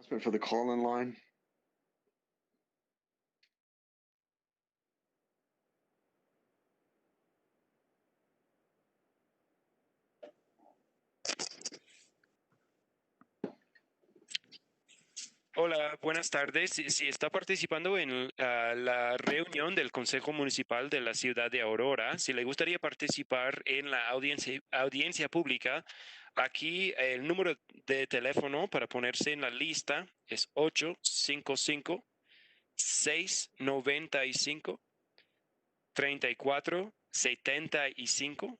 For the call-in line. Hola, buenas tardes. Si está participando en la reunión del Consejo Municipal de la ciudad de Aurora, si le gustaría participar en la audiencia pública, aquí el número de teléfono para ponerse en la lista es 855-695-3475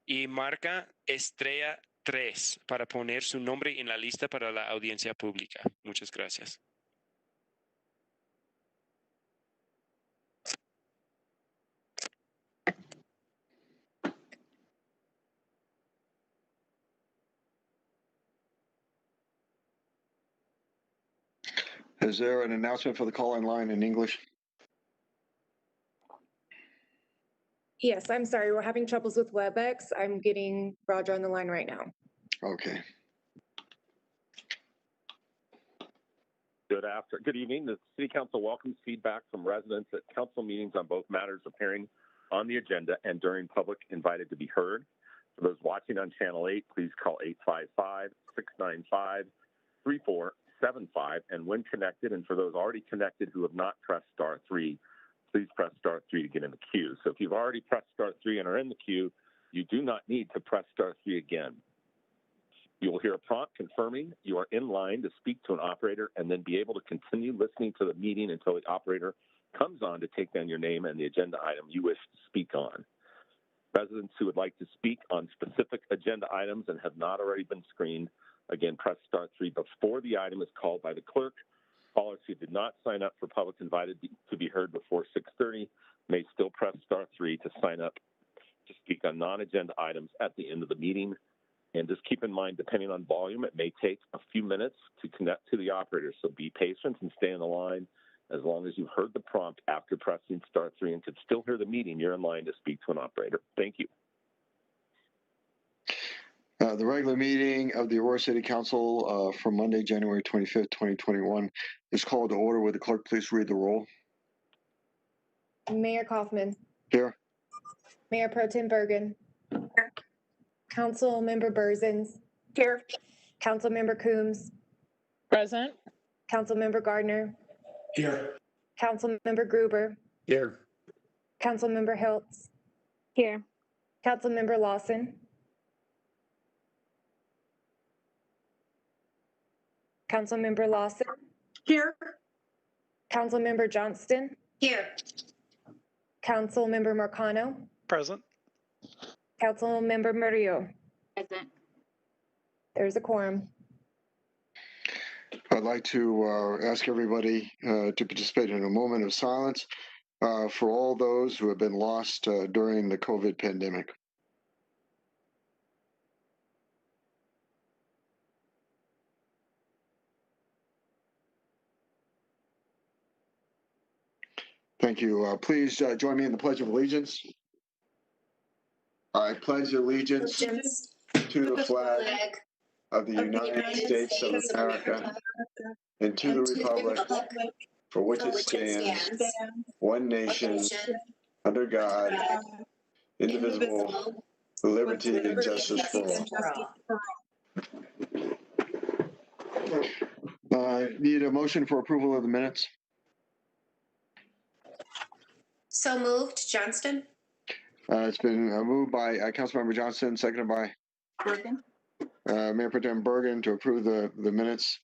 y marca estrella 3 para poner su nombre en la lista para la audiencia pública. Muchas gracias. Is there an announcement for the call-in line in English? Yes, I'm sorry. We're having troubles with WebEx. I'm getting Roger on the line right now. Okay. Good evening. The City Council welcomes feedback from residents at council meetings on both matters appearing on the agenda and during public invited to be heard. For those watching on Channel 8, please call 855-695-3475. And when connected, and for those already connected who have not pressed star 3, please press star 3 to get in the queue. So if you've already pressed star 3 and are in the queue, you do not need to press star 3 again. You will hear a prompt confirming you are in line to speak to an operator and then be able to continue listening to the meeting until the operator comes on to take down your name and the agenda item you wish to speak on. Residents who would like to speak on specific agenda items and have not already been screened, again, press star 3 before the item is called by the clerk. Callers who did not sign up for public invited to be heard before 6:30 may still press star 3 to sign up to speak on non-agenda items at the end of the meeting. And just keep in mind, depending on volume, it may take a few minutes to connect to the operator. So be patient and stay on the line. As long as you've heard the prompt after pressing star 3 and could still hear the meeting, you're in line to speak to an operator. Thank you. The regular meeting of the Aurora City Council for Monday, January 25th, 2021 is called to order. Would the clerk please read the roll? Mayor Kaufman. Here. Mayor Pro Tem Bergen. Here. Council Member Berzins. Here. Council Member Coombs. Present. Council Member Gardner. Here. Council Member Gruber. Here. Council Member Hiltz. Here. Council Member Lawson. Council Member Lawson. Here. Council Member Johnston. Here. Council Member Marcano. Present. Council Member Murillo. Present. There's a quorum. I'd like to ask everybody to participate in a moment of silence for all those who have been lost during the COVID pandemic. Thank you. Please join me in the Pledge of Allegiance. I pledge allegiance to the flag of the United States of America and to the republic for which it stands, one nation, under God, indivisible, with liberty and justice for all. Need a motion for approval of the minutes? So moved. Johnston? It's been moved by Councilmember Johnston, seconded by Bergen? Mayor Pro Tem Bergen to approve the minutes.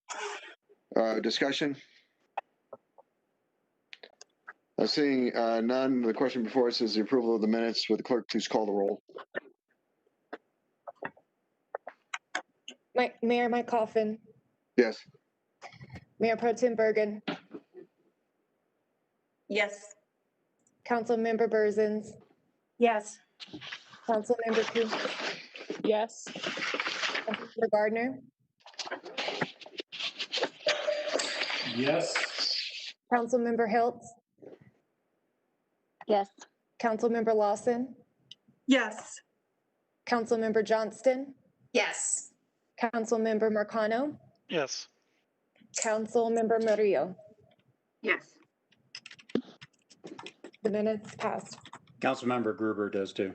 Discussion? Seeing none, the question before us is the approval of the minutes. Would the clerk please call the roll? Mayor Mike Coffin. Yes. Mayor Pro Tem Bergen. Yes. Council Member Berzins. Yes. Council Member Coombs. Yes. Council Member Gardner. Yes. Council Member Hiltz. Yes. Council Member Lawson. Yes. Council Member Johnston. Yes. Council Member Marcano. Yes. Councilmember Murillo. Yes. The minutes passed. Councilmember Gruber does too.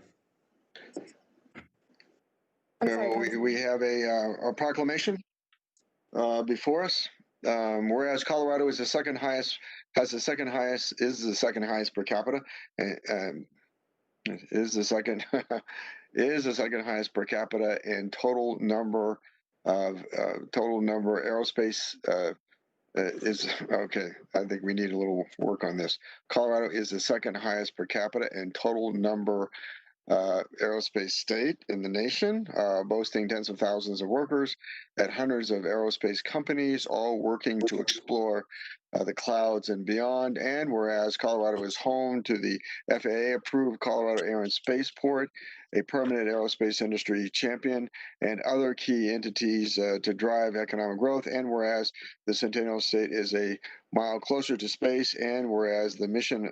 I'm sorry, We have a proclamation before us. Whereas Colorado is the second highest per capita, is the second highest per capita in total number of aerospace. Is okay. I think we need a little work on this. Colorado is the second highest per capita in total number aerospace state in the nation, boasting tens of thousands of workers at hundreds of aerospace companies, all working to explore the clouds and beyond. And whereas Colorado is home to the FAA-approved Colorado Air and Spaceport, a permanent aerospace industry champion, and other key entities to drive economic growth, and whereas the Centennial State is a mile closer to space, and whereas the mission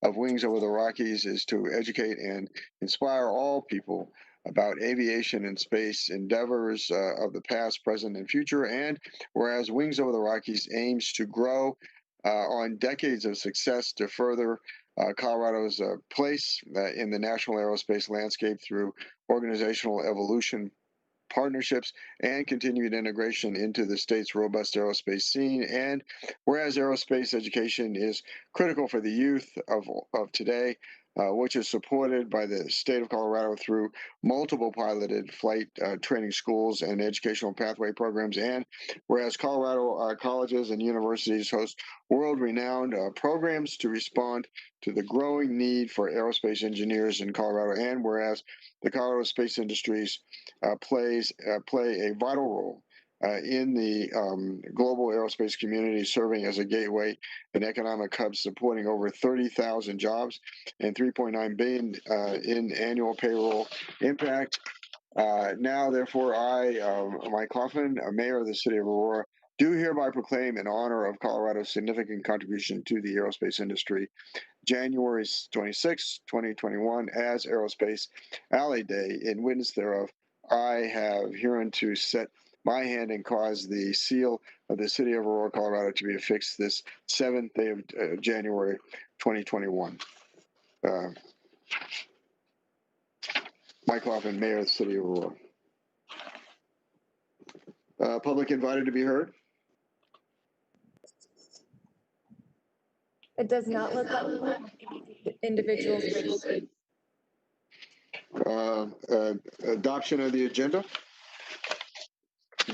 of Wings Over the Rockies is to educate and inspire all people about aviation and space endeavors of the past, present, and future, and whereas Wings Over the Rockies aims to grow on decades of success to further Colorado's place in the national aerospace landscape through organizational evolution, partnerships, and continued integration into the state's robust aerospace scene. And whereas aerospace education is critical for the youth of today, which is supported by the state of Colorado through multiple piloted flight training schools and educational pathway programs. And whereas Colorado colleges and universities host world-renowned programs to respond to the growing need for aerospace engineers in Colorado, and whereas the Colorado space industries play a vital role in the global aerospace community, serving as a gateway and economic hub, supporting over 30,000 jobs and $3.9 billion in annual payroll impact. Now, therefore, I, Mike Coughlin, Mayor of the City of Aurora, do hereby proclaim in honor of Colorado's significant contribution to the aerospace industry, January 26, 2021, as Aerospace Alley Day. In witness thereof, I have hereunto set my hand and caused the seal of the City of Aurora, Colorado, to be affixed this 7th day of January 2021. Mike Hoffman, Mayor of the City of Aurora. Public invited to be heard? It does not look like individuals. Adoption of the agenda.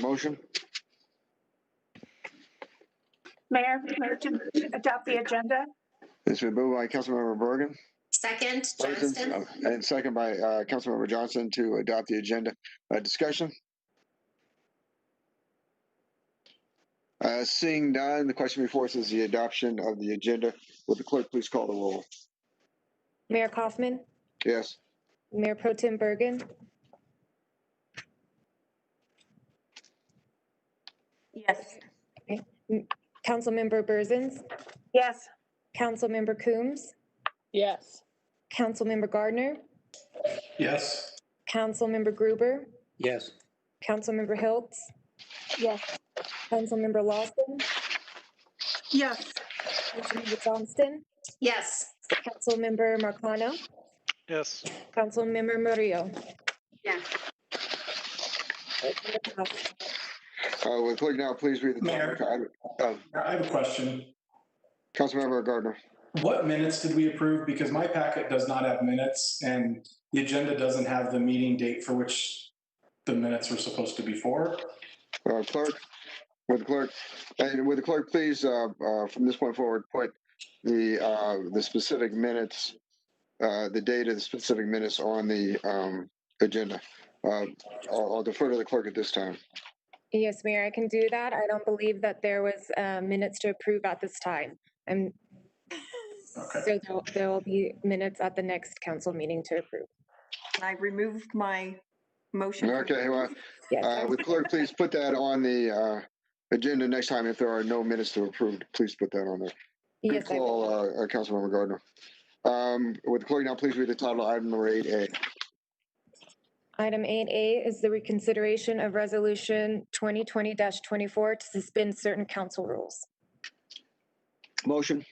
Motion. Mayor, move to adopt the agenda. This was moved by Councilmember Bergen. Second, Johnston. And second by Councilmember Johnson to adopt the agenda. Discussion. Seeing none, the question before us is the adoption of the agenda. Would the clerk please call the roll? Mayor Kaufman, Yes. Mayor Pro Tem Bergen, Yes. Councilmember Berzins, Yes. Councilmember Coombs, Yes. Councilmember Gardner, Yes. Councilmember Gruber, Yes. Councilmember Hiltz, Yes. Councilmember Lawson, Yes. Councilmember Johnston, Yes. Councilmember Marcano, Yes. Councilmember Murillo. Yes. Will the clerk now please read the Mayor. title? I have a question. Councilmember Gardner. What minutes did we approve? Because my packet does not have minutes and the agenda doesn't have the meeting date for which the minutes were supposed to be for. Clerk, would the clerk please, from this point forward, put the specific minutes, the date of the specific minutes on the agenda. I'll defer to the clerk at this time. Yes, Mayor, I can do that. I don't believe that there was minutes to approve at this time. Okay. So there will be minutes at the next council meeting to approve. I removed my motion. Okay, well, Yes, would the clerk please put that on the agenda next time? If there are no minutes to approve, please put that on there. Good yes, I will. call, Councilmember Gardner. Would the clerk now please read the title of item number 8A? Item 8A is the reconsideration of Resolution 2020-24 to suspend certain council rules. Motion.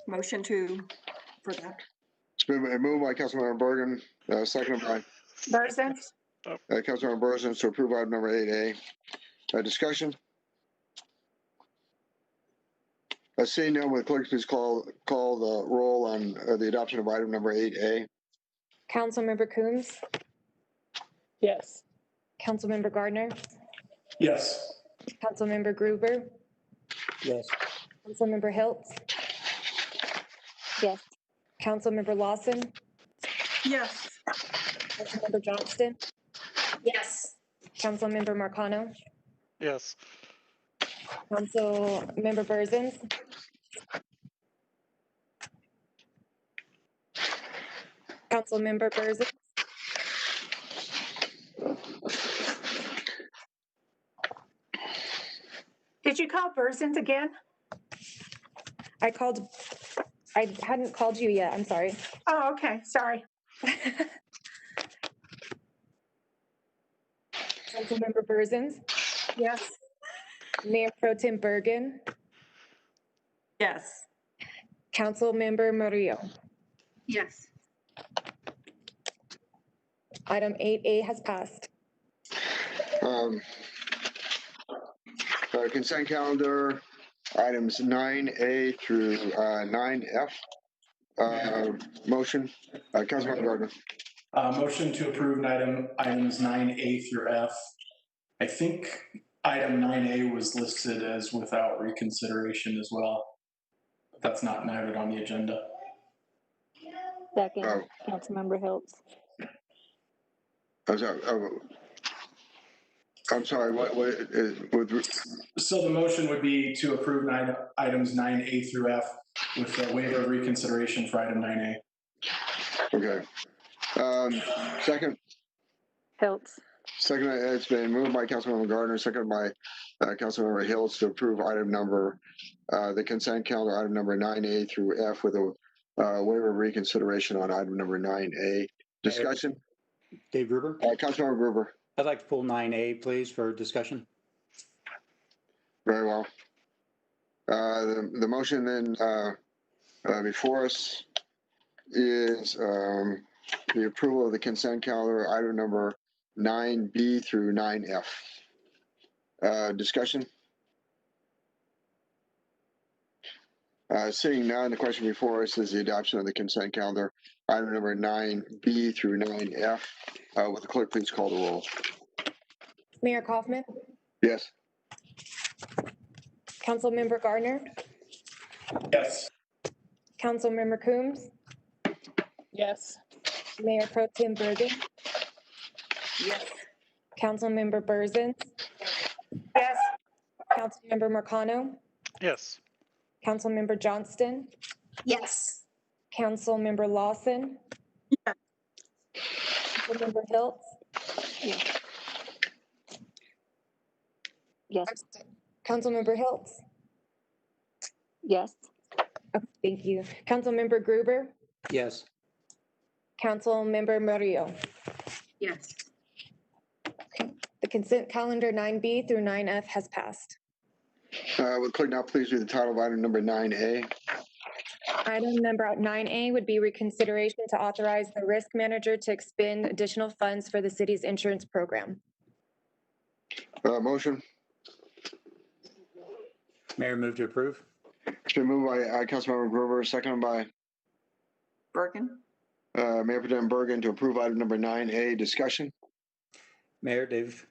Motion for that. It's been moved by Councilmember Bergen, seconded by Burzin? Councilmember Bergen to approve item number 8A. Discussion? Seeing none, will the clerk please call the roll on the adoption of item number 8A? Councilmember Coombs, Yes. Councilmember Gardner, Yes. Councilmember Gruber, Yes. Councilmember Hiltz, Yes. Councilmember Lawson, Yes. Councilmember Johnston, Yes. Councilmember Marcano, Yes. Councilmember Burzins, Councilmember Burzins, Did you call Burzin again? I hadn't called you yet, I'm sorry. Oh, okay, sorry. Councilmember Burzins, Yes. Mayor Pro Tem Bergen, Yes. Councilmember Murillo. Yes. Item 8A has passed. Consent calendar, items 9A through 9F. Motion, Councilmember Gardner. Motion to approve items 9A through F. I think item 9A was listed as without reconsideration as well. That's not noted on the agenda. Second, Oh. Councilmember Hiltz. I'm sorry, what with So the motion would be to approve items 9A through F with the waiver of reconsideration for item 9A. okay. Second, Hiltz. second, it's been moved by Councilmember Gardner, seconded by Councilmember Hills to approve item number, the consent calendar, item number 9A through F with a waiver of reconsideration on item number 9A. Discussion? Dave Gruber? Councilmember Gruber. I'd like to pull 9A, please, for discussion. Very well. The motion then before us is the approval of the consent calendar, item number 9B through 9F. Discussion? Seeing none, the question before us is the adoption of the consent calendar, item number 9B through 9F. Will the clerk please call the roll? Mayor Kaufman, Yes. Councilmember Gardner, Yes. Councilmember Coombs, Yes. Mayor Pro Tem Bergen, Yes. Councilmember Burzins, Yes. Councilmember Marcano, Yes. Councilmember Johnston, Yes. Councilmember Lawson, Yes. Councilmember Hiltz, Yes. Yes. Councilmember Hiltz. Yes. Oh, thank you. Councilmember Gruber, Yes. Councilmember Murillo. Yes. The consent calendar 9B through 9F has passed. Will the clerk now please read the title of item number 9A? Item number 9A would be reconsideration to authorize the risk manager to expend additional funds for the city's insurance program. Motion? Mayor, move to approve. It's been moved by Councilmember Gruber, seconded by Bergen? Mayor Pro Tem Bergen to approve item number 9A. Discussion? Mayor, Dave.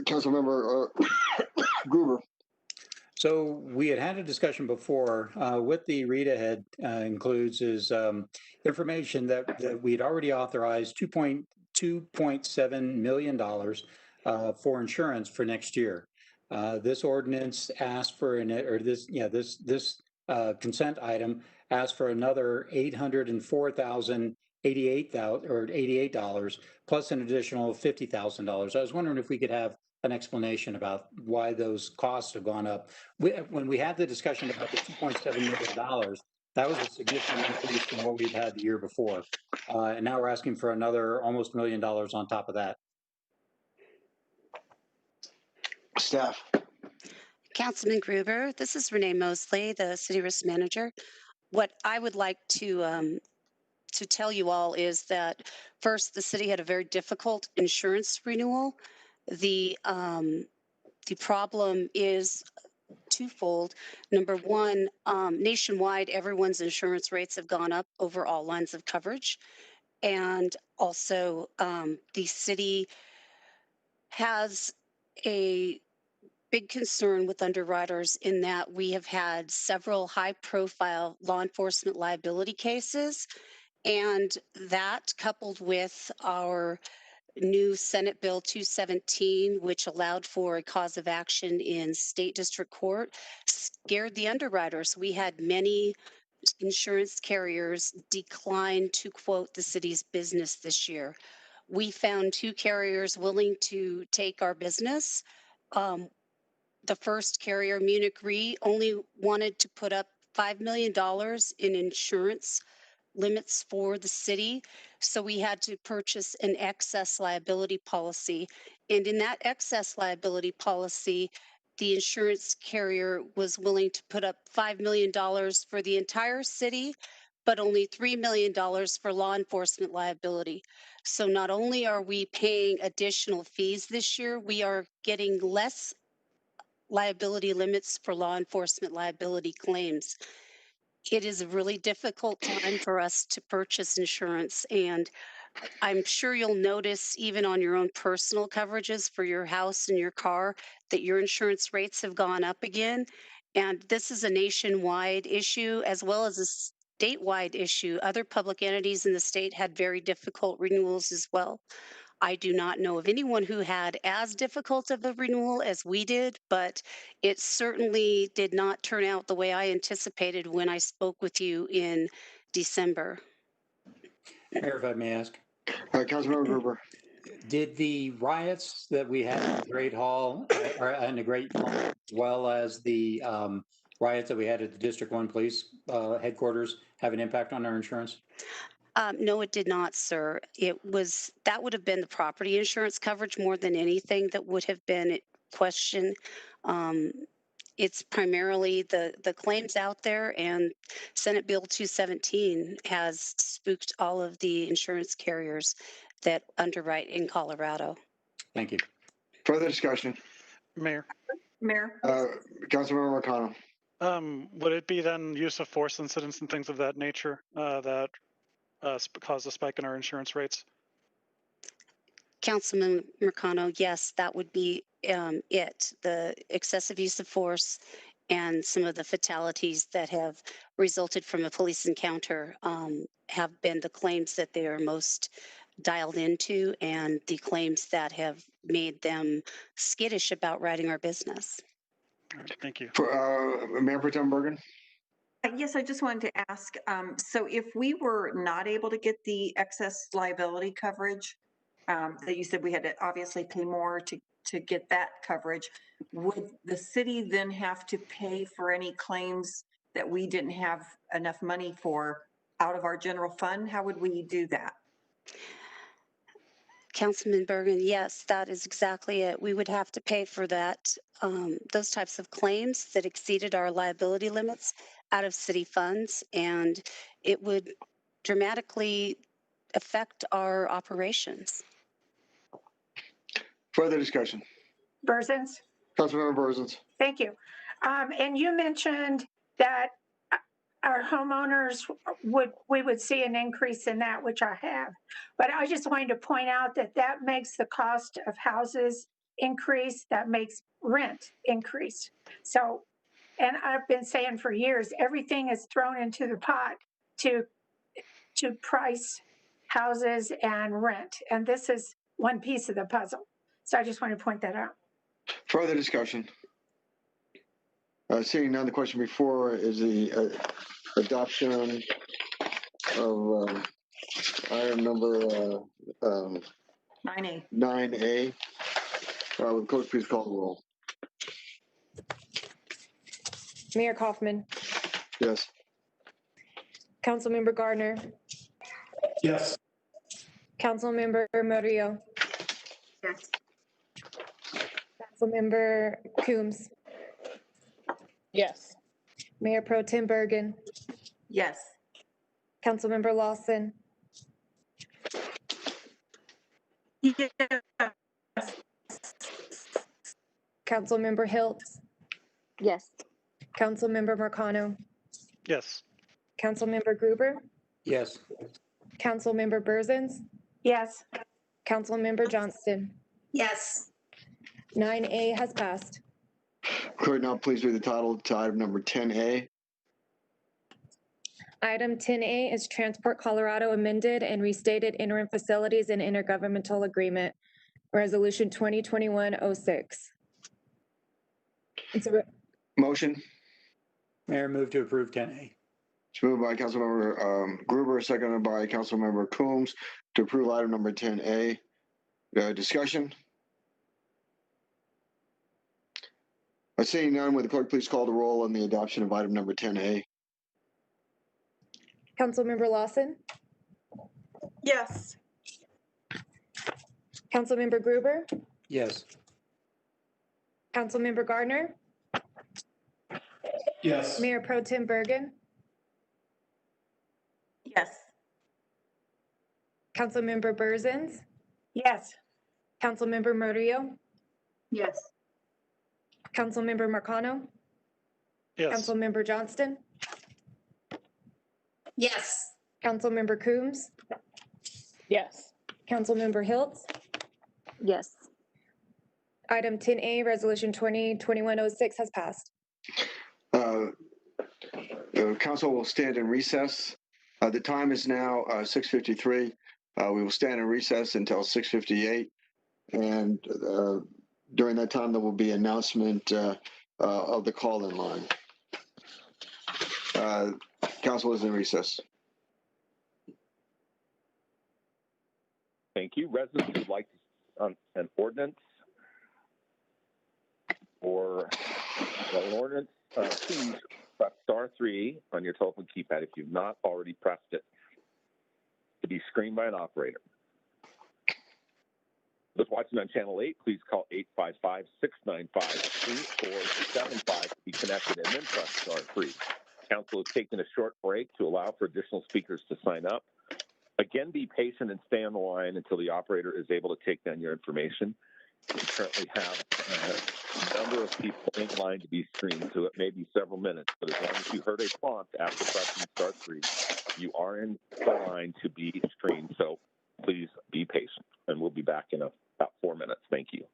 Councilmember Gruber. So we had a discussion before. What the read ahead includes is information that we'd already authorized $2.7 million for insurance for next year. This ordinance asked for this consent item asked for another $804,088 plus an additional $50,000. I was wondering if we could have an explanation about why those costs have gone up. When we had the discussion about the $2.7 million, That was a significant increase from what we've had the year before. And now we're asking for another almost $1 million on top of that. Staff. Councilman Gruber, this is Renee Mosley, the city risk manager. What I would like to tell you all is that first, the city had a very difficult insurance renewal. The problem is twofold. Number one, nationwide, everyone's insurance rates have gone up over all lines of coverage. And also, the city has a big concern with underwriters in that we have had several high-profile law enforcement liability cases, and that coupled with our new Senate Bill 217, which allowed for a cause of action in state district court, scared the underwriters. We had many insurance carriers decline to quote the city's business this year. We found 2 carriers willing to take our business. The first carrier, Munich Re, only wanted to put up $5 million in insurance limits for the city. So we had to purchase an excess liability policy. And in that excess liability policy, the insurance carrier was willing to put up $5 million for the entire city, but only $3 million for law enforcement liability. So not only are we paying additional fees this year, we are getting less liability limits for law enforcement liability claims. It is a really difficult time for us to purchase insurance, and I'm sure you'll notice even on your own personal coverages for your house and your car that your insurance rates have gone up again. And this is a nationwide issue as well as a statewide issue. Other public entities in the state had very difficult renewals as well. I do not know of anyone who had as difficult of a renewal as we did, but it certainly did not turn out the way I anticipated when I spoke with you in December. Mayor, if I may ask. Councilmember Gruber. Did the riots that we had in the Great Hall and the Great Hall, as well as the riots that we had at the District 1 Police headquarters, have an impact on our insurance? No, it did not, sir. That would have been the property insurance coverage more than anything that would have been at question. It's primarily the claims out there, and Senate Bill 217 has spooked all of the insurance carriers that underwrite in Colorado. Thank you. Further discussion. Mayor. Councilmember McConnell. Would it be then use of force incidents and things of that nature that caused a spike in our insurance rates? Councilman Mercano, yes, that would be it. The excessive use of force and some of the fatalities that have resulted from a police encounter have been the claims that they are most dialed into and the claims that have made them skittish about writing our business. All right, thank you. Mayor Pro Tem Bergen. Yes, I just wanted to ask, so if we were not able to get the excess liability coverage, that you said we had to obviously pay more to get that coverage, would the city then have to pay for any claims that we didn't have enough money for out of our general fund? How would we do that? Councilman Bergen, yes, that is exactly it. We would have to pay for that, those types of claims that exceeded our liability limits out of city funds, and it would dramatically affect our operations. Further discussion. Berzins? Councilmember Berzins. Thank you. And you mentioned that our homeowners we would see an increase in that, which I have. But I just wanted to point out that that makes the cost of houses increase, that makes rent increase. So, and I've been saying for years, everything is thrown into the pot to price houses and rent. And this is one piece of the puzzle. So I just want to point that out. Further discussion. Seeing none, the question before is the adoption of item number 9A. 9A. Would clerk please call the roll? Mayor Kaufman, Yes. Councilmember Gardner, Yes. Councilmember Murillo, Yes. Councilmember Coombs, Yes. Mayor Pro Tem Bergen, Yes. Councilmember Lawson, Yes. Councilmember Hiltz, Yes. Councilmember Marcano, Yes. Councilmember Gruber, Yes. Councilmember Berzins, Yes. Councilmember Johnston. Yes. 9A has passed. Clerk, now please read the title to item number 10A. Item 10A is Transport Colorado amended and restated interim facilities and intergovernmental agreement, Resolution 2021-06. It's a Motion. Mayor, move to approve 10A. It's moved by Councilmember Gruber, seconded by Councilmember Coombs to approve item number 10A. Discussion? Seeing none, would the clerk please call the roll on the adoption of item number 10A? Councilmember Lawson, Yes. Councilmember Gruber, Yes. Councilmember Gardner, Yes. Mayor Pro Tem Bergen, Yes. Councilmember Berzins, Yes. Councilmember Murillo, Yes. Councilmember Marcano, Yes. Councilmember Johnston, Yes. Councilmember Coombs, Yes. Councilmember Hiltz. Yes. Item 10A, Resolution 2021-06 has passed. The council will stand in recess. The time is now 6:53. We will stand in recess until 6:58. And during that time, there will be announcement of the call-in line. Council is in recess. Thank you. Residents who would like an ordinance or an ordinance, please press *3 on your telephone keypad if you've not already pressed it to be screened by an operator. Those watching on Channel 8, please call 855-695-3475 to be connected and then press *3. Council is taking a short break to allow for additional speakers to sign up. Again, be patient and stay on the line until the operator is able to take down your information. We currently have a number of people in line to be screened, so it may be several minutes, but as long as you heard a prompt after pressing *3, you are in the line to be screened, so please be patient, and we'll be back in about 4 minutes. Thank you.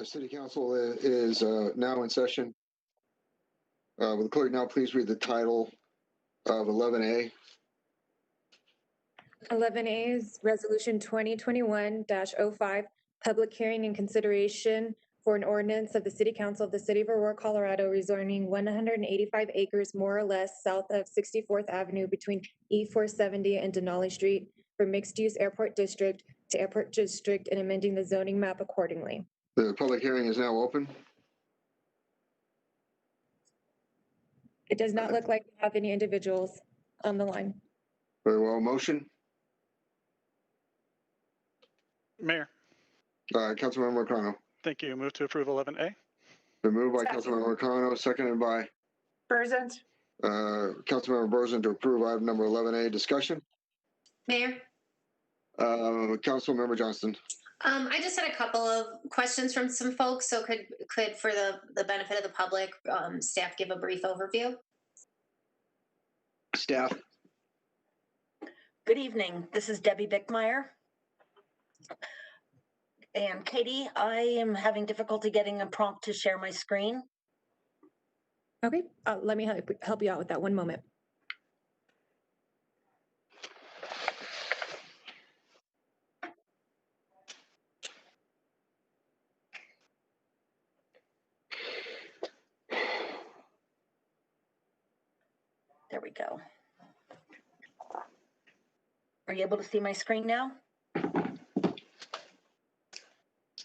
City Council is now in session. Will the clerk now please read the title of 11A? 11A is Resolution 2021-05, public hearing and consideration for an ordinance of the City Council of the City of Aurora, Colorado, rezoning 185 acres more or less south of 64th Avenue between E470 and Denali Street for mixed-use airport district to airport district and amending the zoning map accordingly. The public hearing is now open. It does not look like we have any individuals on the line. Very well. Motion? Mayor, Councilmember Marcano. thank you. Move to approve 11A. Been moved by Councilmember Marcano, seconded by Burzant? Councilmember Burson to approve item number 11A. Discussion? Mayor, Councilmember Johnston. I just had a couple of questions from some folks, so could for the benefit of the public, staff give a brief overview? Staff. Good evening. This is Debbie Bickmeyer. And Katie, I am having difficulty getting a prompt to share my screen. Okay, let me help you out with that. One moment. There we go. Are you able to see my screen now?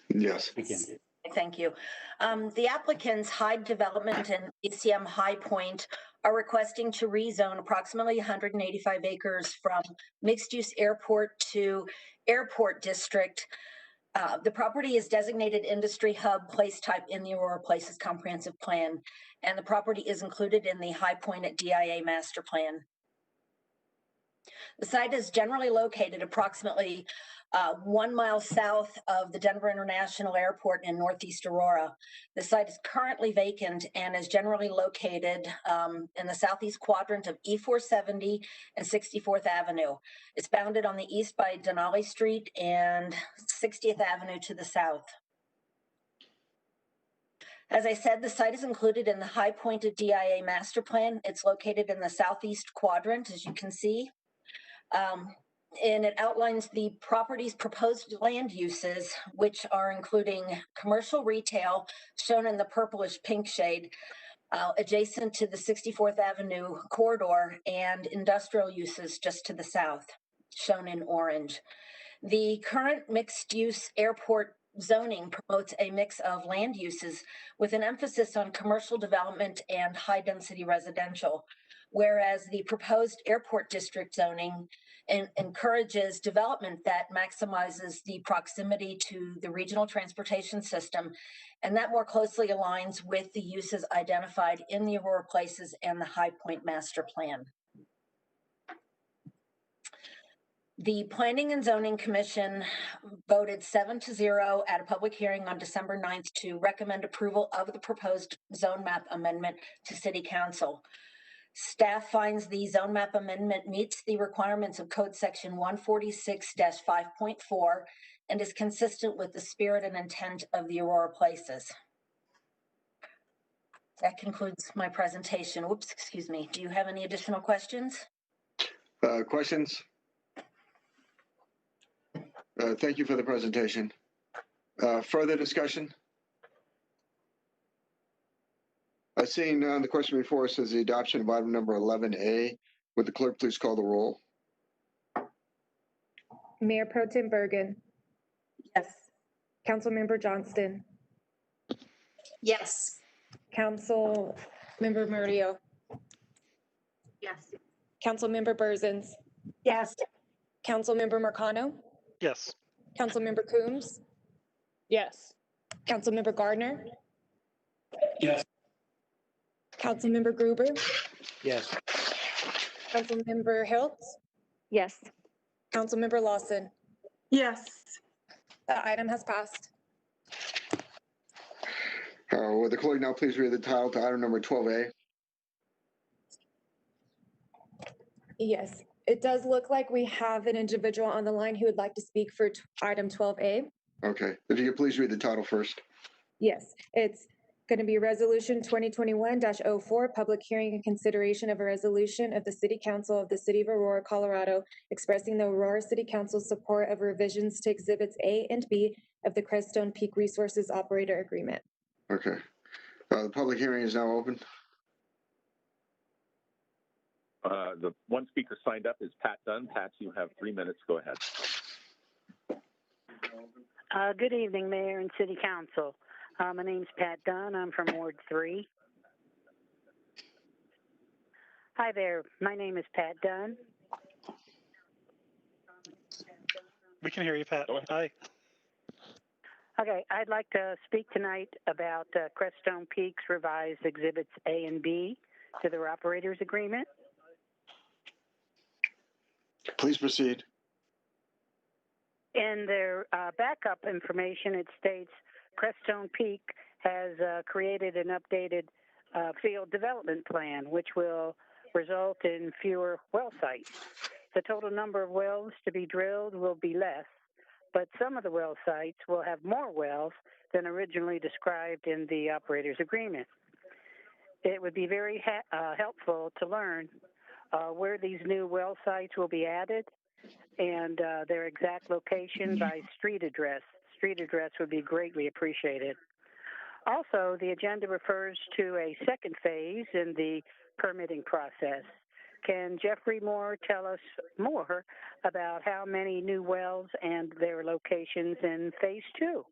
Yes. We can. Thank you. The applicants Hyde Development and ECM High Point are requesting to rezone approximately 185 acres from mixed-use airport to airport district. The property is designated industry hub place type in the Aurora Places Comprehensive Plan, and the property is included in the High Point at DIA Master Plan. The site is generally located approximately 1 mile south of the Denver International Airport in Northeast Aurora. The site is currently vacant and is generally located in the southeast quadrant of E470 and 64th Avenue. It's bounded on the east by Denali Street and 60th Avenue to the south. As I said, the site is included in the High Point at DIA Master Plan. It's located in the southeast quadrant, as you can see. And it outlines the property's proposed land uses, which are including commercial retail, shown in the purplish pink shade, adjacent to the 64th Avenue corridor, and industrial uses just to the south, shown in orange. The current mixed-use airport zoning promotes a mix of land uses with an emphasis on commercial development and high-density residential, whereas the proposed airport district zoning encourages development that maximizes the proximity to the regional transportation system, and that more closely aligns with the uses identified in the Aurora Places and the High Point Master Plan. The Planning and Zoning Commission voted 7-0 at a public hearing on December 9th to recommend approval of the proposed zone map amendment to City Council. Staff finds the zone map amendment meets the requirements of Code Section 146-5.4 and is consistent with the spirit and intent of the Aurora Places. That concludes my presentation. Whoops, excuse me. Do you have any additional questions? Questions? Thank you for the presentation. Further discussion? Seeing none, the question before us is the adoption of item number 11A. Would the clerk please call the roll? Mayor Pro Tem Bergen. Yes. Councilmember Johnston. Yes. Councilmember Murillo. Yes. Councilmember Burzins. Yes. Councilmember Marcano. Yes. Councilmember Coombs. Yes. Councilmember Gardner. Yes. Councilmember Gruber. Yes. Councilmember Hiltz. Yes. Councilmember Lawson. Yes. The item has passed. Would the clerk now please read the title to item number 12A? Yes, it does look like we have an individual on the line who would like to speak for item 12A. Okay, if you could please read the title first. Yes, it's going to be Resolution 2021-04, public hearing and consideration of a resolution of the City Council of the City of Aurora, Colorado, expressing the Aurora City Council's support of revisions to Exhibits A and B of the Crestone Peak Resources Operator Agreement. Okay. The public hearing is now open. The one speaker signed up is Pat Dunn. Pat, you have 3 minutes. Go ahead. Good evening, Mayor and City Council. My name's Pat Dunn. I'm from Ward 3. Hi there. My name is Pat Dunn. We can hear you, Pat. Hi. Okay, I'd like to speak tonight about Crestone Peaks revised Exhibits A and B to their Operators Agreement. Please proceed. In their backup information, it states Crestone Peak has created an updated field development plan, which will result in fewer well sites. The total number of wells to be drilled will be less, but some of the well sites will have more wells than originally described in the operator's agreement. It would be very helpful to learn where these new well sites will be added and their exact location by street address. Street address would be greatly appreciated. Also, the agenda refers to a second phase in the permitting process. Can Jeffrey Moore tell us more about how many new wells and their locations in phase 2?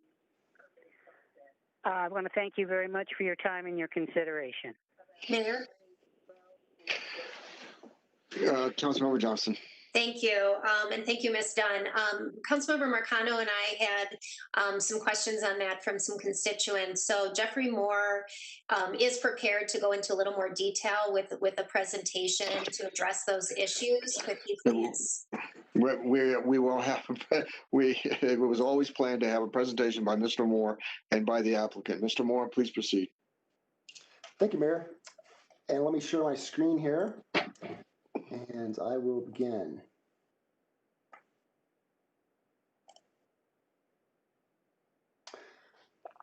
I want to thank you very much for your time and your consideration. Mayor? Councilmember Johnson. Thank you, and thank you, Ms. Dunn. Councilmember Marcano and I had some questions on that from some constituents. So Jeffrey Moore is prepared to go into a little more detail with the presentation to address those issues. Could you please? We will have, it was always planned to have a presentation by Mr. Moore and by the applicant. Mr. Moore, please proceed. Thank you, Mayor. And let me share my screen here. And I will begin.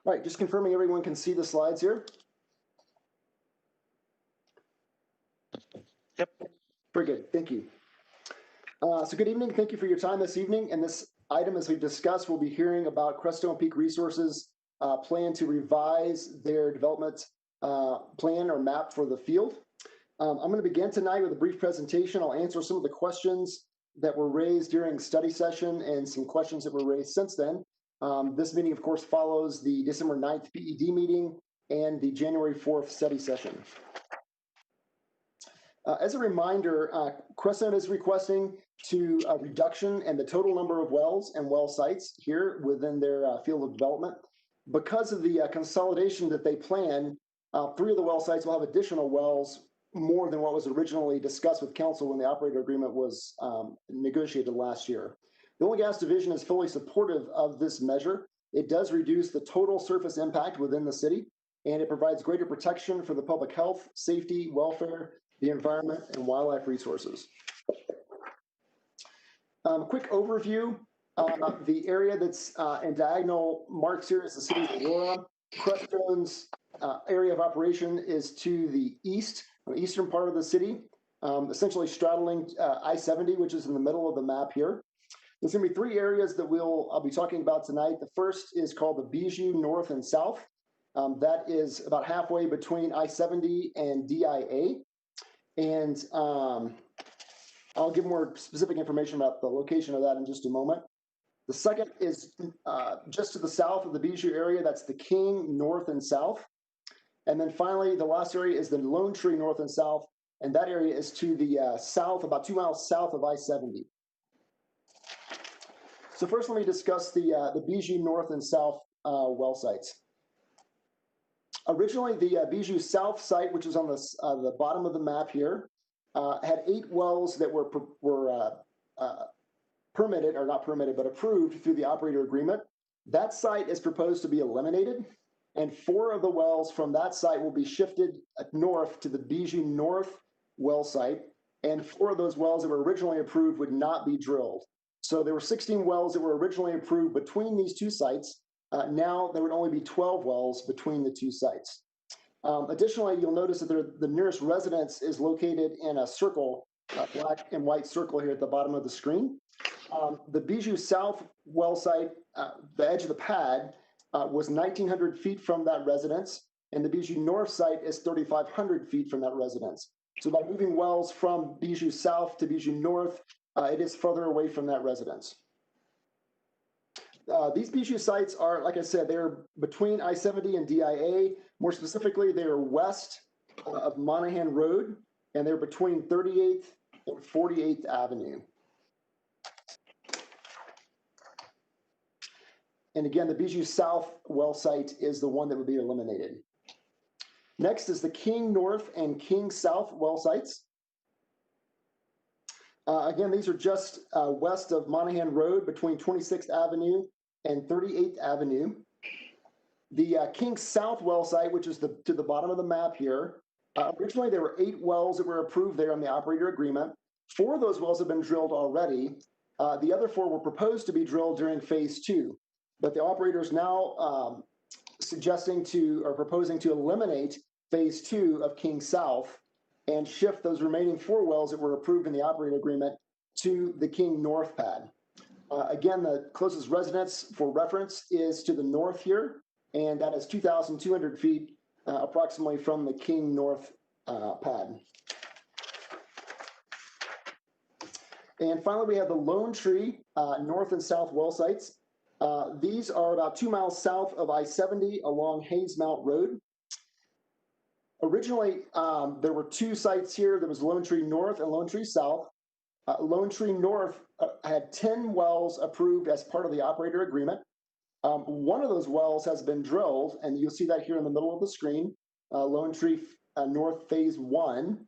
All right, just confirming everyone can see the slides here. Yep. Very good, thank you. So good evening, thank you for your time this evening. And this item, as we've discussed, we'll be hearing about Crestone Peak Resources' plan to revise their development plan or map for the field. I'm going to begin tonight with a brief presentation. I'll answer some of the questions that were raised during study session and some questions that were raised since then. This meeting, of course, follows the December 9th PED meeting and the January 4th study session. As a reminder, Crestone is requesting a reduction in the total number of wells and well sites here within their field of development. Because of the consolidation that they plan, 3 of the well sites will have additional wells more than what was originally discussed with council when the operator agreement was negotiated last year. The Oil and Gas Division is fully supportive of this measure. It does reduce the total surface impact within the city, and it provides greater protection for the public health, safety, welfare, the environment, and wildlife resources. Quick overview. The area that's in diagonal marks here is the city of Aurora. Crestone's area of operation is to the east, on the eastern part of the city, essentially straddling I-70, which is in the middle of the map here. There's going to be 3 areas that I'll be talking about tonight. The first is called the Bijou North and South. That is about halfway between I-70 and DIA. And I'll give more specific information about the location of that in just a moment. The second is just to the south of the Bijou area. That's the King North and South. And then finally, the last area is the Lone Tree North and South, and that area is to the south, about 2 miles south of I-70. So first, let me discuss the Bijou North and South well sites. Originally, the Bijou South site, which is on the bottom of the map here, had 8 wells that were permitted, or not permitted, but approved through the operator agreement. That site is proposed to be eliminated, and 4 of the wells from that site will be shifted north to the Bijou North well site, and 4 of those wells that were originally approved would not be drilled. So there were 16 wells that were originally approved between these 2 sites. Now there would only be 12 wells between the two sites. Additionally, you'll notice that the nearest residence is located in a circle, a black and white circle here at the bottom of the screen. The Bijou South well site, the edge of the pad, was 1,900 feet from that residence, and the Bijou North site is 3,500 feet from that residence. So by moving wells from Bijou South to Bijou North, it is further away from that residence. These Bijou sites are, like I said, they're between I-70 and DIA. More specifically, they are west of Monahan Road, and they're between 38th and 48th Avenue. And again, the Bijou South well site is the one that would be eliminated. Next is the King North and King South well sites. Again, these are just west of Monahan Road between 26th Avenue and 38th Avenue. The King South well site, which is to the bottom of the map here, originally there were 8 wells that were approved there on the operator agreement. 4 of those wells have been drilled already. The other 4 were proposed to be drilled during phase 2, but the operator is now proposing to eliminate phase 2 of King South and shift those remaining 4 wells that were approved in the operating agreement to the King North pad. Again, the closest residence for reference is to the north here, and that is 2,200 feet approximately from the King North pad. And finally, we have the Lone Tree north and south well sites. These are about 2 miles south of I-70 along Hayes Mount Road. Originally, there were 2 sites here. There was Lone Tree North and Lone Tree South. Lone Tree North had 10 wells approved as part of the operator agreement. One of those wells has been drilled, and you'll see that here in the middle of the screen, Lone Tree North Phase 1.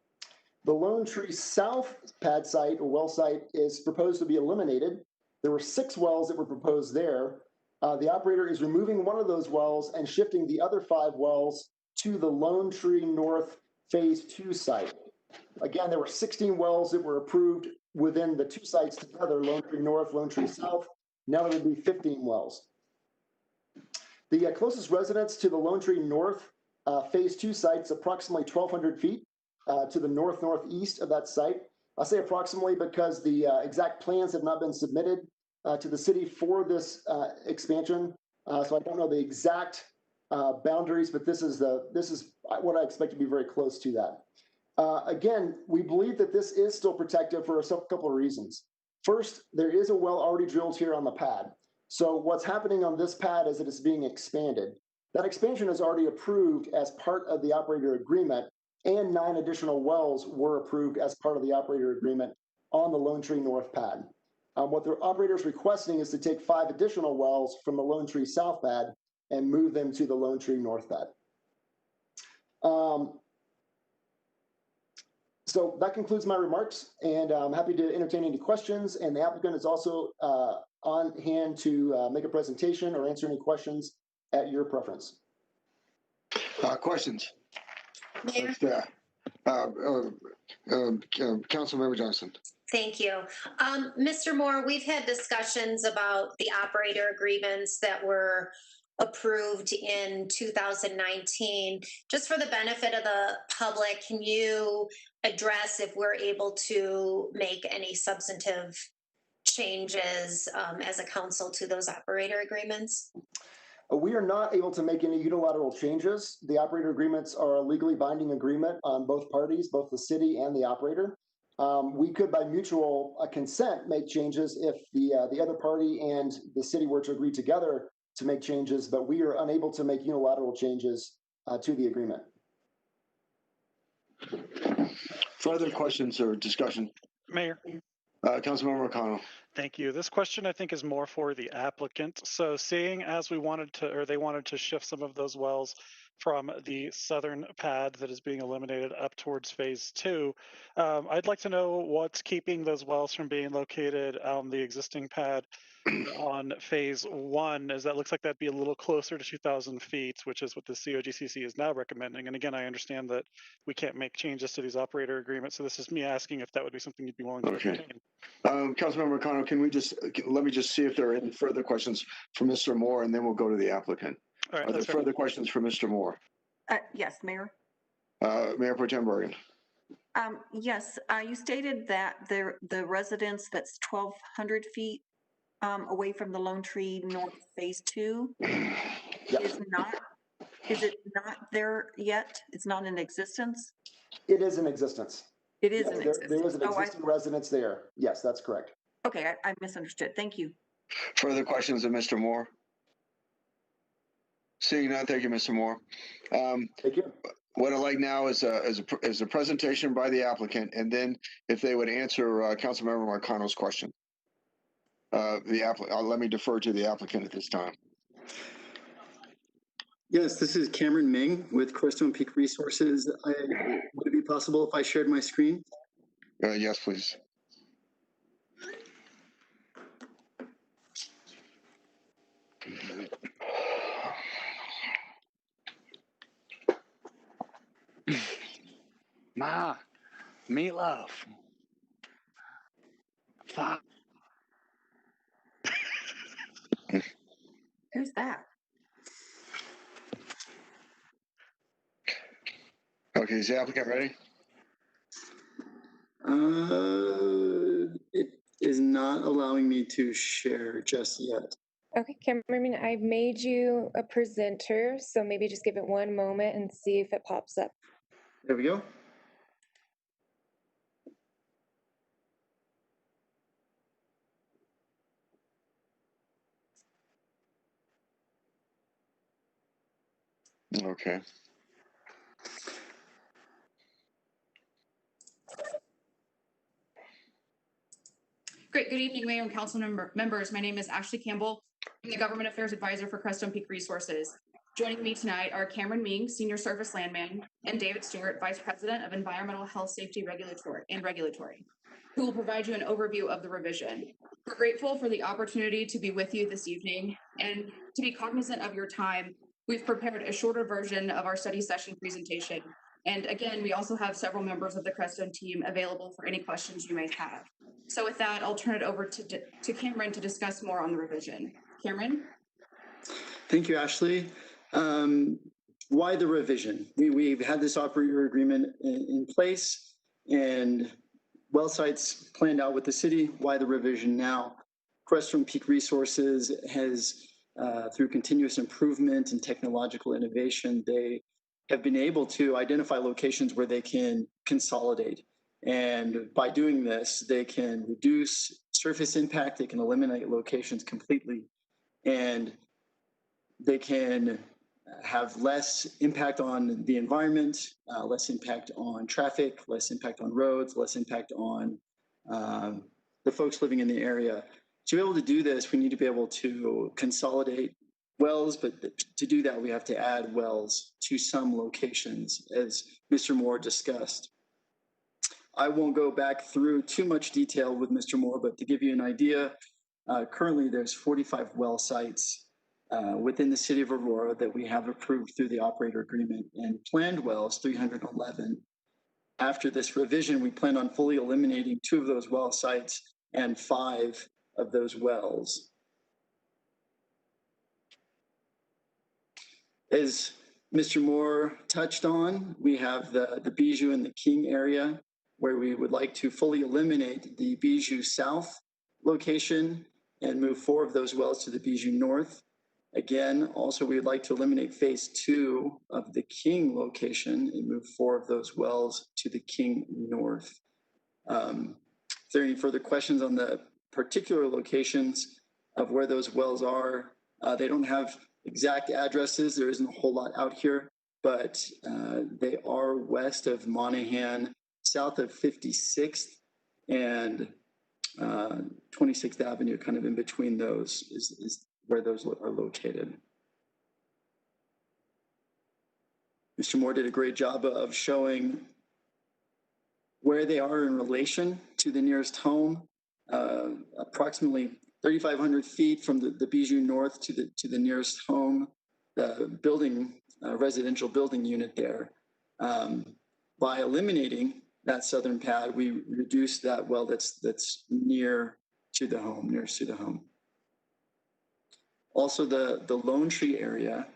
The Lone Tree South pad site or well site is proposed to be eliminated. There were 6 wells that were proposed there. The operator is removing one of those wells and shifting the other 5 wells to the Lone Tree North Phase 2 site. Again, there were 16 wells that were approved within the 2 sites together, Lone Tree North, Lone Tree South. Now there would be 15 wells. The closest residence to the Lone Tree North Phase 2 site is approximately 1,200 feet to the northeast of that site. I say approximately because the exact plans have not been submitted to the city for this expansion, so I don't know the exact boundaries, but this is what I expect to be very close to that. Again, we believe that this is still protected for a couple of reasons. First, there is a well already drilled here on the pad. So what's happening on this pad is that it's being expanded. That expansion is already approved as part of the operator agreement, and 9 additional wells were approved as part of the operator agreement on the Lone Tree North pad. What the operator is requesting is to take 5 additional wells from the Lone Tree South pad and move them to the Lone Tree North pad. So that concludes my remarks, and I'm happy to entertain any questions, and the applicant is also on hand to make a presentation or answer any questions at your preference. Questions? Mayor? Councilmember Johnson. Thank you. Mr. Moore, we've had discussions about the operator agreements that were approved in 2019. Just for the benefit of the public, can you address if we're able to make any substantive changes as a council to those operator agreements? We are not able to make any unilateral changes. The operator agreements are a legally binding agreement on both parties, both the city and the operator. We could, by mutual consent, make changes if the other party and the city were to agree together to make changes, but we are unable to make unilateral changes to the agreement. Further questions or discussion? Mayor. Councilmember O'Connell. Thank you. This question I think is more for the applicant. So seeing as they wanted to shift some of those wells from the southern pad that is being eliminated up towards phase 2. I'd like to know what's keeping those wells from being located on the existing pad on phase 1, as that looks like that'd be a little closer to 2,000 feet, which is what the COGCC is now recommending. And again, I understand that we can't make changes to these operator agreements, so this is me asking if that would be something you'd be willing to entertain. Councilmember Connell, let me just see if there are any further questions for Mr. Moore, and then we'll go to the applicant. All right, are there further questions for Mr. Moore? Yes, Mayor. Mayor Pro Tem Bergen. Yes, you stated that the residence that's 1,200 feet away from the Lone Tree North Phase 2 is it not there yet? It's not in existence? It is in existence. It is Yes, in there existence. is an existing residence there. Yes, that's correct. Okay, I misunderstood. Thank you. Further questions of Mr. Moore? Seeing none, thank you, Mr. Moore. Thank you. What I'd like now is a presentation by the applicant, and then if they would answer Councilmember Marcano's question. Let me defer to the applicant at this time. Yes, this is Cameron Ming with Crestone Peak Resources. Would it be possible if I shared my screen? Yes, please. Ma, meatloaf. Fuck. Who's that? Okay, is the applicant ready? It is not allowing me to share just yet. Okay, Cameron, I've made you a presenter, so maybe just give it one moment and see if it pops up. There we go. Okay. Great. Good evening, Mayor and Council members. My name is Ashley Campbell. I'm the Government Affairs Advisor for Crestone Peak Resources. Joining me tonight are Cameron Ming, Senior Service Landman, and David Stewart, Vice President of Environmental Health Safety Regulatory, who will provide you an overview of the revision. We're grateful for the opportunity to be with you this evening, and to be cognizant of your time, we've prepared a shorter version of our study session presentation. And again, we also have several members of the Crestone team available for any questions you may have. So with that, I'll turn it over to Cameron to discuss more on the revision. Cameron? Thank you, Ashley. Why the revision? We've had this operator agreement in place and well sites planned out with the city. Why the revision now? Crestone Peak Resources has, through continuous improvement and technological innovation, they have been able to identify locations where they can consolidate. And by doing this, they can reduce surface impact, they can eliminate locations completely, and they can have less impact on the environment, less impact on traffic, less impact on roads, less impact on the folks living in the area. To be able to do this, we need to be able to consolidate wells, but to do that, we have to add wells to some locations, as Mr. Moore discussed. I won't go back through too much detail with Mr. Moore, but to give you an idea, currently there's 45 well sites within the city of Aurora that we have approved through the operator agreement, and planned wells, 311. After this revision, we plan on fully eliminating 2 of those well sites and 5 of those wells. As Mr. Moore touched on, we have the Bijou and the King area, where we would like to fully eliminate the Bijou South location and move 4 of those wells to the Bijou North. Again, also we would like to eliminate phase 2 of the King location and move 4 of those wells to the King North. If there are any further questions on the particular locations of where those wells are, they don't have exact addresses. There isn't a whole lot out here, but they are west of Monahan, south of 56th and 26th Avenue, kind of in between those is where those are located. Mr. Moore did a great job of showing where they are in relation to the nearest home, approximately 3,500 feet from the Bijou North to the nearest home, the building, residential building unit there. By eliminating that southern pad, we reduce that well that's near to the home, nearest to the home. Also, the Lone Tree area,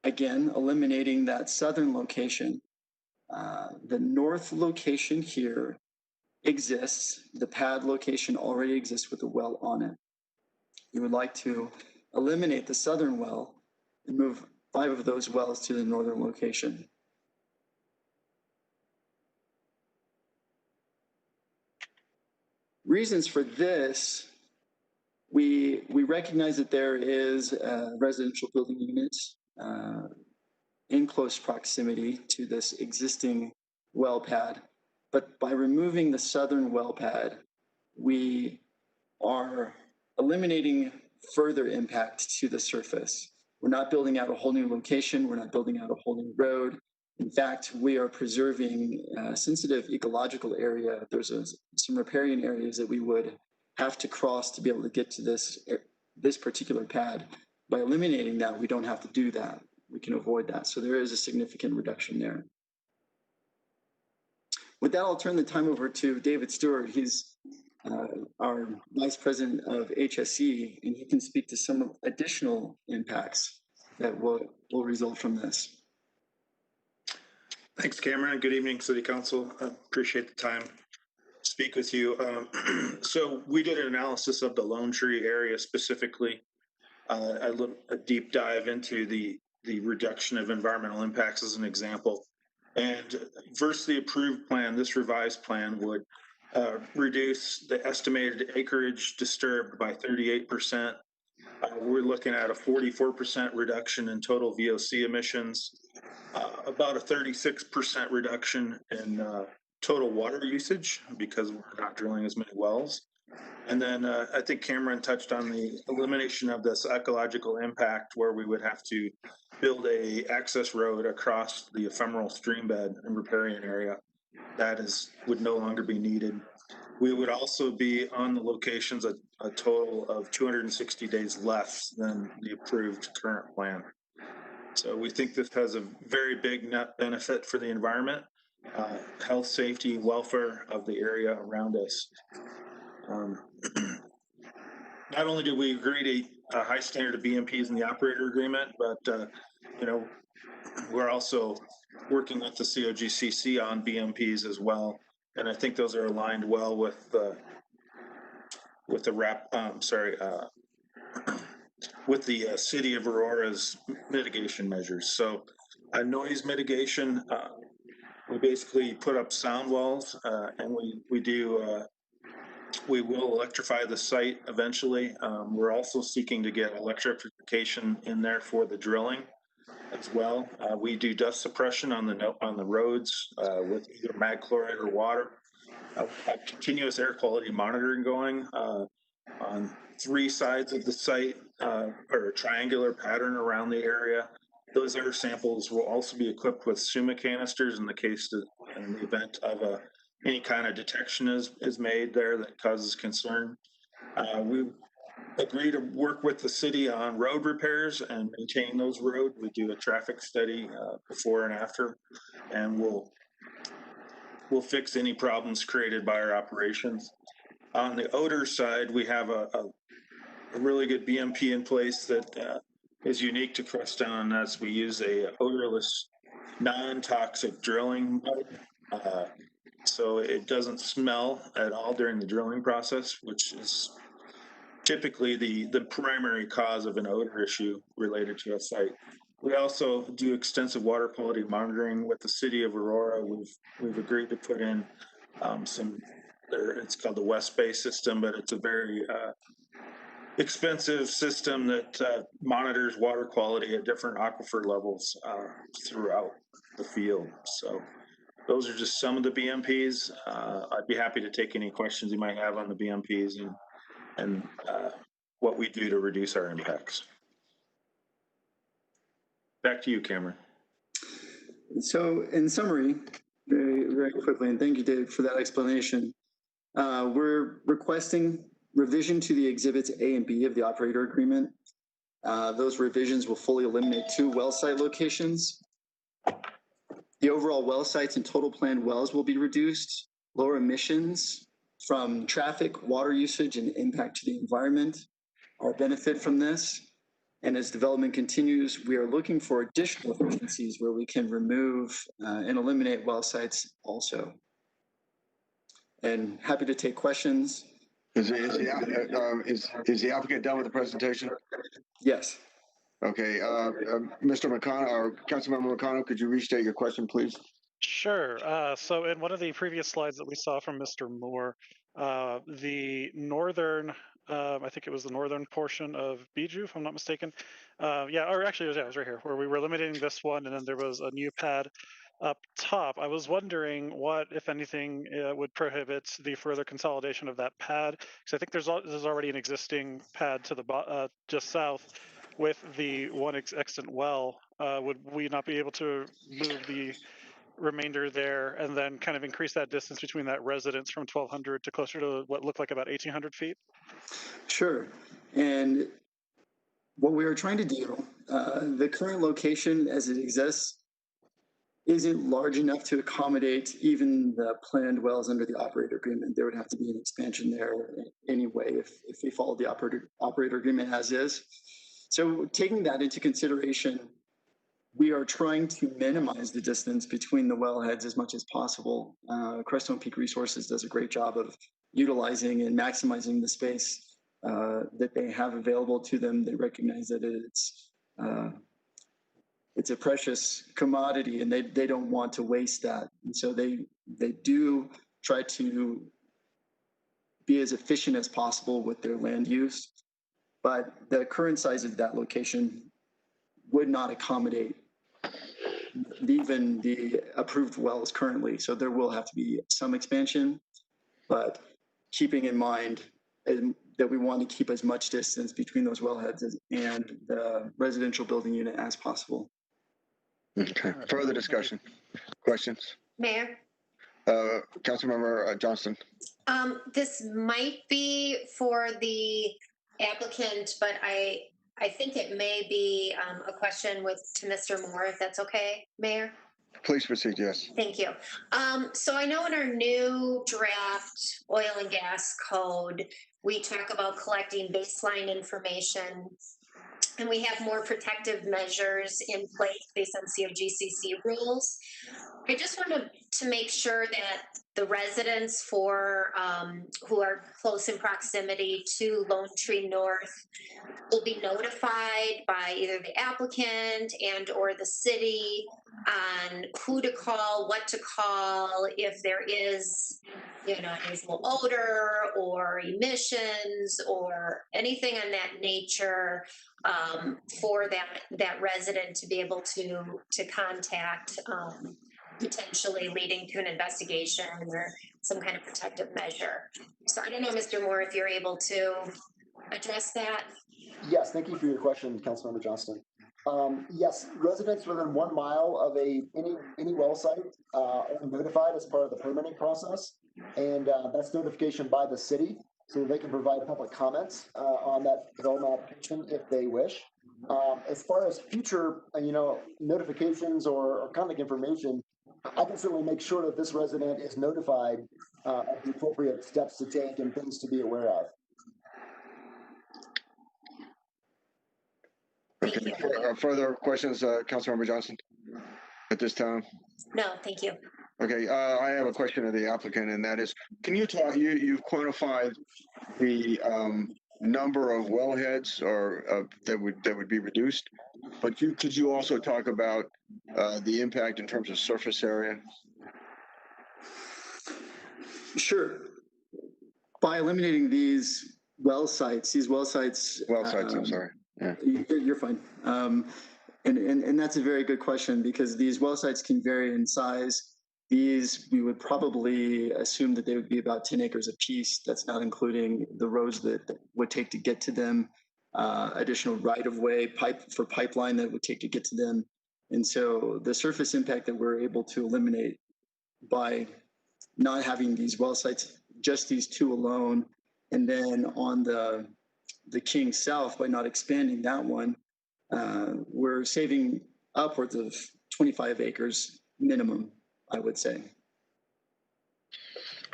again, eliminating that southern location. The north location here exists. The pad location already exists with a well on it. We would like to eliminate the southern well and move 5 of those wells to the northern location. Reasons for this, we recognize that there is a residential building unit in close proximity to this existing well pad. But by removing the southern well pad, we are eliminating further impact to the surface. We're not building out a whole new location. We're not building out a whole new road. In fact, we are preserving a sensitive ecological area. There's some riparian areas that we would have to cross to be able to get to this particular pad. By eliminating that, we don't have to do that. We can avoid that. So there is a significant reduction there. With that, I'll turn the time over to David Stewart. He's our Vice President of HSE, and he can speak to some additional impacts that will result from this. Thanks, Cameron. Good evening, City Council. I appreciate the time to speak with you. So we did an analysis of the Lone Tree area specifically. I looked a deep dive into the reduction of environmental impacts as an example. And versus the approved plan, this revised plan would reduce the estimated acreage disturbed by 38%. We're looking at a 44% reduction in total VOC emissions, about a 36% reduction in total water usage because we're not drilling as many wells. And then I think Cameron touched on the elimination of this ecological impact where we would have to build a access road across the ephemeral stream bed and riparian area. That would no longer be needed. We would also be on the locations a total of 260 days less than the approved current plan. So we think this has a very big net benefit for the environment, health, safety, welfare of the area around us. Not only do we agree to a high standard of BMPs in the operator agreement, but we're also working with the COGCC on BMPs as well, and I think those are aligned well with the City of Aurora's mitigation measures. So, noise mitigation, we basically put up sound walls, and we will electrify the site eventually. We're also seeking to get electrification in there for the drilling as well. We do dust suppression on the roads with either mag chloride or water. Have continuous air quality monitoring going on 3 sides of the site, or a triangular pattern around the area. Those air samples will also be equipped with SUMA canisters in the event of any kind of detection is made there that causes concern. We agree to work with the city on road repairs and maintain those roads. We do a traffic study before and after, and we'll fix any problems created by our operations. On the odor side, we have a really good BMP in place that is unique to Crestone, as we use a odorless, non-toxic drilling mode. So it doesn't smell at all during the drilling process, which is typically the primary cause of an odor issue related to a site. We also do extensive water quality monitoring with the City of Aurora. We've agreed to put in it's called the West Bay system, but it's a very expensive system that monitors water quality at different aquifer levels throughout the field. So those are just some of the BMPs. I'd be happy to take any questions you might have on the BMPs and what we do to reduce our impacts. Back to you, Cameron. So in summary, very quickly, and thank you, Dave, for that explanation. We're requesting revision to the exhibits A and B of the operator agreement. Those revisions will fully eliminate 2 well site locations. The overall well sites and total planned wells will be reduced. Lower emissions from traffic, water usage, and impact to the environment are a benefit from this. And as development continues, we are looking for additional efficiencies where we can remove and eliminate well sites also. And happy to take questions. Is the applicant done with the presentation? Yes. Okay, Mr. McConnell, or Councilmember McConnell, could you restate your question, please? Sure. So in one of the previous slides that we saw from Mr. Moore, the northern, I think it was the northern portion of Bijou, if I'm not mistaken. Yeah, or actually, it was right here, where we were eliminating this one, and then there was a new pad up top. I was wondering what, if anything, would prohibit the further consolidation of that pad, because I think there's already an existing pad to the just south with the one extant well. Would we not be able to move the remainder there and then kind of increase that distance between that residence from 1,200 to closer to what looked like about 1,800 feet? Sure. And what we are trying to do, the current location as it exists isn't large enough to accommodate even the planned wells under the operator agreement. There would have to be an expansion there anyway if we followed the operator agreement as is. So taking that into consideration, we are trying to minimize the distance between the wellheads as much as possible. Crestone Peak Resources does a great job of utilizing and maximizing the space that they have available to them. They recognize that it's a precious commodity and they don't want to waste that. And so they do try to be as efficient as possible with their land use. But the current size of that location would not accommodate even the approved wells currently. So there will have to be some expansion, but keeping in mind that we want to keep as much distance between those wellheads and the residential building unit as possible. Okay, further discussion, questions? Mayor? Councilmember Johnston. This might be for the applicant, but I think it may be a question to Mr. Moore, if that's okay, Mayor? Please proceed, yes. Thank you. So I know in our new draft oil and gas code, we talk about collecting baseline information, and we have more protective measures in place based on COGCC rules. I just wanted to make sure that the residents who are close in proximity to Lone Tree North will be notified by either the applicant and or the city on who to call, what to call, if there is, unusual odor or emissions or anything on that nature, for that resident to be able to contact, potentially leading to an investigation or some kind of protective measure. So I don't know, Mr. Moore, if you're able to address that. Yes, thank you for your question, Councilmember Johnston. Yes, residents within 1 mile of any well site are notified as part of the permitting process, and that's notification by the city, so they can provide public comments on that development application if they wish. As far as future, notifications or contact information, I can certainly make sure that this resident is notified of the appropriate steps to take and things to be aware of. Okay. Further questions, Councilmember Johnson, at this time? No, thank you. Okay, I have a question of the applicant, and that is, can you talk? You've quantified the number of wellheads or that would be reduced, but could you also talk about the impact in terms of surface area? Sure. By eliminating these well sites. I'm sorry. Yeah. You're fine. And that's a very good question, because these well sites can vary in size. These, we would probably assume that they would be about 10 acres apiece. That's not including the roads that would take to get to them, additional right-of-way for pipeline that it would take to get to them. And so the surface impact that we're able to eliminate by not having these well sites, just these two alone, and then on the King South, by not expanding that one, we're saving upwards of 25 acres minimum, I would say.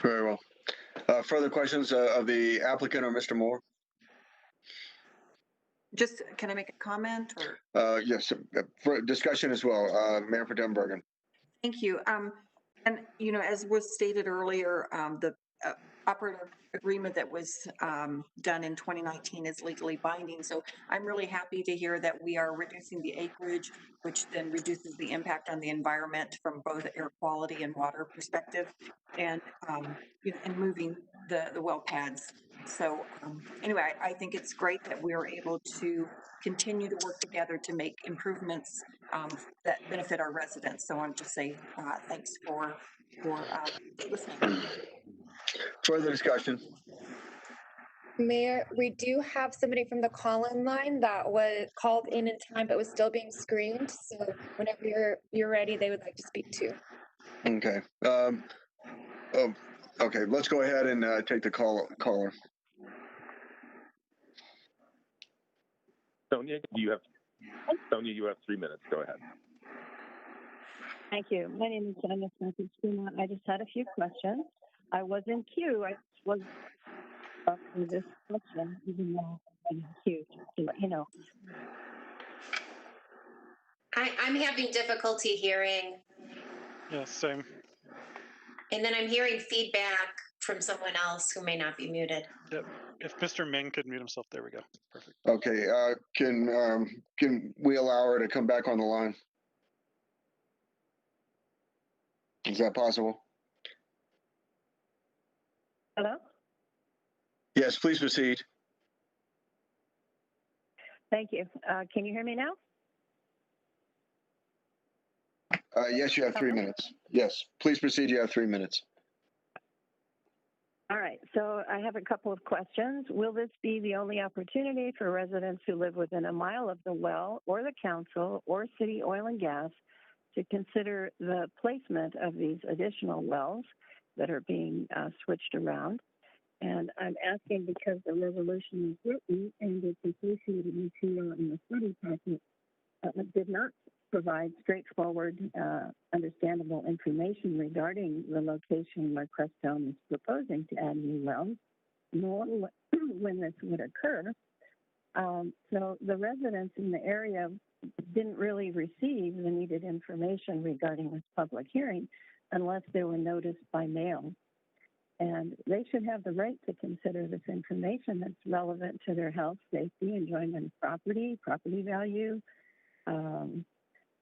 Very well. Further questions of the applicant or Mr. Moore? Just, can I make a comment or? Yes, for discussion as well. Mayor Pro Tem Bergen. Thank you. And, you know, as was stated earlier, the operator agreement that was done in 2019 is legally binding. So I'm really happy to hear that we are reducing the acreage, which then reduces the impact on the environment from both air quality and water perspective, and you know, and moving the well pads. So anyway, I think it's great that we're able to continue to work together to make improvements that benefit our residents. So I want to just say thanks for listening. Further discussion? Mayor, we do have somebody from the call-in line that was called in time, but was still being screened. So whenever you're ready, they would like to speak to. Okay. Okay, let's go ahead and take the caller. Sonia, you have 3 minutes. Go ahead. Thank you. My name is Sonia Smith. I just had a few questions. I was in queue. I was asking this question, even though I'm in queue, to let you know. I'm having difficulty hearing. Yeah, same. And then I'm hearing feedback from someone else who may not be muted. Yep. If Mr. Ming could mute himself, there we go. Perfect. Okay. Can we allow her to come back on the line? Is that possible? Hello? Yes, please proceed. Thank you. Can you hear me now? Yes, you have 3 minutes. Yes, please proceed. You have 3 minutes. All right. So I have a couple of questions. Will this be the only opportunity for residents who live within a mile of the well or the council or city oil and gas to consider the placement of these additional wells that are being switched around? And I'm asking because the resolution is written and it's associated material in the study packet did not provide straightforward, understandable information regarding the location where Crestone is proposing to add new wells, nor when this would occur. So the residents in the area didn't really receive the needed information regarding this public hearing unless they were noticed by mail. And they should have the right to consider this information that's relevant to their health, safety, enjoyment of property value,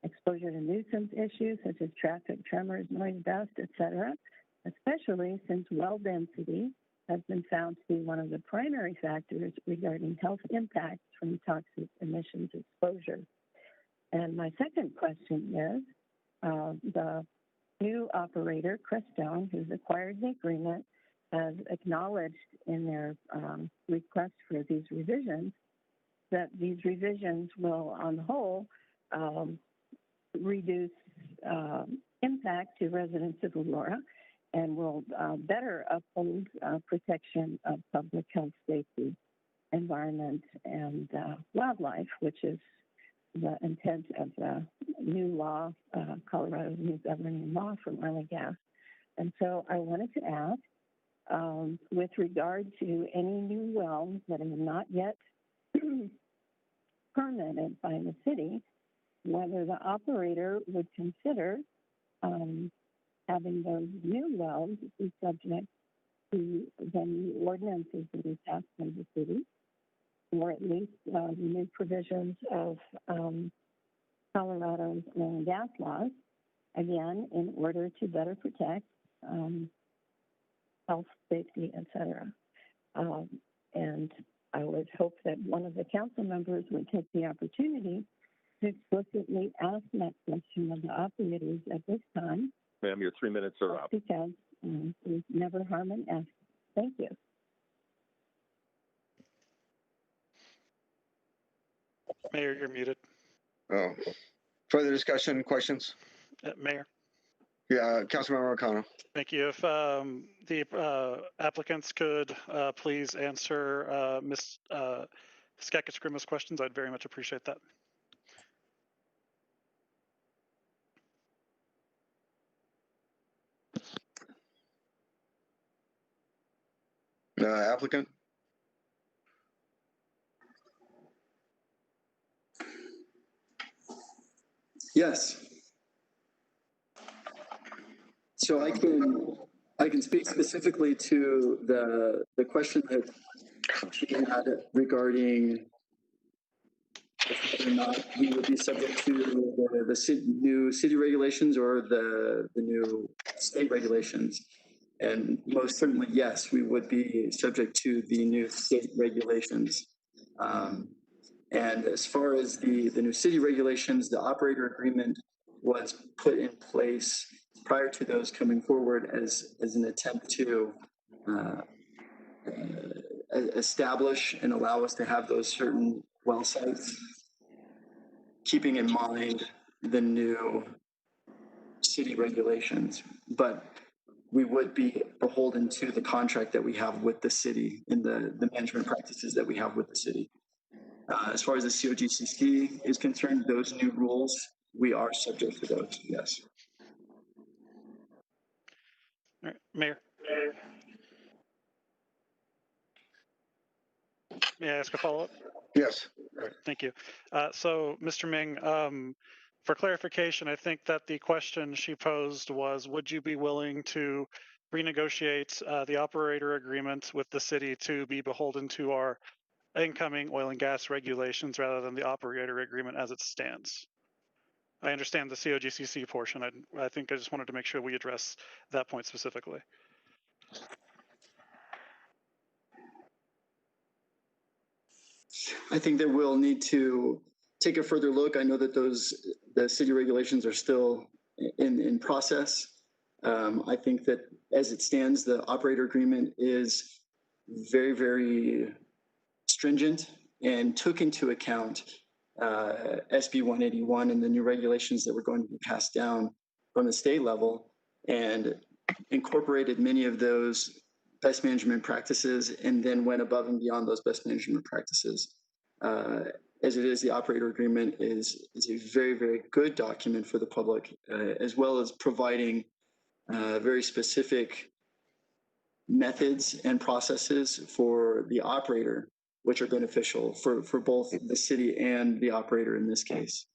exposure to nuisance issues such as traffic, tremors, noise, dust, etc., especially since well density has been found to be one of the primary factors regarding health impacts from toxic emissions exposure. And my second question is, the new operator, Crestone, who's acquired the agreement, has acknowledged in their request for these revisions that these revisions will, on the whole, reduce impact to residents of Aurora and will better uphold protection of public health, safety, environment, and wildlife, which is the intent of the new law, Colorado's new governing law for oil and gas. And so I wanted to ask, with regard to any new wells that are not yet permitted by the city, whether the operator would consider having those new wells be subject to the new ordinances that is passed by the city, or at least the new provisions of Colorado's oil and gas laws, again, in order to better protect health, safety, etc. And I would hope that one of the council members would take the opportunity to explicitly ask that question of the operators at this time. Ma'am, your 3 minutes are up. Because there's never harm in asking. Thank you. Mayor, you're muted. Oh. Further discussion, questions? Mayor. Yeah, Councilmember O'Connor. Thank you. If the applicants could please answer Ms. Skakis-Grima's questions, I'd very much appreciate that. Applicant? Yes. So I can speak specifically to the question that she had regarding whether or not we would be subject to the new city regulations or the new state regulations. And most certainly, yes, we would be subject to the new state regulations. And as far as the new city regulations, the operator agreement was put in place prior to those coming forward as an attempt to establish and allow us to have those certain well sites, keeping in mind the new city regulations. But we would be beholden to the contract that we have with the city and the management practices that we have with the city. As far as the COGCC is concerned, those new rules, we are subject to those, yes. All right, Mayor. May I ask a follow-up? Yes. All right, thank you. So, Mr. Ming, for clarification, I think that the question she posed was, would you be willing to renegotiate the operator agreement with the city to be beholden to our incoming oil and gas regulations rather than the operator agreement as it stands? I understand the COGCC portion. I think I just wanted to make sure we address that point specifically. I think that we'll need to take a further look. I know that the city regulations are still in process. I think that as it stands, the operator agreement is very, very stringent and took into account SB 181 and the new regulations that were going to be passed down from the state level and incorporated many of those best management practices and then went above and beyond those best management practices. As it is, the operator agreement is a very, very good document for the public, as well as providing very specific methods and processes for the operator, which are beneficial for both the city and the operator in this case.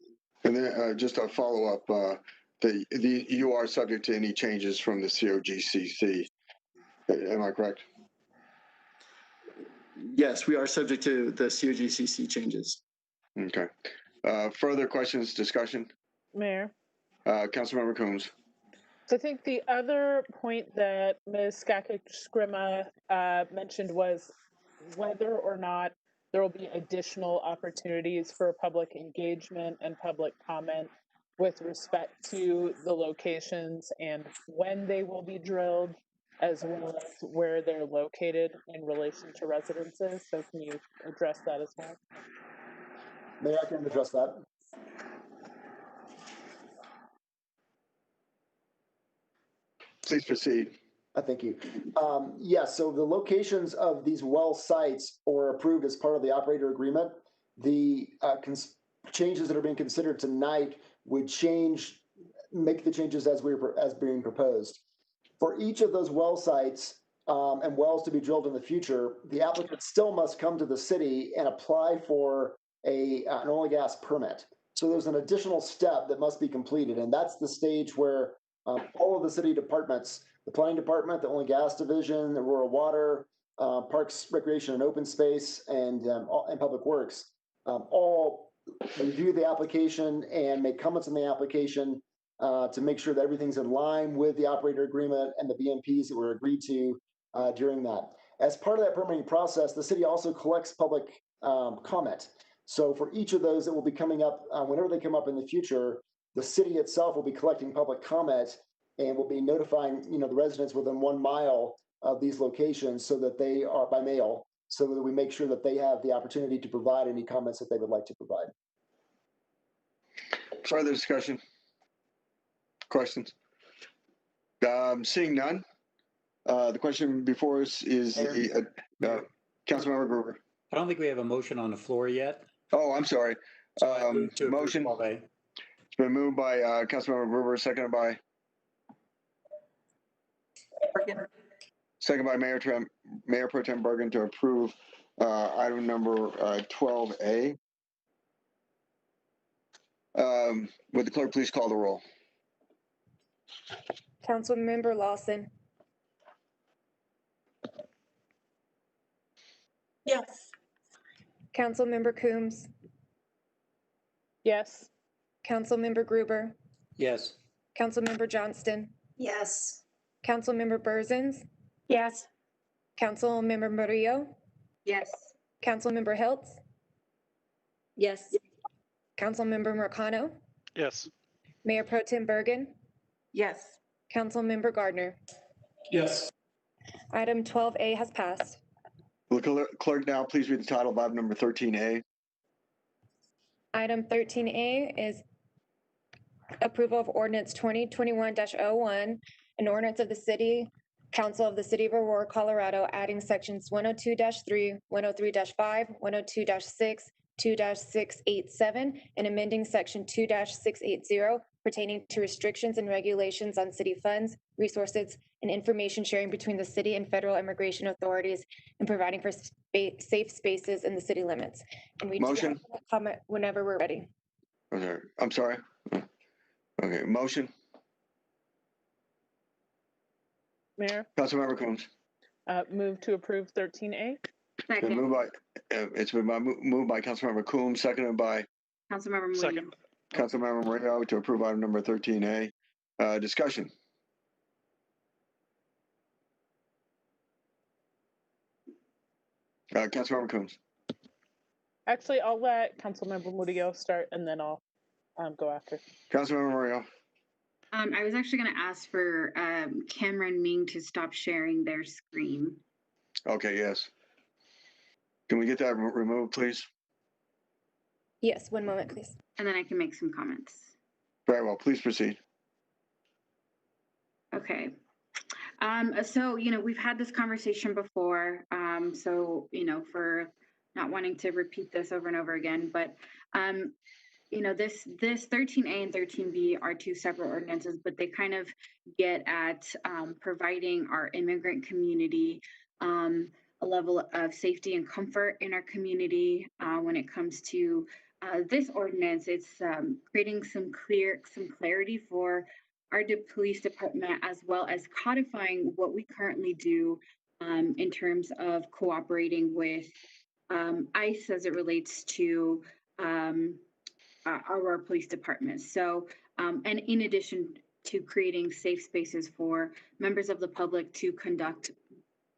And then just a follow-up, you are subject to any changes from the COGCC. Am I correct? Yes, we are subject to the COGCC changes. Okay. Further questions, discussion? Mayor. Councilmember Coombs. So I think the other point that Ms. Skakis-Grima mentioned was whether or not there will be additional opportunities for public engagement and public comment with respect to the locations and when they will be drilled, as well as where they're located in relation to residences. So can you address that as well? Mayor, I can address that. Please proceed. Thank you. Yes, so the locations of these well sites are approved as part of the operator agreement. The changes that are being considered tonight would make the changes as being proposed. For each of those well sites and wells to be drilled in the future, the applicant still must come to the city and apply for an oil and gas permit. So there's an additional step that must be completed, and that's the stage where all of the city departments, the planning department, the oil and gas division, the Aurora Water, Parks, Recreation and Open Space, and Public Works, all review the application and make comments on the application to make sure that everything's in line with the operator agreement and the BMPs that were agreed to during that. As part of that permitting process, the city also collects public comment. So for each of those that will be coming up, whenever they come up in the future, the city itself will be collecting public comment and will be notifying, the residents within 1 mile of these locations so that they are by mail, so that we make sure that they have the opportunity to provide any comments that they would like to provide. Further discussion? Questions? Seeing none. The question before us is the Councilmember Gruber. I don't think we have a motion on the floor yet. Oh, I'm sorry. So I move to approve Motion. 12A. It's been moved by Councilmember Gruber, seconded by Mayor Pro Tem Bergen to approve item number 12A. Would the clerk please call the roll? Councilmember Lawson. Yes. Councilmember Coombs. Yes. Councilmember Gruber. Yes. Councilmember Johnston. Yes. Councilmember Berzins. Yes. Councilmember Murillo. Yes. Councilmember Hiltz. Yes. Councilmember Marcano. Yes. Mayor Pro Tem Bergen. Yes. Councilmember Gardner. Yes. Item 12A has passed. Will the clerk now please read the title of item number 13A? Item 13A is approval of ordinance 2021-01, an ordinance of the City Council of the City of Aurora, Colorado, adding sections 102-3, 103-5, 102-6, 2-687, and amending section 2-680 pertaining to restrictions and regulations on city funds, resources, and information sharing between the city and federal immigration authorities, and providing for safe spaces in the city limits. And we Motion. do have a comment whenever we're ready. Okay, I'm sorry. Okay, motion. Mayor, Councilmember Coombs. move to approve 13A. Been moved by, it's been moved by Councilmember Coombs, seconded by Councilmember Murillo. Second. Councilmember Murillo to approve item number 13A. Discussion. Councilmember Coombs. Actually, I'll let Councilmember Murillo start and then I'll go after. Councilmember Murillo. I was actually going to ask for Cameron Ming to stop sharing their screen. Okay, yes. Can we get that removed, please? Yes, one moment, please. And then I can make some comments. Very well, please proceed. Okay. So, we've had this conversation before. So, for not wanting to repeat this over and over again, but, this 13A and 13B are two separate ordinances, but they kind of get at providing our immigrant community a level of safety and comfort in our community. When it comes to this ordinance, it's creating some clarity for our police department, as well as codifying what we currently do in terms of cooperating with ICE as it relates to our police department. So, and in addition to creating safe spaces for members of the public to conduct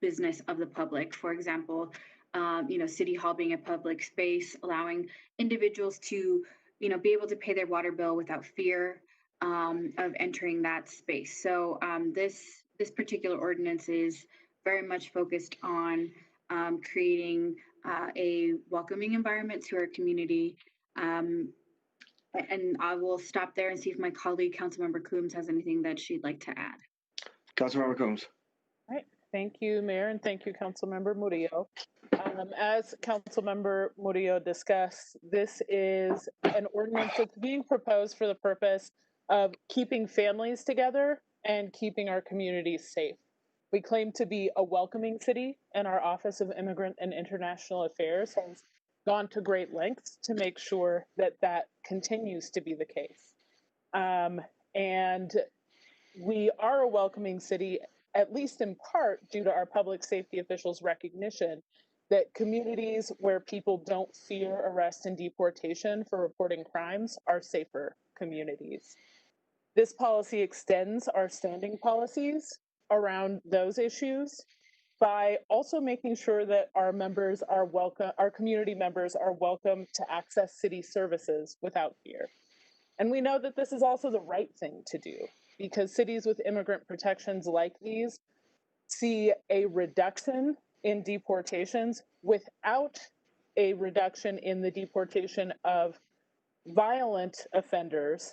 business of the public. For example, City Hall being a public space, allowing individuals to, be able to pay their water bill without fear of entering that space. So this particular ordinance is very much focused on creating a welcoming environment to our community. And I will stop there and see if my colleague, Councilmember Coombs, has anything that she'd like to add. Councilmember Coombs. All right. Thank you, Mayor, and thank you, Councilmember Murillo. As Councilmember Murillo discussed, this is an ordinance that's being proposed for the purpose of keeping families together and keeping our communities safe. We claim to be a welcoming city, and our Office of Immigrant and International Affairs has gone to great lengths to make sure that that continues to be the case. And we are a welcoming city, at least in part due to our public safety officials' recognition that communities where people don't fear arrest and deportation for reporting crimes are safer communities. This policy extends our standing policies around those issues by also making sure that our members are welcome, our community members are welcome to access city services without fear. And we know that this is also the right thing to do because cities with immigrant protections like these see a reduction in deportations without a reduction in the deportation of violent offenders,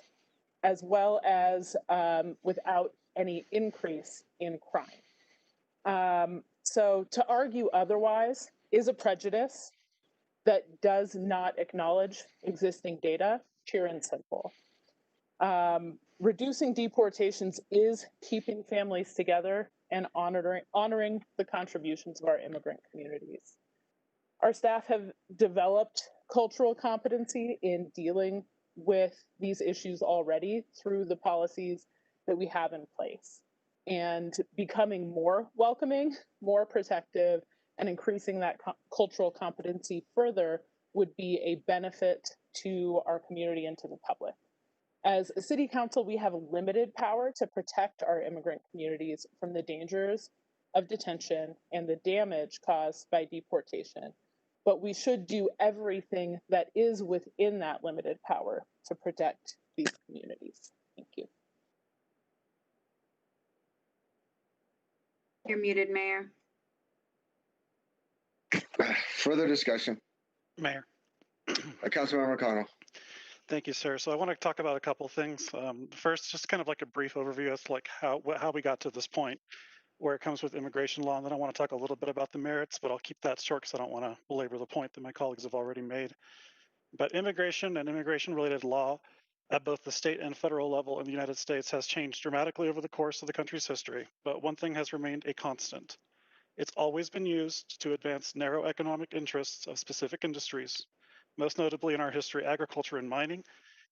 as well as without any increase in crime. So to argue otherwise is a prejudice that does not acknowledge existing data, pure and simple. Reducing deportations is keeping families together and honoring the contributions of our immigrant communities. Our staff have developed cultural competency in dealing with these issues already through the policies that we have in place, and becoming more welcoming, more protective, and increasing that cultural competency further would be a benefit to our community and to the public. As a city council, we have limited power to protect our immigrant communities from the dangers of detention and the damage caused by deportation. But we should do everything that is within that limited power to protect these communities. Thank you. You're muted, Mayor. Further discussion. Mayor. Councilmember McConnell. Thank you, sir. So I want to talk about a couple of things. First, just kind of like a brief overview as to like how we got to this point where it comes with immigration law. And then I want to talk a little bit about the merits, but I'll keep that short because I don't want to belabor the point that my colleagues have already made. But immigration and immigration-related law at both the state and federal level in the United States has changed dramatically over the course of the country's history. But one thing has remained a constant. It's always been used to advance narrow economic interests of specific industries, most notably in our history, agriculture and mining,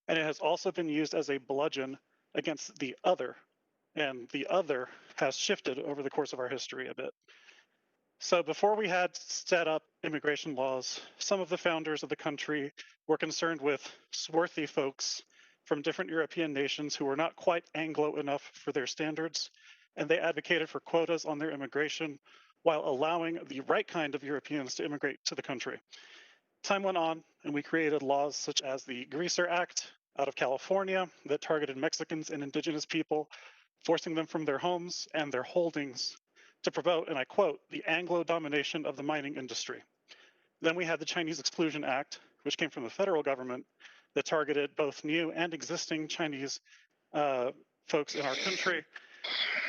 and it has also been used as a bludgeon against the other, and the other has shifted over the course of our history a bit. So before we had set up immigration laws, some of the founders of the country were concerned with swarthy folks from different European nations who were not quite Anglo enough for their standards, and they advocated for quotas on their immigration while allowing the right kind of Europeans to immigrate to the country. Time went on, and we created laws such as the Greaser Act out of California that targeted Mexicans and indigenous people, forcing them from their homes and their holdings to promote, and I quote, the Anglo domination of the mining industry. Then we had the Chinese Exclusion Act, which came from the federal government, that targeted both new and existing Chinese folks in our country,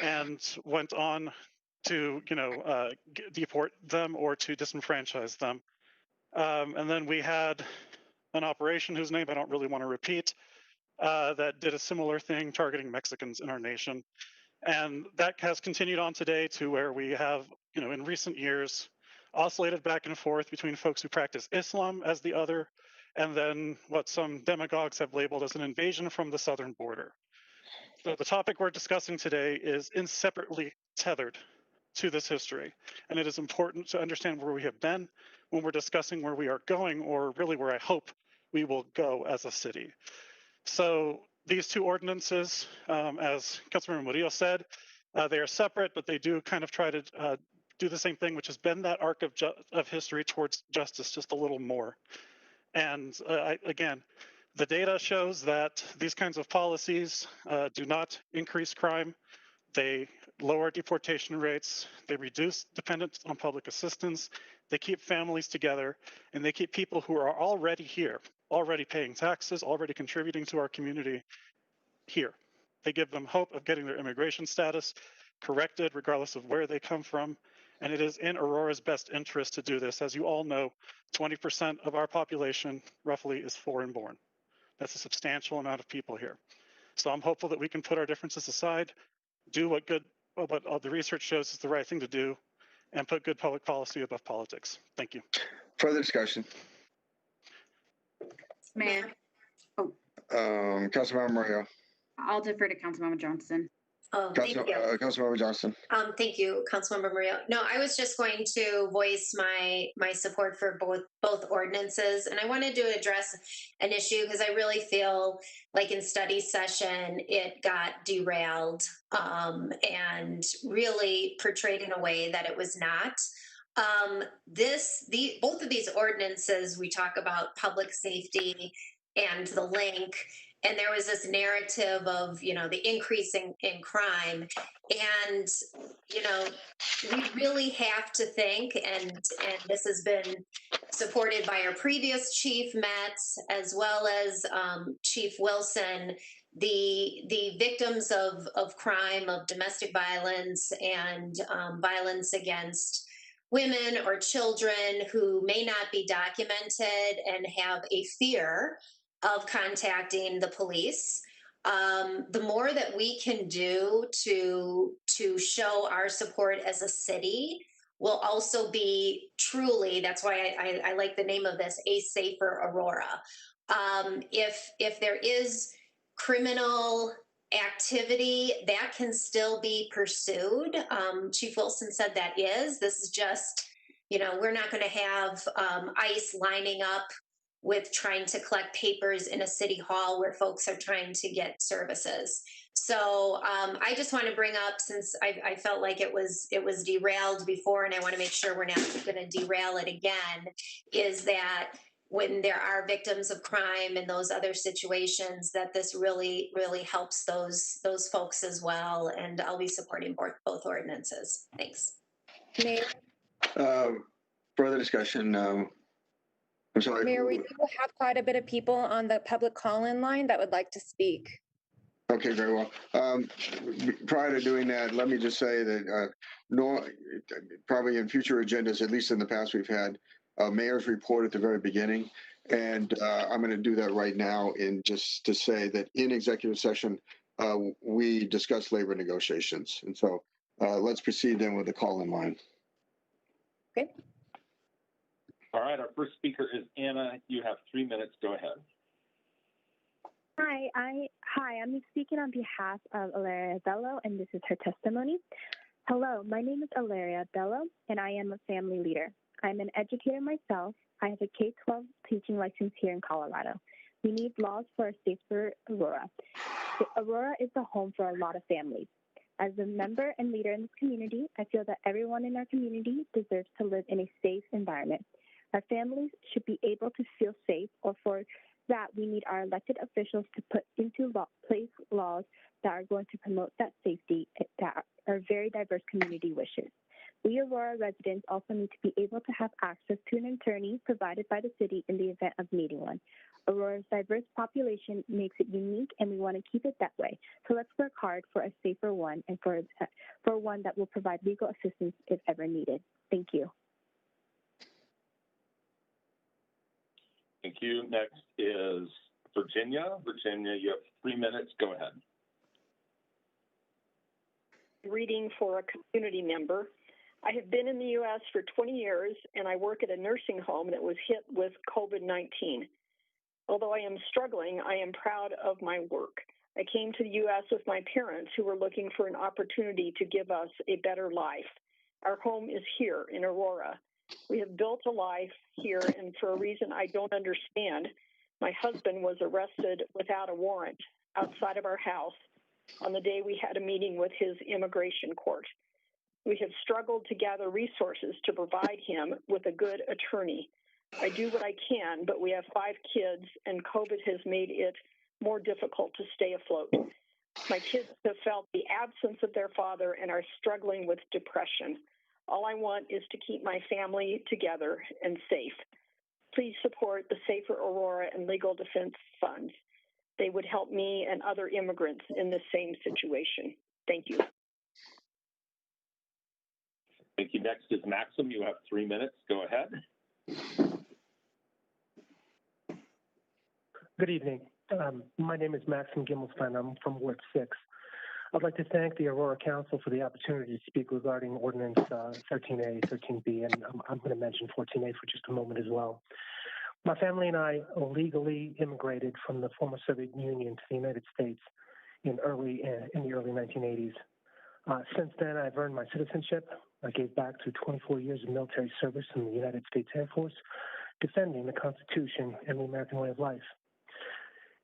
and went on to, deport them or to disenfranchise them. And then we had an operation whose name I don't really want to repeat that did a similar thing targeting Mexicans in our nation. And that has continued on today to where we have, in recent years, oscillated back and forth between folks who practice Islam as the other, and then what some demagogues have labeled as an invasion from the southern border. So the topic we're discussing today is inseparably tethered to this history. And it is important to understand where we have been when we're discussing where we are going, or really where I hope we will go as a city. So these two ordinances, as Councilmember Murillo said, they are separate, but they do kind of try to do the same thing, which has been that arc of history towards justice just a little more. And again, the data shows that these kinds of policies do not increase crime. They lower deportation rates, they reduce dependence on public assistance, they keep families together, and they keep people who are already here, already paying taxes, already contributing to our community here. They give them hope of getting their immigration status corrected regardless of where they come from, and it is in Aurora's best interest to do this. As you all know, 20% of our population roughly is foreign born. That's a substantial amount of people here. So I'm hopeful that we can put our differences aside, do what the research shows is the right thing to do, and put good public policy above politics. Thank you. Further discussion. Mayor. Councilmember Murillo. I'll defer to Councilmember Johnson. Oh, thank you. Councilmember Johnson. Thank you, Councilmember Murillo. No, I was just going to voice my support for both ordinances, and I wanted to address an issue because I really feel like in study session it got derailed and really portrayed in a way that it was not. Both of these ordinances, we talk about public safety and the link. And there was this narrative of, the increase in crime. And, we really have to think, and this has been supported by our previous chief, Metz, as well as Chief Wilson, the victims of crime, of domestic violence and violence against women or children who may not be documented and have a fear of contacting the police. The more that we can do to show our support as a city will also be truly, that's why I like the name of this, A Safer Aurora. If there is criminal activity, that can still be pursued. Chief Wilson said this is just, we're not going to have ICE lining up with trying to collect papers in a city hall where folks are trying to get services. So I just want to bring up, since I felt like it was derailed before, and I want to make sure we're not going to derail it again, is that when there are victims of crime and those other situations, that this really, really helps those folks as well. And I'll be supporting both ordinances. Thanks. Mayor? Further discussion. I'm sorry. Mayor, we do have quite a bit of people on the public call-in line that would like to speak. Okay, very well. Prior to doing that, let me just say that probably in future agendas, at least in the past, we've had a mayor's report at the very beginning. And I'm going to do that right now, in just to say that in executive session, we discussed labor negotiations. And so let's proceed then with the call-in line. Okay. All right, our first speaker is Anna. You have 3 minutes. Go ahead. Hi, I'm speaking on behalf of Ilaria Bello, and this is her testimony. Hello, my name is Ilaria Bello, and I am a family leader. I'm an educator myself. I have a K-12 teaching license here in Colorado. We need laws for a safer Aurora. Aurora is the home for a lot of families. As a member and leader in this community, I feel that everyone in our community deserves to live in a safe environment. Our families should be able to feel safe, or for that, we need our elected officials to put into place laws that are going to promote that safety that our very diverse community wishes. We Aurora residents also need to be able to have access to an attorney provided by the city in the event of needing one. Aurora's diverse population makes it unique, and we want to keep it that way. So let's work hard for a safer one, and for one that will provide legal assistance if ever needed. Thank you. Thank you. Next is Virginia. Virginia, you have 3 minutes. Go ahead. Reading for a community member. I have been in the U.S. for 20 years, and I work at a nursing home that was hit with COVID-19. Although I am struggling, I am proud of my work. I came to the U.S. with my parents, who were looking for an opportunity to give us a better life. Our home is here in Aurora. We have built a life here, and for a reason I don't understand, my husband was arrested without a warrant outside of our house on the day we had a meeting with his immigration court. We have struggled to gather resources to provide him with a good attorney. I do what I can, but we have 5 kids, and COVID has made it more difficult to stay afloat. My kids have felt the absence of their father and are struggling with depression. All I want is to keep my family together and safe. Please support the Safer Aurora and Legal Defense Funds. They would help me and other immigrants in the same situation. Thank you. Thank you. Next is Maxim. You have 3 minutes. Go ahead. Good evening. My name is Maxim Gimmelstein. I'm from Ward 6. I'd like to thank the Aurora Council for the opportunity to speak regarding Ordinance 13A, 13B, and I'm going to mention 14A for just a moment as well. My family and I illegally immigrated from the former Soviet Union to the United States in the early 1980s. Since then, I've earned my citizenship. I gave back through 24 years of military service in the United States Air Force, defending the Constitution and the American way of life.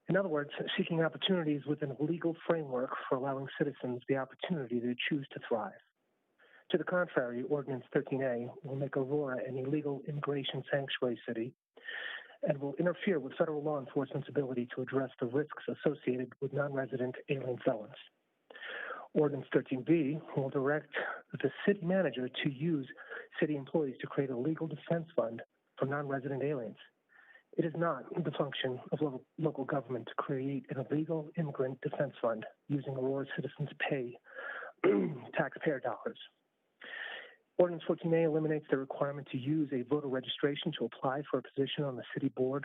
In other words, seeking opportunities within a legal framework for allowing citizens the opportunity to choose to thrive. To the contrary, Ordinance 13A will make Aurora an illegal immigration sanctuary city and will interfere with federal law enforcement's ability to address the risks associated with non-resident alien felons. Ordinance 13B will direct the city manager to use city employees to create a legal defense fund for non-resident aliens. It is not the function of local government to create an illegal immigrant defense fund using Aurora citizens' pay taxpayer dollars. Ordinance 14A eliminates the requirement to use a voter registration to apply for a position on the city board,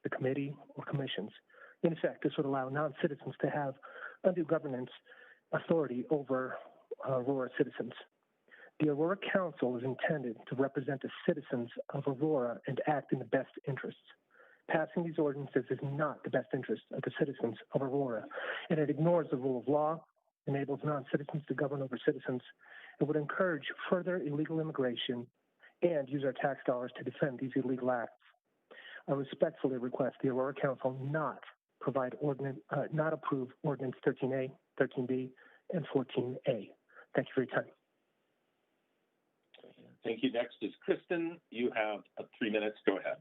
the committee, or commissions. In effect, this would allow non-citizens to have undue governance authority over Aurora citizens. The Aurora Council is intended to represent the citizens of Aurora and act in the best interests. Passing these ordinances is not the best interest of the citizens of Aurora, and it ignores the rule of law, enables non-citizens to govern over citizens, and would encourage further illegal immigration and use our tax dollars to defend these illegal acts. I respectfully request the Aurora Council not approve Ordinance 13A, 13B, and 14A. Thank you for your time. Thank you. Next is Kristen. You have 3 minutes. Go ahead.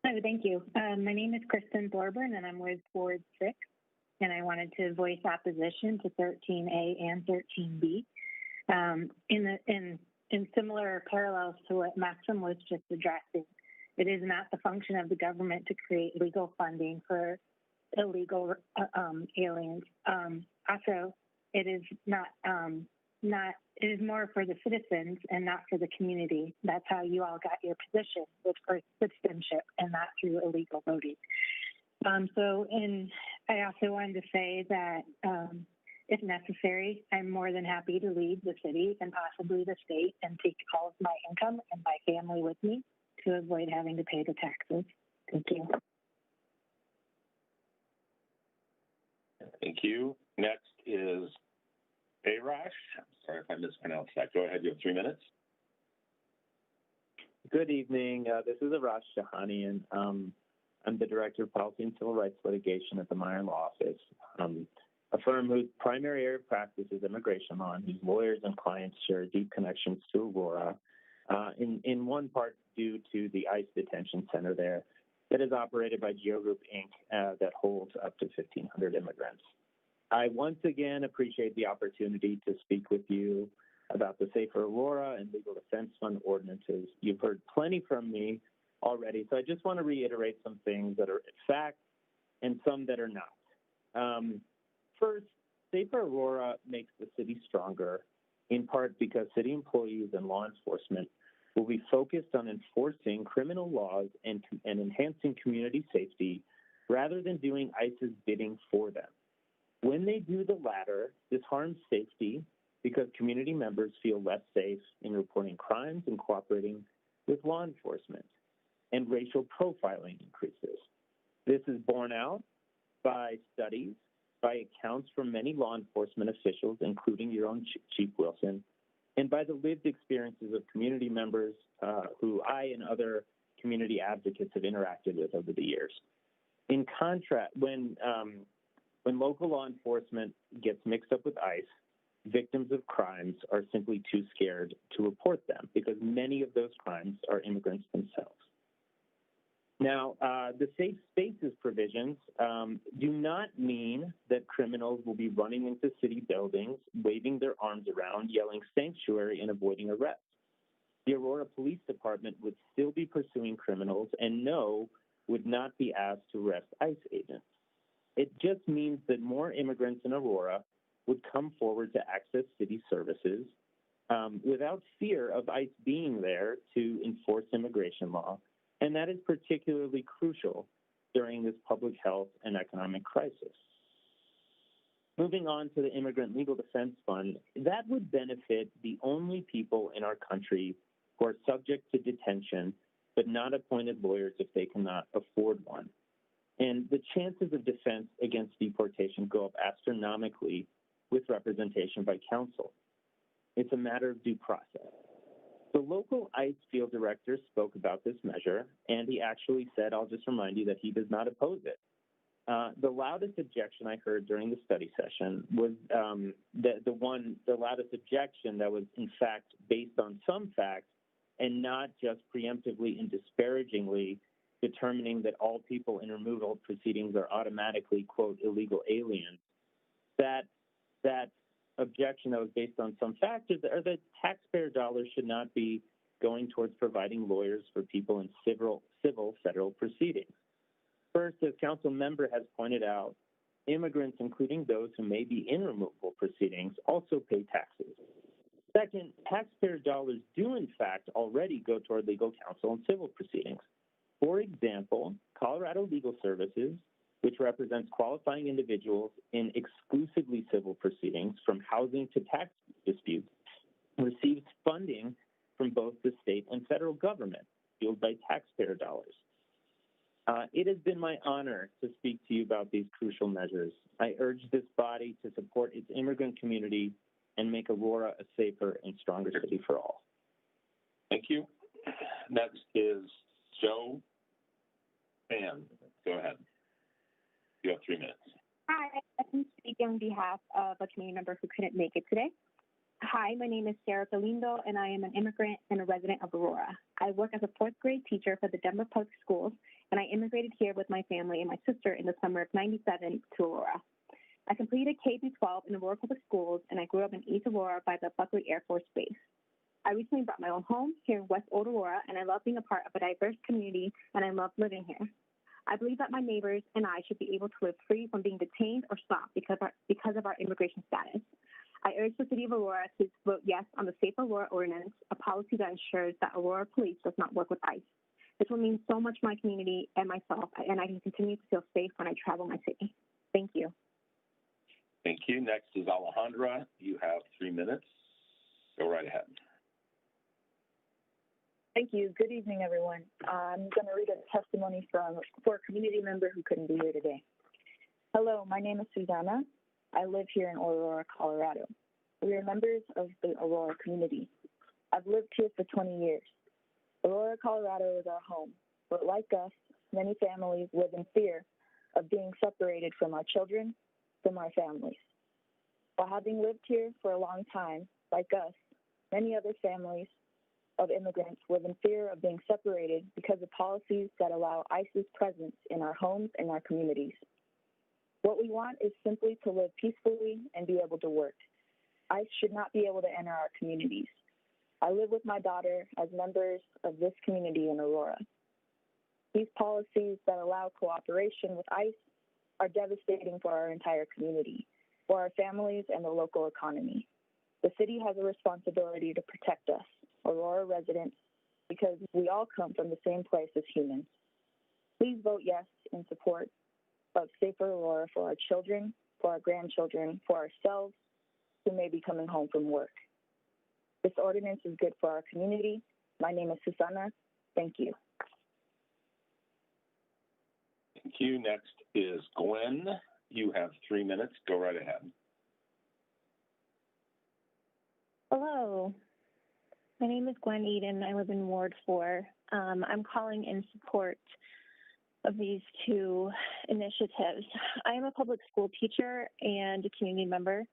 Hi, thank you. My name is Kristen Thorburn, and I'm with Ward 6, and I wanted to voice opposition to 13A and 13B. In similar parallels to what Maxim was just addressing, it is not the function of the government to create legal funding for illegal aliens. Also, it is it is more for the citizens and not for the community. That's how you all got your position, was for citizenship and not through illegal voting. I also wanted to say that if necessary, I'm more than happy to leave the city and possibly the state and take all of my income and my family with me to avoid having to pay the taxes. Thank you. Thank you. Next is Arash. I'm sorry if I mispronounced that. Go ahead. You have 3 minutes. Good evening. This is Arash Shahani, and I'm the Director of Policy and Civil Rights Litigation at the Meyer Law Office, a firm whose primary area of practice is immigration law, and whose lawyers and clients share deep connections to Aurora, in one part due to the ICE detention center there that is operated by Geo Group, Inc., that holds up to 1,500 immigrants. I once again appreciate the opportunity to speak with you about the Safer Aurora and Legal Defense Fund ordinances. You've heard plenty from me already, so I just want to reiterate some things that are fact and some that are not. First, Safer Aurora makes the city stronger, in part because city employees and law enforcement will be focused on enforcing criminal laws and enhancing community safety rather than doing ICE's bidding for them. When they do the latter, this harms safety because community members feel less safe in reporting crimes and cooperating with law enforcement, and racial profiling increases. This is borne out by studies, by accounts from many law enforcement officials, including your own Chief Wilson, and by the lived experiences of community members who I and other community advocates have interacted with over the years. In contrast, when local law enforcement gets mixed up with ICE, victims of crimes are simply too scared to report them because many of those crimes are immigrants themselves. Now, the safe spaces provisions do not mean that criminals will be running into city buildings, waving their arms around, yelling sanctuary, and avoiding arrest. The Aurora Police Department would still be pursuing criminals and no, would not be asked to arrest ICE agents. It just means that more immigrants in Aurora would come forward to access city services without fear of ICE being there to enforce immigration law. And that is particularly crucial during this public health and economic crisis. Moving on to the Immigrant Legal Defense Fund, that would benefit the only people in our country who are subject to detention but not appointed lawyers if they cannot afford one. And the chances of defense against deportation go up astronomically with representation by counsel. It's a matter of due process. The local ICE field director spoke about this measure, and he actually said, I'll just remind you that he does not oppose it. The loudest objection I heard during the study session was the loudest objection that was in fact based on some facts and not just preemptively and disparagingly determining that all people in removal proceedings are automatically, quote, illegal aliens. That objection that was based on some factors are that taxpayer dollars should not be going towards providing lawyers for people in civil federal proceedings. First, as council member has pointed out, immigrants, including those who may be in removable proceedings, also pay taxes. Second, taxpayer dollars do in fact already go toward legal counsel in civil proceedings. For example, Colorado Legal Services, which represents qualifying individuals in exclusively civil proceedings from housing to tax disputes, receives funding from both the state and federal government, fueled by taxpayer dollars. It has been my honor to speak to you about these crucial measures. I urge this body to support its immigrant community and make Aurora a safer and stronger city for all. Thank you. Next is Joe Fan. Go ahead. You have 3 minutes. Hi, I'm speaking on behalf of a community member who couldn't make it today. Hi, my name is Sarah Galindo, and I am an immigrant and a resident of Aurora. I work as a 4th grade teacher for the Denver Public Schools, and I immigrated here with my family and my sister in the summer of '97 to Aurora. I completed K-12 in Aurora Public Schools, and I grew up in East Aurora by the Buckley Air Force Base. I recently bought my own home here in West Old Aurora, and I love being a part of a diverse community, and I love living here. I believe that my neighbors and I should be able to live free from being detained or stopped because of our immigration status. I urge the City of Aurora to vote yes on the Safe Aurora Ordinance, a policy that ensures that Aurora Police does not work with ICE. This will mean so much to my community and myself, and I can continue to feel safe when I travel my city. Thank you. Thank you. Next is Alejandra. You have 3 minutes. Go right ahead. Thank you. Good evening, everyone. I'm going to read a testimony for a community member who couldn't be here today. Hello, my name is Susanna. I live here in Aurora, Colorado. We are members of the Aurora community. I've lived here for 20 years. Aurora, Colorado is our home, but like us, many families live in fear of being separated from our children, from our families. While having lived here for a long time, like us, many other families of immigrants live in fear of being separated because of policies that allow ICE's presence in our homes and our communities. What we want is simply to live peacefully and be able to work. ICE should not be able to enter our communities. I live with my daughter as members of this community in Aurora. These policies that allow cooperation with ICE are devastating for our entire community, for our families and the local economy. The city has a responsibility to protect us, Aurora residents, because we all come from the same place as humans. Please vote yes in support of Safer Aurora for our children, for our grandchildren, for ourselves who may be coming home from work. This ordinance is good for our community. My name is Susanna. Thank you. Thank you. Next is Gwen. You have 3 minutes. Go right ahead. Hello. My name is Gwen Eden. I live in Ward 4. I'm calling in support of these two initiatives. I am a public school teacher and a community member,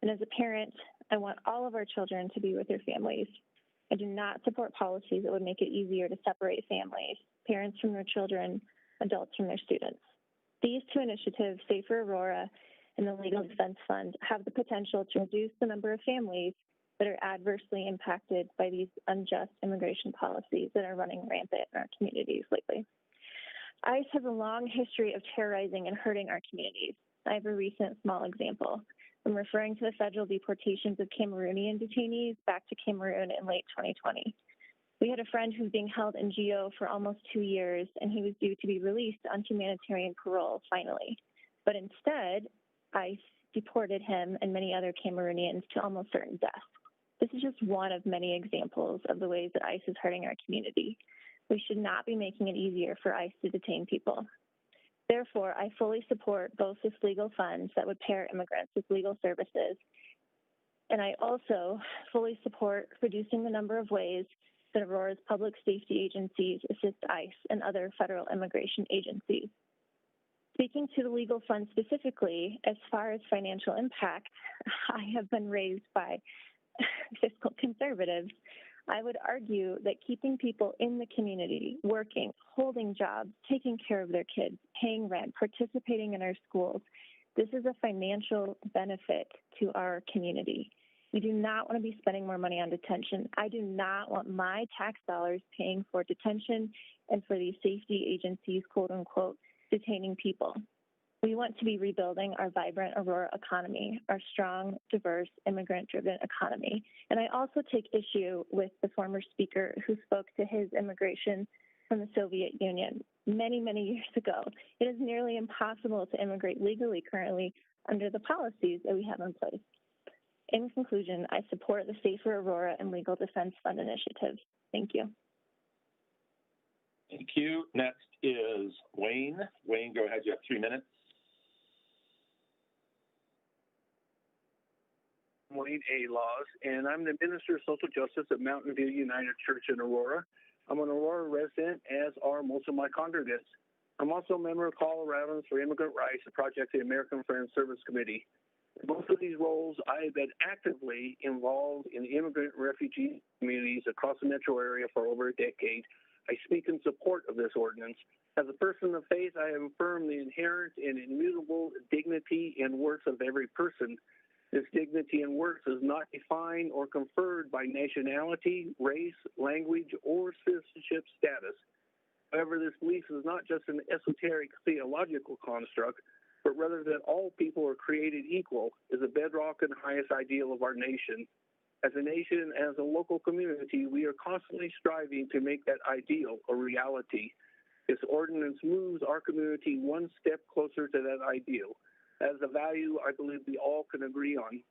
and as a parent, I want all of our children to be with their families. I do not support policies that would make it easier to separate families, parents from their children, adults from their students. These two initiatives, Safer Aurora and the Legal Defense Fund, have the potential to reduce the number of families that are adversely impacted by these unjust immigration policies that are running rampant in our communities lately. ICE has a long history of terrorizing and hurting our communities. I have a recent small example. I'm referring to the federal deportations of Cameroonian detainees back to Cameroon in late 2020. We had a friend who was being held in GO for almost 2 years, and he was due to be released on humanitarian parole finally. But instead, ICE deported him and many other Cameroonians to almost certain death. This is just one of many examples of the ways that ICE is hurting our community. We should not be making it easier for ICE to detain people. Therefore, I fully support both this legal funds that would pair immigrants with legal services, and I also fully support reducing the number of ways that Aurora's public safety agencies assist ICE and other federal immigration agencies. Speaking to the legal fund specifically, as far as financial impact, I have been raised by fiscal conservatives. I would argue that keeping people in the community, working, holding jobs, taking care of their kids, paying rent, participating in our schools, This is a financial benefit to our community. We do not want to be spending more money on detention. I do not want my tax dollars paying for detention and for these safety agencies, quote unquote, detaining people. We want to be rebuilding our vibrant Aurora economy, our strong, diverse, immigrant-driven economy. And I also take issue with the former speaker who spoke to his immigration from the Soviet Union many, many years ago. It is nearly impossible to immigrate legally currently under the policies that we have in place. In conclusion, I support the Safer Aurora and Legal Defense Fund initiative. Thank you. Thank you. Next is Wayne. Wayne, go ahead. You have 3 minutes. Wayne A. Laws, and I'm the Minister of Social Justice at Mountain View United Church in Aurora. I'm an Aurora resident, as are most of my congregants. I'm also a member of Coloradans for Immigrant Rights, a project of the American Friends Service Committee. In both of these roles, I have been actively involved in immigrant and refugee communities across the metro area for over a decade. I speak in support of this ordinance. As a person of faith, I have affirmed the inherent and immutable dignity and worth of every person. This dignity and worth is not defined or conferred by nationality, race, language, or citizenship status. However, this belief is not just an esoteric theological construct, but rather that all people are created equal is a bedrock and highest ideal of our nation. As a nation, as a local community, we are constantly striving to make that ideal a reality. This ordinance moves our community one step closer to that ideal. As a value I believe we all can agree on.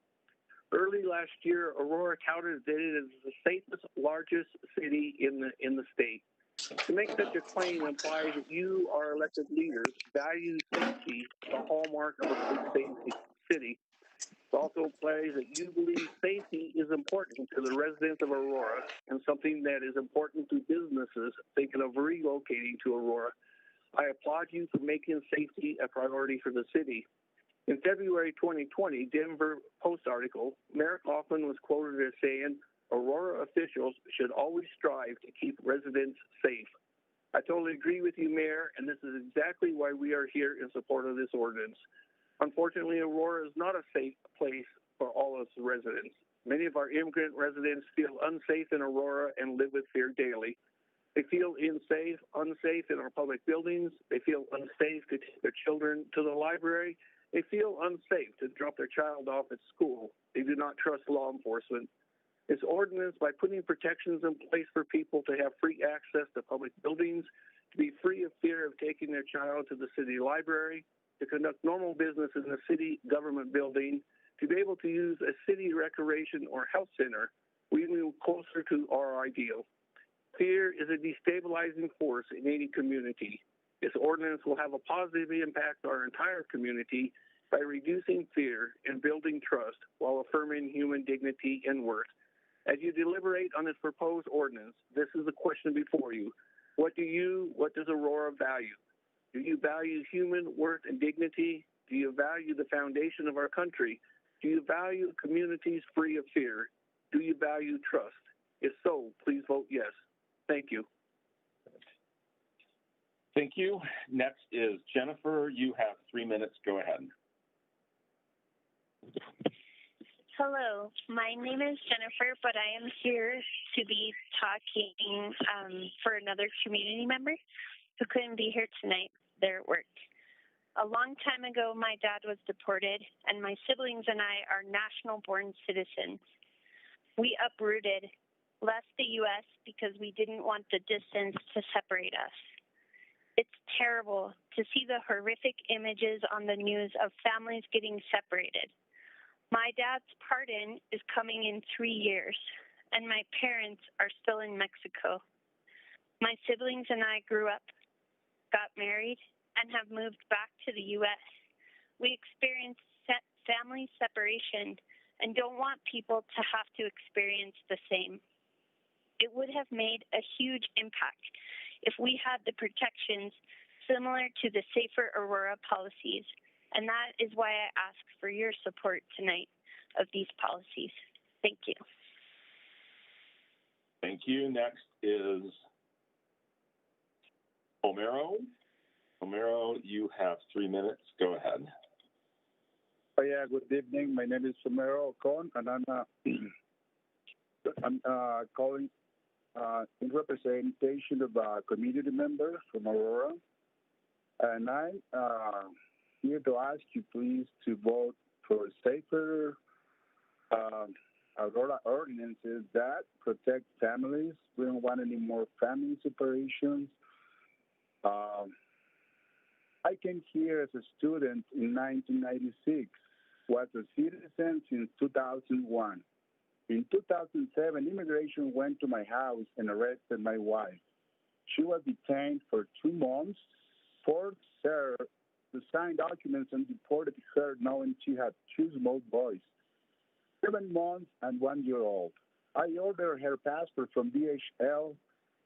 Early last year, Aurora touted that it is the safest, largest city in the state. To make such a claim implies that you, our elected leaders, value safety, the hallmark of a safe city. It also implies that you believe safety is important to the residents of Aurora and something that is important to businesses thinking of relocating to Aurora. I applaud you for making safety a priority for the city. In February 2020 Denver Post article, Mayor Kaufman was quoted as saying, "Aurora officials should always strive to keep residents safe." I totally agree with you, Mayor, and this is exactly why we are here in support of this ordinance. Unfortunately, Aurora is not a safe place for all of its residents. Many of our immigrant residents feel unsafe in Aurora and live with fear daily. They feel unsafe in our public buildings. They feel unsafe to take their children to the library. They feel unsafe to drop their child off at school. They do not trust law enforcement. This ordinance, by putting protections in place for people to have free access to public buildings, to be free of fear of taking their child to the city library, to conduct normal business in the city government building, to be able to use a city recreation or health center, we move closer to our ideal. Fear is a destabilizing force in any community. This ordinance will have a positive impact on our entire community by reducing fear and building trust while affirming human dignity and worth. As you deliberate on this proposed ordinance, this is the question before you. What does Aurora value? Do you value human worth and dignity? Do you value the foundation of our country? Do you value communities free of fear? Do you value trust? If so, please vote yes. Thank you. Thank you. Next is Jennifer. You have 3 minutes. Go ahead. Hello, my name is Jennifer, but I am here to be talking for another community member who couldn't be here tonight. They're at work. A long time ago, my dad was deported, and my siblings and I are national-born citizens. We uprooted, left the U.S. because we didn't want the distance to separate us. It's terrible to see the horrific images on the news of families getting separated. My dad's pardon is coming in 3 years, and my parents are still in Mexico. My siblings and I grew up, got married, and have moved back to the U.S. We experienced family separation and don't want people to have to experience the same. It would have made a huge impact if we had the protections similar to the Safer Aurora policies, and that is why I ask for your support tonight of these policies. Thank you. Thank you. Next is Homero. Homero, you have 3 minutes. Go ahead. Yeah, good evening. My name is Sumero Ocon, and I'm calling in representation of a community member from Aurora. And I'm here to ask you, please, to vote for safer Aurora ordinances that protect families. We don't want any more family separations. I came here as a student in 1996, was a citizen since 2001. In 2007, immigration went to my house and arrested my wife. She was detained for 2 months, forced her to sign documents, and deported her knowing she had 2 small boys, 7 months and 1 year old. I ordered her passport from DHL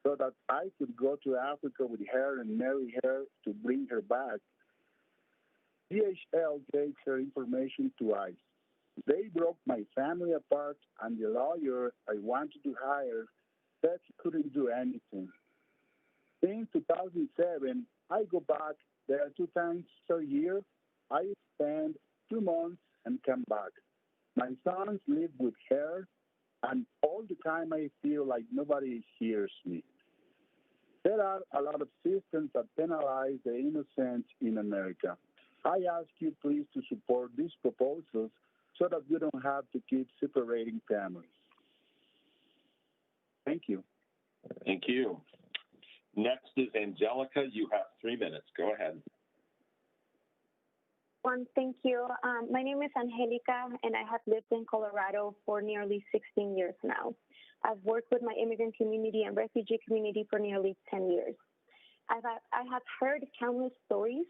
so that I could go to Africa with her and marry her to bring her back. DHL gave her information to ICE. They broke my family apart, and the lawyer I wanted to hire said he couldn't do anything. In 2007, I go back there 2 times a year. I spend 2 months and come back. My sons live with her, and all the time I feel like nobody hears me. There are a lot of systems that penalize the innocent in America. I ask you please to support these proposals so that we don't have to keep separating families. Thank you. Thank you. Next is Angelica. You have 3 minutes. Go ahead. Thank you. My name is Angelica, and I have lived in Colorado for nearly 16 years now. I've worked with my immigrant community and refugee community for nearly 10 years. I have heard countless stories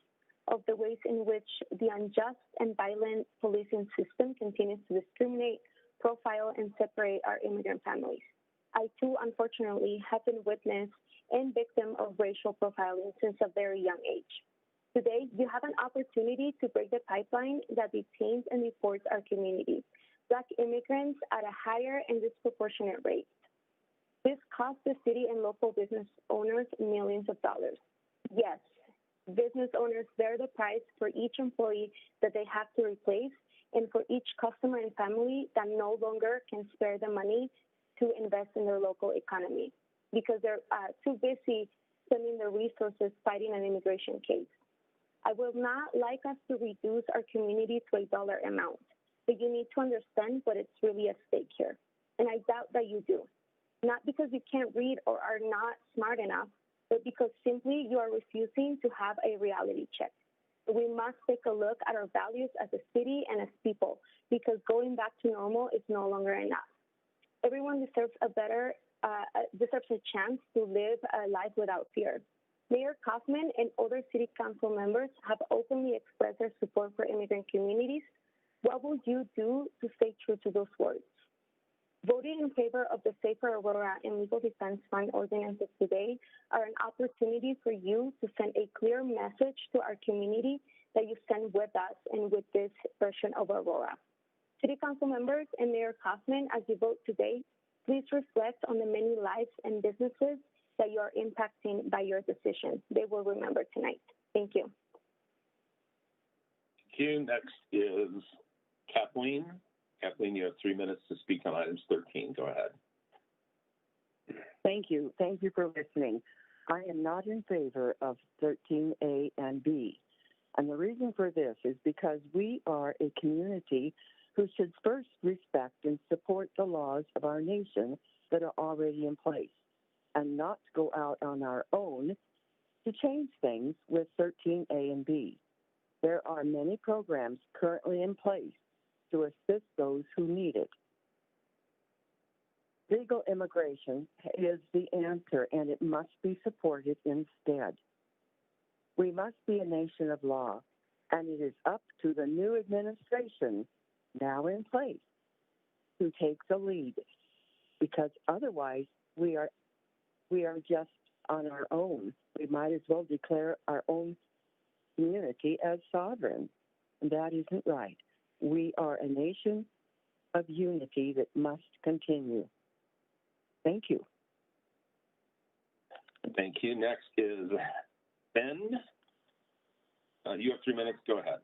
of the ways in which the unjust and violent policing system continues to discriminate, profile, and separate our immigrant families. I, too, unfortunately, have been witness and victim of racial profiling since a very young age. Today, you have an opportunity to break the pipeline that detains and deports our community, Black immigrants, at a higher and disproportionate rate. This costs the city and local business owners millions of dollars. Yes, business owners bear the price for each employee that they have to replace and for each customer and family that no longer can spare the money to invest in their local economy because they're too busy spending their resources fighting an immigration case. I would not like us to reduce our community to a dollar amount, but you need to understand what is really at stake here. And I doubt that you do. Not because you can't read or are not smart enough, but because simply you are refusing to have a reality check. We must take a look at our values as a city and as people, because going back to normal is no longer enough. Everyone deserves a chance to live a life without fear. Mayor Kaufman and other city council members have openly expressed their support for immigrant communities. What will you do to stay true to those words? Voting in favor of the Safer Aurora and Legal Defense Fund ordinances today are an opportunity for you to send a clear message to our community that you stand with us and with this version of Aurora. City council members and Mayor Kaufman, as you vote today, please reflect on the many lives and businesses that you are impacting by your decision. They will remember tonight. Thank you. Thank you. Next is Kathleen. Kathleen, you have 3 minutes to speak on items 13. Go ahead. Thank you. Thank you for listening. I am not in favor of 13A and B. And the reason for this is because we are a community who should first respect and support the laws of our nation that are already in place, and not go out on our own to change things with 13A and B. There are many programs currently in place to assist those who need it. Legal immigration is the answer, and it must be supported instead. We must be a nation of law, and it is up to the new administration now in place to take the lead, because otherwise we are just on our own. We might as well declare our own community as sovereign. And that isn't right. We are a nation of unity that must continue. Thank you. Thank you. Next is Ben. You have 3 minutes. Go ahead.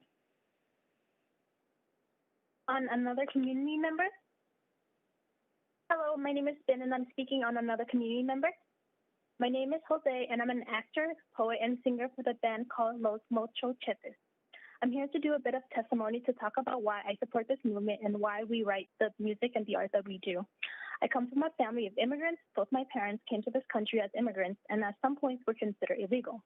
on another community member. Hello, my name is Ben and I'm speaking on another community member. My name is Jose and I'm an actor, poet, and singer for the band called Los Mocho Chetes. I'm here to do a bit of testimony to talk about why I support this movement and why we write the music and the art that we do. I come from a family of immigrants. Both my parents came to this country as immigrants and at some points were considered illegal.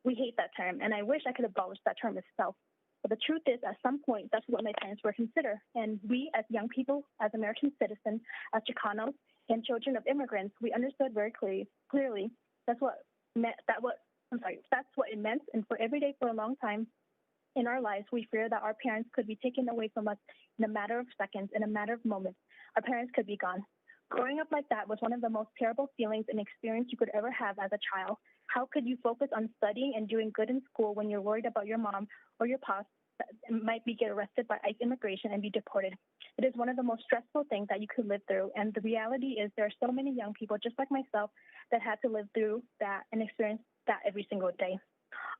We hate that term and I wish I could abolish that term itself. But the truth is, at some point, that's what my parents were considered. And we, as young people, as American citizens, as Chicanos, and children of immigrants, we understood very clearly that's what it meant. And for every day for a long time in our lives, we fear that our parents could be taken away from us in a matter of seconds, in a matter of moments. Our parents could be gone. Growing up like that was one of the most terrible feelings and experience you could ever have as a child. How could you focus on studying and doing good in school when you're worried about your mom or your pops that might get arrested by ICE immigration and be deported? It is one of the most stressful things that you could live through. And the reality is there are so many young people just like myself that had to live through that and experience that every single day.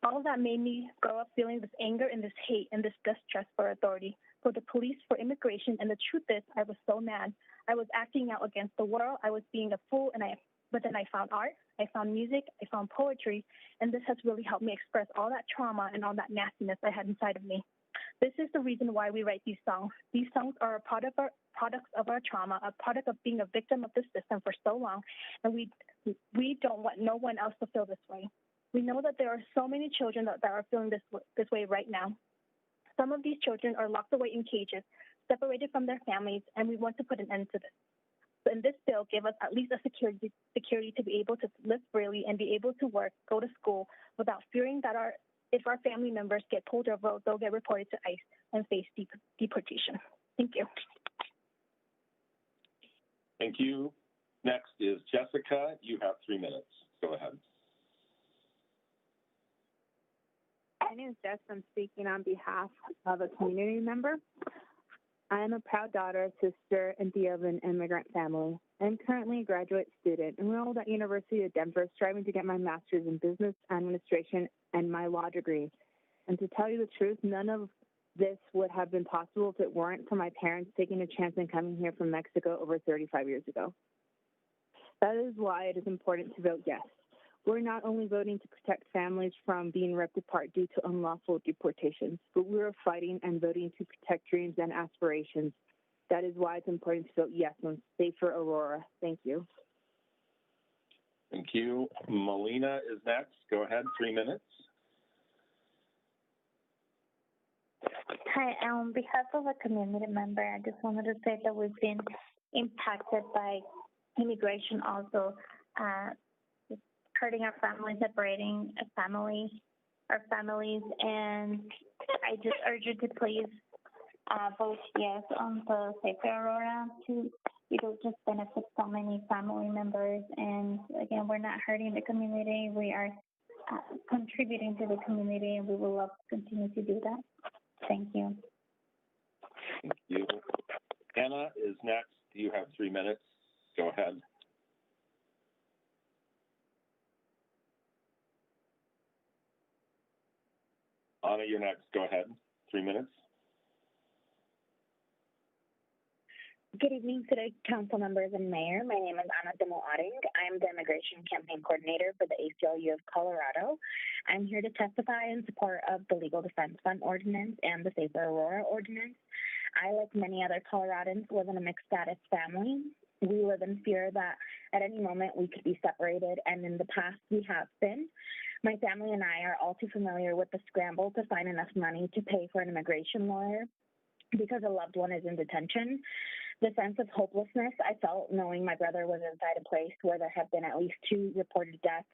All of that made me grow up feeling this anger and this hate and this distrust for authority, for the police, for immigration. And the truth is, I was so mad. I was acting out against the world. I was being a fool. But then I found art, I found music, I found poetry, and this has really helped me express all that trauma and all that nastiness I had inside of me. This is the reason why we write these songs. These songs are a products of our trauma, a product of being a victim of the system for so long, and we don't want no one else to feel this way. We know that there are so many children that are feeling this way right now. Some of these children are locked away in cages, separated from their families, and we want to put an end to this. And this bill gave us at least a security to be able to live freely and be able to work, go to school without fearing that if our family members get pulled over, they'll get reported to ICE and face deportation. Thank you. Thank you. Next is Jessica. You have 3 minutes. Go ahead. My name is Jess. I'm speaking on behalf of a community member. I am a proud daughter, sister, and tiya of an immigrant family. I'm currently a graduate student enrolled at University of Denver, striving to get my master's in business administration and my law degree. And to tell you the truth, none of this would have been possible if it weren't for my parents taking a chance and coming here from Mexico over 35 years ago. That is why it is important to vote yes. We're not only voting to protect families from being ripped apart due to unlawful deportations, but we're fighting and voting to protect dreams and aspirations. That is why it's important to vote yes on Safer Aurora. Thank you. Thank you. Melina is next. Go ahead, 3 minutes. Hi, on behalf of a community member, I just wanted to say that we've been impacted by immigration also, hurting our families, separating our families, and I just urge you to please vote yes on the Safer Aurora to just benefit so many family members. And again, we're not hurting the community. We are contributing to the community, and we will love to continue to do that. Thank you. Thank you. Anna is next. You have 3 minutes. Go ahead. Anna, you're next. Go ahead. 3 minutes. Good evening, City Council members and Mayor. My name is Ana Demoaring. I'm the Immigration Campaign Coordinator for the ACLU of Colorado. I'm here to testify in support of the Legal Defense Fund Ordinance and the Safer Aurora Ordinance. I, like many other Coloradans, live in a mixed status family. We live in fear that at any moment we could be separated, and in the past we have been. My family and I are all too familiar with the scramble to find enough money to pay for an immigration lawyer because a loved one is in detention. The sense of hopelessness I felt knowing my brother was inside a place where there have been at least 2 reported deaths,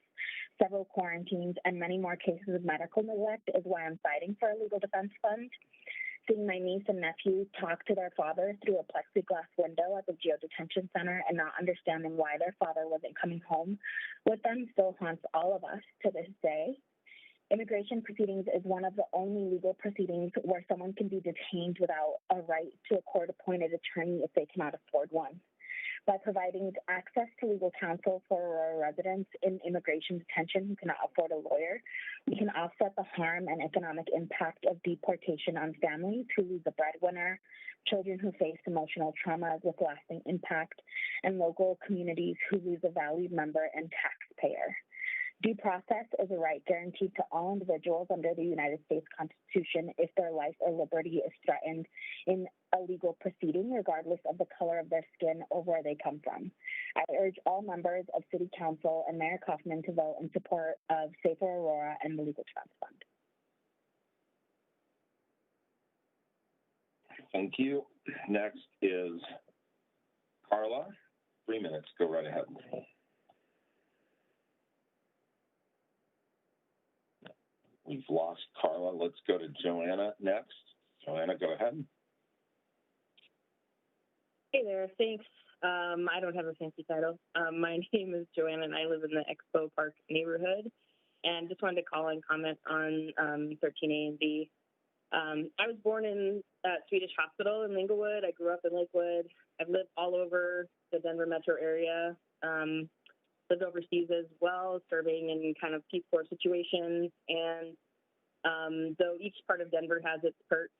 several quarantines, and many more cases of medical neglect is why I'm fighting for a legal defense fund. Seeing my niece and nephew talk to their father through a plexiglass window at the Geo Detention Center and not understanding why their father wasn't coming home with them still haunts all of us to this day. Immigration proceedings is one of the only legal proceedings where someone can be detained without a right to a court-appointed attorney if they cannot afford one. by providing access to legal counsel for Aurora residents in immigration detention who cannot afford a lawyer. We can offset the harm and economic impact of deportation on families who lose a breadwinner, children who face emotional traumas with lasting impact, and local communities who lose a valued member and taxpayer. Due process is a right guaranteed to all individuals under the United States Constitution if their life or liberty is threatened in a legal proceeding, regardless of the color of their skin or where they come from. I urge all members of City Council and Mayor Kaufman to vote in support of Safer Aurora and the Legal Trust Fund. Thank you. Next is Carla. 3 minutes. Go right ahead. We've lost Carla. Let's go to Joanna next. Joanna, go ahead. Hey there, thanks. I don't have a fancy title. My name is Joanna, and I live in the Expo Park neighborhood. And just wanted to call and comment on 13A and B. I was born in Swedish Hospital in Inglewood. I grew up in Lakewood. I've lived all over the Denver metro area. Lived overseas as well, serving in kind of Peace Corps situations. And though each part of Denver has its perks,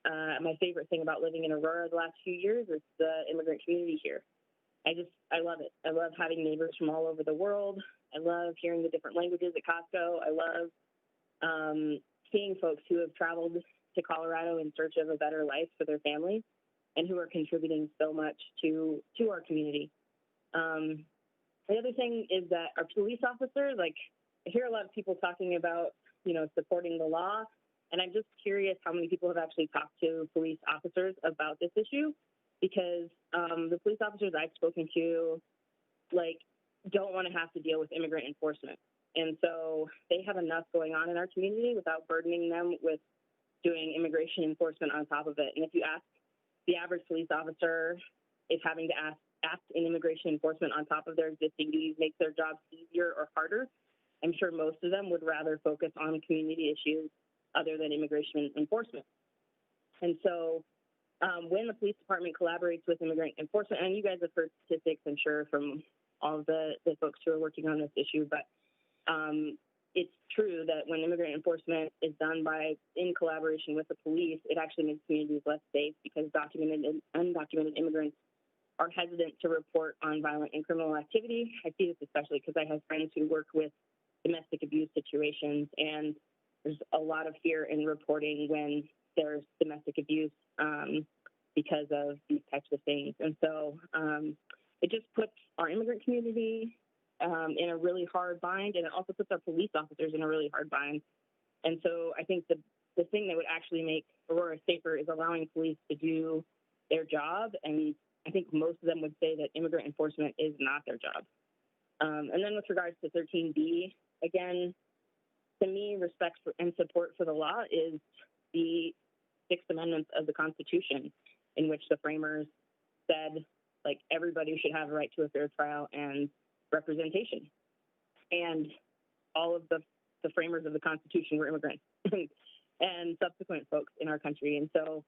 my favorite thing about living in Aurora the last few years is the immigrant community here. I love it. I love having neighbors from all over the world. I love hearing the different languages at Costco. I love seeing folks who have traveled to Colorado in search of a better life for their families and who are contributing so much to our community. The other thing is that our police officers, like, I hear a lot of people talking about, supporting the law, and I'm just curious how many people have actually talked to police officers about this issue, because the police officers I've spoken to, don't want to have to deal with immigrant enforcement. And so they have enough going on in our community without burdening them with doing immigration enforcement on top of it. And if you ask the average police officer if having to act in immigration enforcement on top of their existing duties makes their jobs easier or harder, I'm sure most of them would rather focus on community issues other than immigration enforcement. And so when the police department collaborates with immigrant enforcement, and you guys have heard statistics, I'm sure, from all of the folks who are working on this issue, but it's true that when immigrant enforcement is done in collaboration with the police, it actually makes communities less safe because documented and undocumented immigrants are hesitant to report on violent and criminal activity. I see this especially because I have friends who work with domestic abuse situations, and there's a lot of fear in reporting when there's domestic abuse because of these types of things. And so it just puts our immigrant community in a really hard bind, and it also puts our police officers in a really hard bind. And so I think the thing that would actually make Aurora safer is allowing police to do their job, and I think most of them would say that immigrant enforcement is not their job. And then with regards to 13B, again, to me, respect and support for the law is the Sixth Amendment of the Constitution, in which the framers said, everybody should have a right to a fair trial and representation. And all of the framers of the Constitution were immigrants and subsequent folks in our country. And so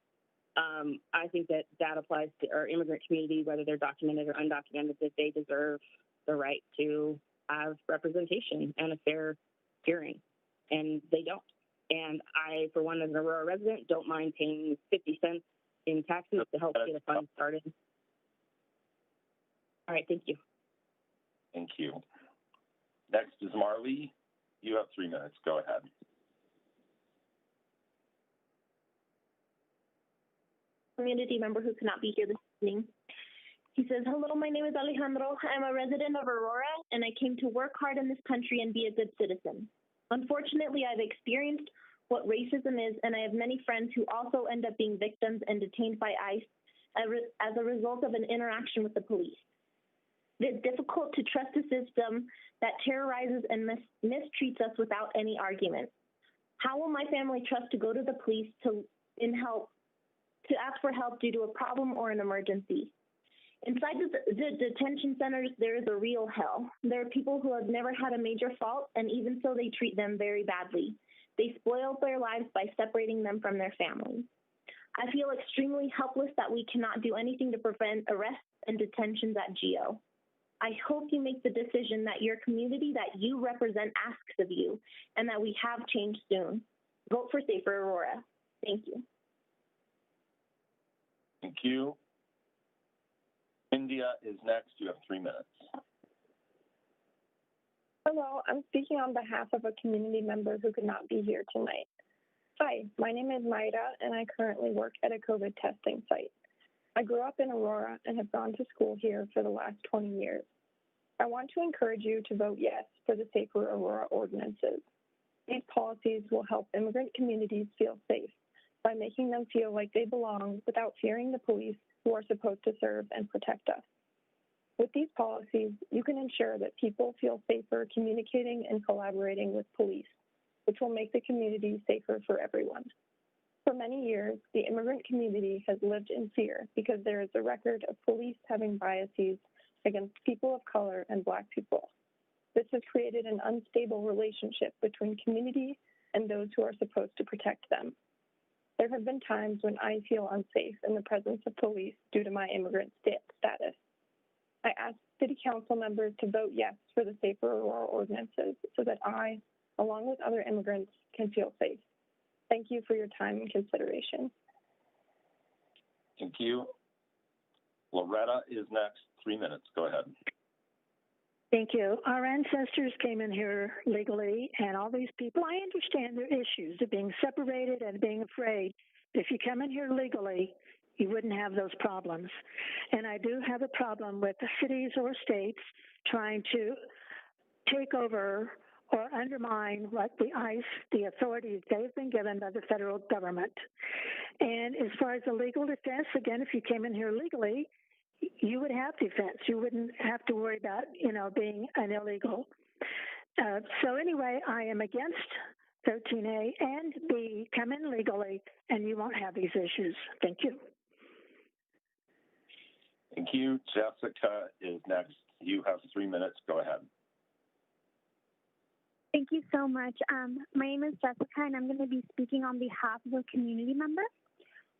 I think that applies to our immigrant community, whether they're documented or undocumented, that they deserve the right to have representation and a fair hearing, and they don't. And I, for one, as an Aurora resident, don't mind paying 50 cents in taxes to help get a fund started. All right, thank you. Thank you. Next is Marley. You have 3 minutes. Go ahead. Community member who cannot be here this evening. He says, hello, my name is Alejandro. I'm a resident of Aurora, and I came to work hard in this country and be a good citizen. Unfortunately, I've experienced what racism is, and I have many friends who also end up being victims and detained by ICE as a result of an interaction with the police. It's difficult to trust a system that terrorizes and mistreats us without any argument. How will my family trust to go to the police to ask for help due to a problem or an emergency? Inside the detention centers, there is a real hell. There are people who have never had a major fault, and even so, they treat them very badly. They spoil their lives by separating them from their families. I feel extremely helpless that we cannot do anything to prevent arrests and detentions at GEO. I hope you make the decision that your community that you represent asks of you and that we have change soon. Vote for Safer Aurora. Thank you. Thank you. India is next. You have 3 minutes. Hello, I'm speaking on behalf of a community member who could not be here tonight. Hi, my name is Maida, and I currently work at a COVID testing site. I grew up in Aurora and have gone to school here for the last 20 years. I want to encourage you to vote yes for the Safer Aurora ordinances. These policies will help immigrant communities feel safe by making them feel like they belong without fearing the police who are supposed to serve and protect us. With these policies, you can ensure that people feel safer communicating and collaborating with police, which will make the community safer for everyone. For many years, the immigrant community has lived in fear because there is a record of police having biases against people of color and Black people. This has created an unstable relationship between community and those who are supposed to protect them. There have been times when I feel unsafe in the presence of police due to my immigrant status. I ask City Council members to vote yes for the Safer Aurora ordinances so that I, along with other immigrants, can feel safe. Thank you for your time and consideration. Thank you. Loretta is next. 3 minutes. Go ahead. Thank you. Our ancestors came in here legally, and all these people, I understand their issues of being separated and being afraid. If you come in here legally, you wouldn't have those problems. And I do have a problem with the cities or states trying to take over or undermine what the authorities they've been given by the federal government. And as far as the legal defense, again, if you came in here legally, you would have defense. You wouldn't have to worry about, being an illegal. So anyway, I am against 13A and B. Come in legally, and you won't have these issues. Thank you. Thank you. Jessica is next. You have 3 minutes. Go ahead. Thank you so much. My name is Jessica, and I'm going to be speaking on behalf of a community member.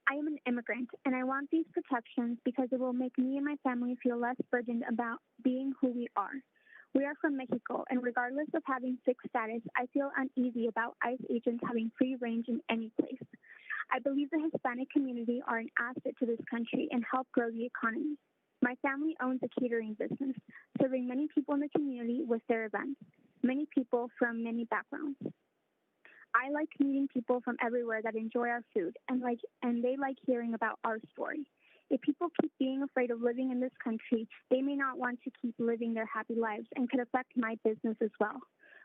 I am an immigrant, and I want these protections because it will make me and my family feel less burdened about being who we are. We are from Mexico, and regardless of having fixed status, I feel uneasy about ICE agents having free range in any place. I believe the Hispanic community are an asset to this country and help grow the economy. My family owns a catering business, serving many people in the community with their events, many people from many backgrounds. I like meeting people from everywhere that enjoy our food and they like hearing about our story. If people keep being afraid of living in this country, they may not want to keep living their happy lives and could affect my business as well.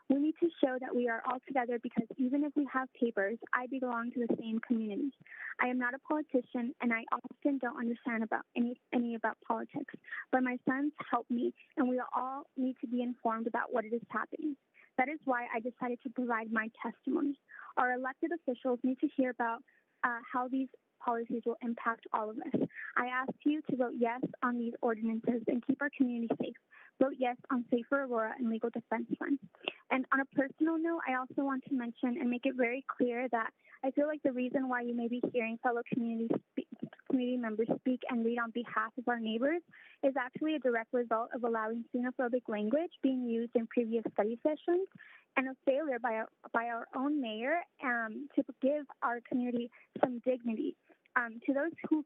We need to show that we are all together because even if we have papers, I belong to the same community. I am not a politician and I often don't understand about any about politics, but my sons help me and we all need to be informed about what is happening. That is why I decided to provide my testimony. Our elected officials need to hear about how these policies will impact all of us. I ask you to vote yes on these ordinances and keep our community safe. Vote yes on Safer Aurora and Legal Defense Fund. And on a personal note, I also want to mention and make it very clear that I feel like the reason why you may be hearing fellow community members speak and read on behalf of our neighbors is actually a direct result of allowing xenophobic language being used in previous study sessions and a failure by our own mayor to give our community some dignity. To those who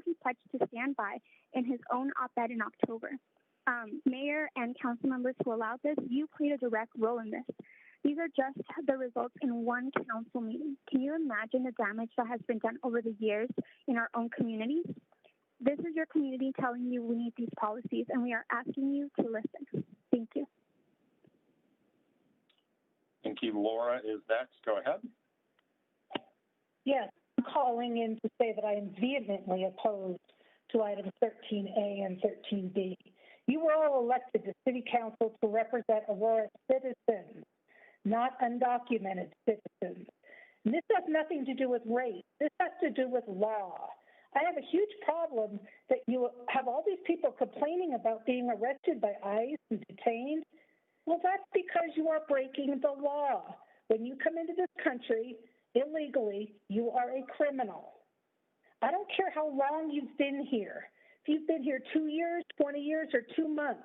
he pledged to stand by in his own op-ed in October. Mayor and council members who allowed this, you played a direct role in this. These are just the results in one council meeting. Can you imagine the damage that has been done over the years in our own communities? This is your community telling you we need these policies, and we are asking you to listen. Thank you. Thank you. Laura is next. Go ahead. Yes, I'm calling in to say that I am vehemently opposed to items 13A and 13B. You were all elected to City Council to represent Aurora citizens, not undocumented citizens. And this has nothing to do with race. This has to do with law. I have a huge problem that you have all these people complaining about being arrested by ICE and detained. Well, that's because you are breaking the law. When you come into this country illegally, you are a criminal. I don't care how long you've been here. if you've been here 2 years, 20 years, or 2 months.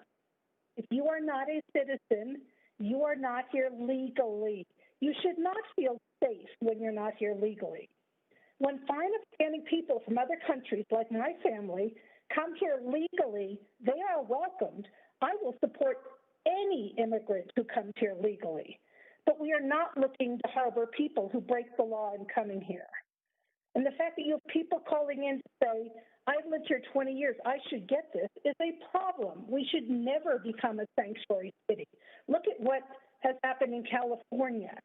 If you are not a citizen, you are not here legally. You should not feel safe when you're not here legally. When fine upstanding people from other countries, like my family, come here legally, they are welcomed. I will support any immigrant who comes here legally. But we are not looking to harbor people who break the law in coming here. And the fact that you have people calling in to say, I've lived here 20 years, I should get this, is a problem. We should never become a sanctuary city. Look at what has happened in California.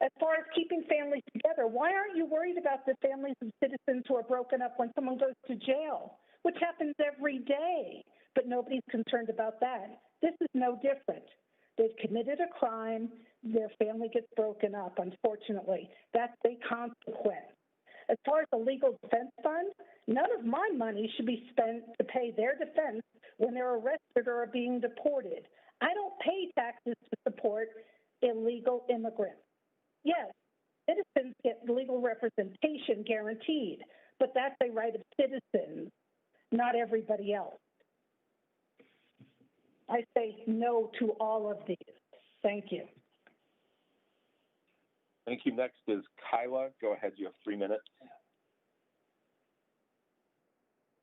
As far as keeping families together, why aren't you worried about the families of citizens who are broken up when someone goes to jail, which happens every day, but nobody's concerned about that? This is no different. They've committed a crime, their family gets broken up, unfortunately. That's a consequence. As far as the legal defense fund, none of my money should be spent to pay their defense when they're arrested or are being deported. I don't pay taxes to support illegal immigrants. Yes, citizens get legal representation guaranteed, but that's a right of citizens, not everybody else. I say no to all of these. Thank you. Thank you. Next is Kyla. Go ahead. You have 3 minutes.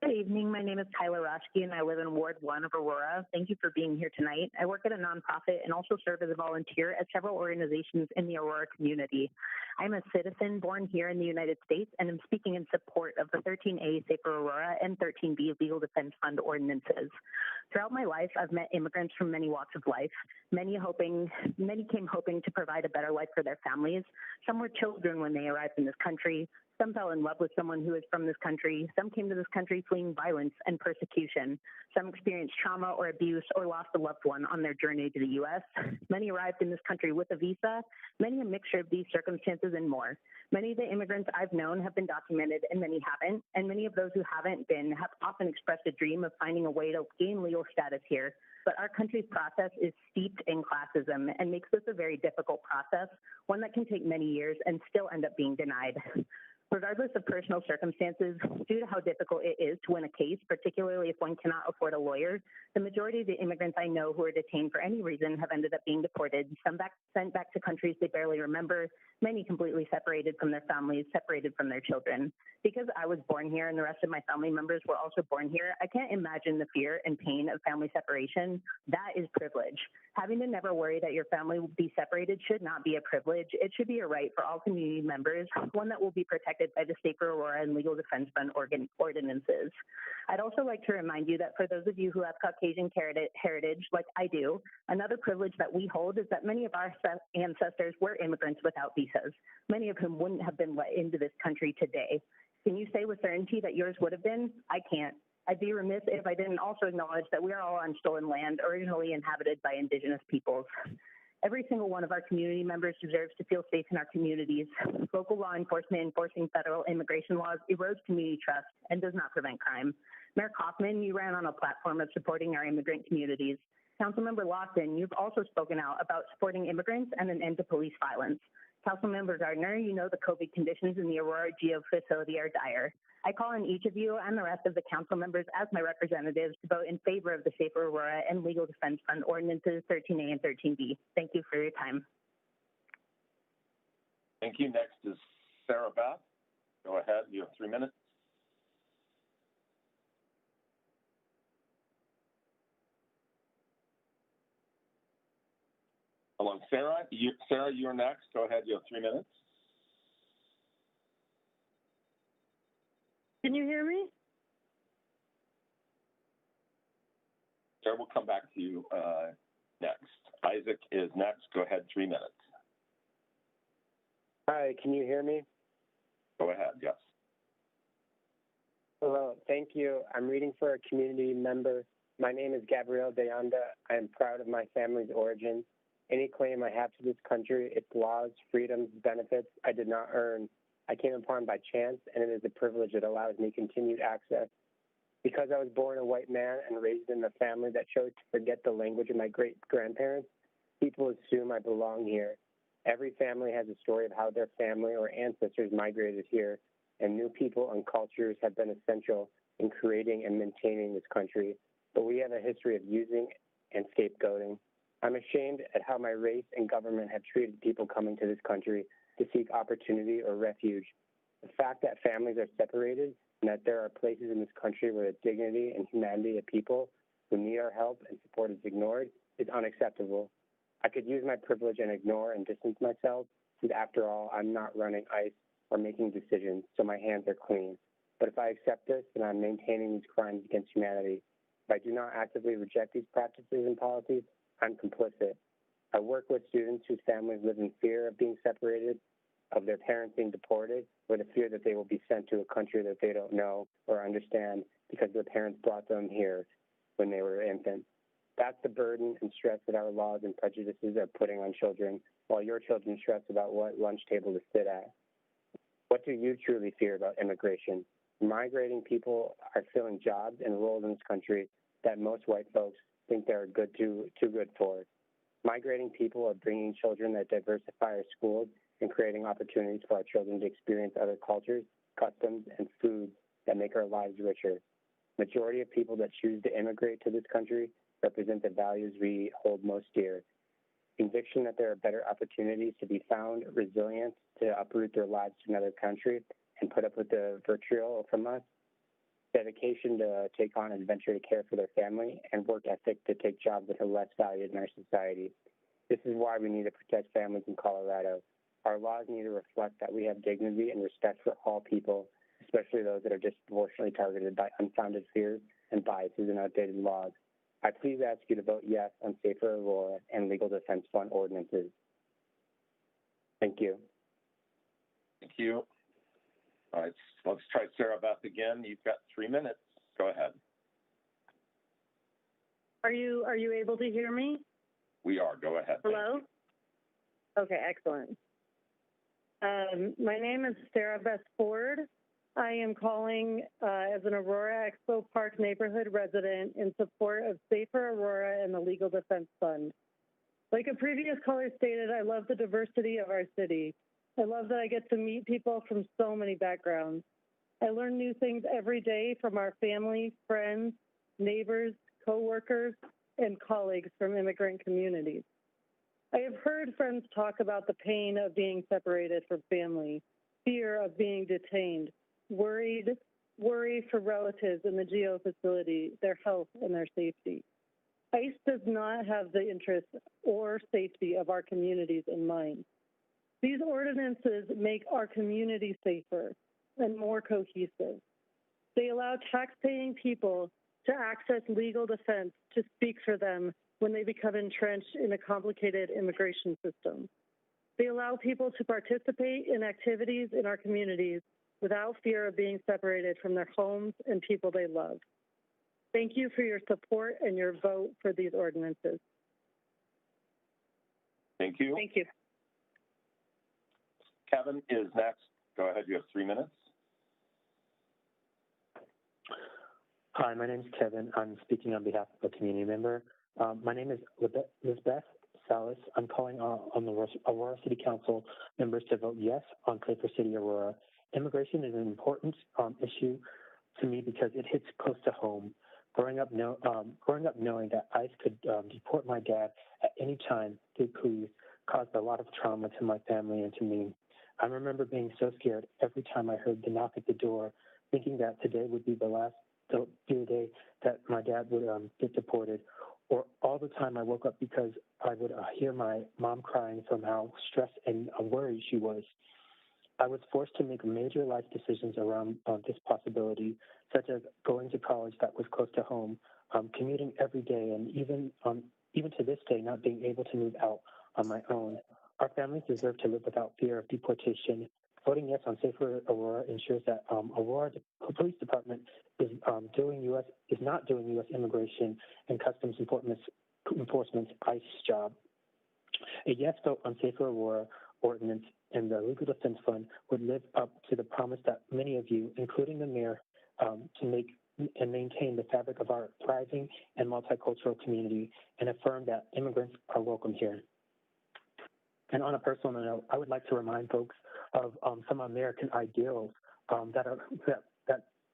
Good evening. My name is Kyla Roschke, and I live in Ward 1 of Aurora. Thank you for being here tonight. I work at a nonprofit and also serve as a volunteer at several organizations in the Aurora community. I'm a citizen born here in the United States, and I'm speaking in support of the 13A Safer Aurora and 13B Legal Defense Fund ordinances. Throughout my life, I've met immigrants from many walks of life. Many came hoping to provide a better life for their families. Some were children when they arrived in this country. Some fell in love with someone who is from this country. Some came to this country fleeing violence and persecution. Some experienced trauma or abuse or lost a loved one on their journey to the U.S. Many arrived in this country with a visa, many a mixture of these circumstances and more. Many of the immigrants I've known have been documented and many haven't, and many of those who haven't been have often expressed a dream of finding a way to gain legal status here. But our country's process is steeped in classism and makes this a very difficult process, one that can take many years and still end up being denied. Regardless of personal circumstances, due to how difficult it is to win a case, particularly if one cannot afford a lawyer, the majority of the immigrants I know who are detained for any reason have ended up being deported, some sent back to countries they barely remember, many completely separated from their families, separated from their children. Because I was born here and the rest of my family members were also born here, I can't imagine the fear and pain of family separation. That is privilege. Having to never worry that your family will be separated should not be a privilege. It should be a right for all community members, one that will be protected by the Safer Aurora and Legal Defense Fund ordinances. I'd also like to remind you that for those of you who have Caucasian heritage, like I do, another privilege that we hold is that many of our ancestors were immigrants without visas, many of whom wouldn't have been let into this country today. Can you say with certainty that yours would have been? I can't. I'd be remiss if I didn't also acknowledge that we are all on stolen land, originally inhabited by indigenous peoples. Every single one of our community members deserves to feel safe in our communities. Local law enforcement enforcing federal immigration laws erodes community trust and does not prevent crime. Mayor Kaufman, you ran on a platform of supporting our immigrant communities. Councilmember Lawson, you've also spoken out about supporting immigrants and an end to police violence. Councilmember Gardner, you know the COVID conditions in the Aurora Geo facility are dire. I call on each of you and the rest of the council members as my representatives to vote in favor of the Safer Aurora and Legal Defense Fund ordinances 13A and 13B. Thank you for your time. Thank you. Next is Sarah Beth. Go ahead. You have 3 minutes. Hello, Sarah. Sarah, you're next. Go ahead. You have 3 minutes. Can you hear me? Sarah, we'll come back to you next. Isaac is next. Go ahead. 3 minutes. Hi, can you hear me? Go ahead. Yes. Hello. Thank you. I'm reading for a community member. My name is Gabrielle Deanda. I am proud of my family's origins. Any claim I have to this country, its laws, freedoms, benefits, I did not earn. I came upon by chance, and it is a privilege that allows me continued access. Because I was born a white man and raised in a family that chose to forget the language of my great-grandparents, people assume I belong here. Every family has a story of how their family or ancestors migrated here, and new people and cultures have been essential in creating and maintaining this country, but we have a history of using and scapegoating. I'm ashamed at how my race and government have treated people coming to this country to seek opportunity or refuge. The fact that families are separated and that there are places in this country where the dignity and humanity of people who need our help and support is ignored is unacceptable. I could use my privilege and ignore and distance myself, since after all, I'm not running ICE or making decisions, so my hands are clean. But if I accept this, then I'm maintaining these crimes against humanity. If I do not actively reject these practices and policies, I'm complicit. I work with students whose families live in fear of being separated, of their parents being deported, or the fear that they will be sent to a country that they don't know or understand because their parents brought them here when they were infants. That's the burden and stress that our laws and prejudices are putting on children, while your children stress about what lunch table to sit at. What do you truly fear about immigration? Migrating people are filling jobs and roles in this country that most white folks think they're too good for. Migrating people are bringing children that diversify our schools and creating opportunities for our children to experience other cultures, customs, and foods that make our lives richer. Majority of people that choose to immigrate to this country represent the values we hold most dear. Conviction that there are better opportunities to be found, resilience to uproot their lives to another country and put up with the vitriol from us, dedication to take on adventure to care for their family, and work ethic to take jobs that are less valued in our society. This is why we need to protect families in Colorado. Our laws need to reflect that we have dignity and respect for all people, especially those that are disproportionately targeted by unfounded fears and biases and outdated laws. I please ask you to vote yes on Safer Aurora and Legal Defense Fund ordinances. Thank you. Thank you. All right, let's try Sarah Beth again. You've got 3 minutes. Go ahead. Are you able to hear me? We are. Go ahead. Hello? Okay, excellent. My name is Sarah Beth Ford. I am calling as an Aurora Expo Park neighborhood resident in support of Safer Aurora and the Legal Defense Fund. Like a previous caller stated, I love the diversity of our city. I love that I get to meet people from so many backgrounds. I learn new things every day from our family, friends, neighbors, coworkers, and colleagues from immigrant communities. I have heard friends talk about the pain of being separated from family, fear of being detained, worry for relatives in the GO facility, their health and their safety. ICE does not have the interests or safety of our communities in mind. These ordinances make our community safer and more cohesive. They allow tax-paying people to access legal defense to speak for them when they become entrenched in a complicated immigration system. They allow people to participate in activities in our communities without fear of being separated from their homes and people they love. Thank you for your support and your vote for these ordinances. Thank you. Thank you. Kevin is next. Go ahead. You have 3 minutes. Hi, my name is Kevin. I'm speaking on behalf of a community member. My name is Lisbeth Salas. I'm calling on the Aurora City Council members to vote yes on Safer City Aurora. Immigration is an important issue to me because it hits close to home. Growing up knowing that ICE could deport my dad at any time they please caused a lot of trauma to my family and to me. I remember being so scared every time I heard the knock at the door, thinking that today would be the day that my dad would get deported. Or all the time I woke up because I would hear my mom crying from how stressed and worried she was. I was forced to make major life decisions around this possibility, such as going to college that was close to home, commuting every day, and even to this day not being able to move out on my own. Our families deserve to live without fear of deportation. Voting yes on Safer Aurora ensures that Aurora Police Department is not doing U.S. Immigration and Customs Enforcement's ICE job. A yes vote on Safer Aurora ordinance and the Legal Defense Fund would live up to the promise that many of you, including the mayor, to make and maintain the fabric of our thriving and multicultural community and affirm that immigrants are welcome here. And on a personal note, I would like to remind folks of some American ideals that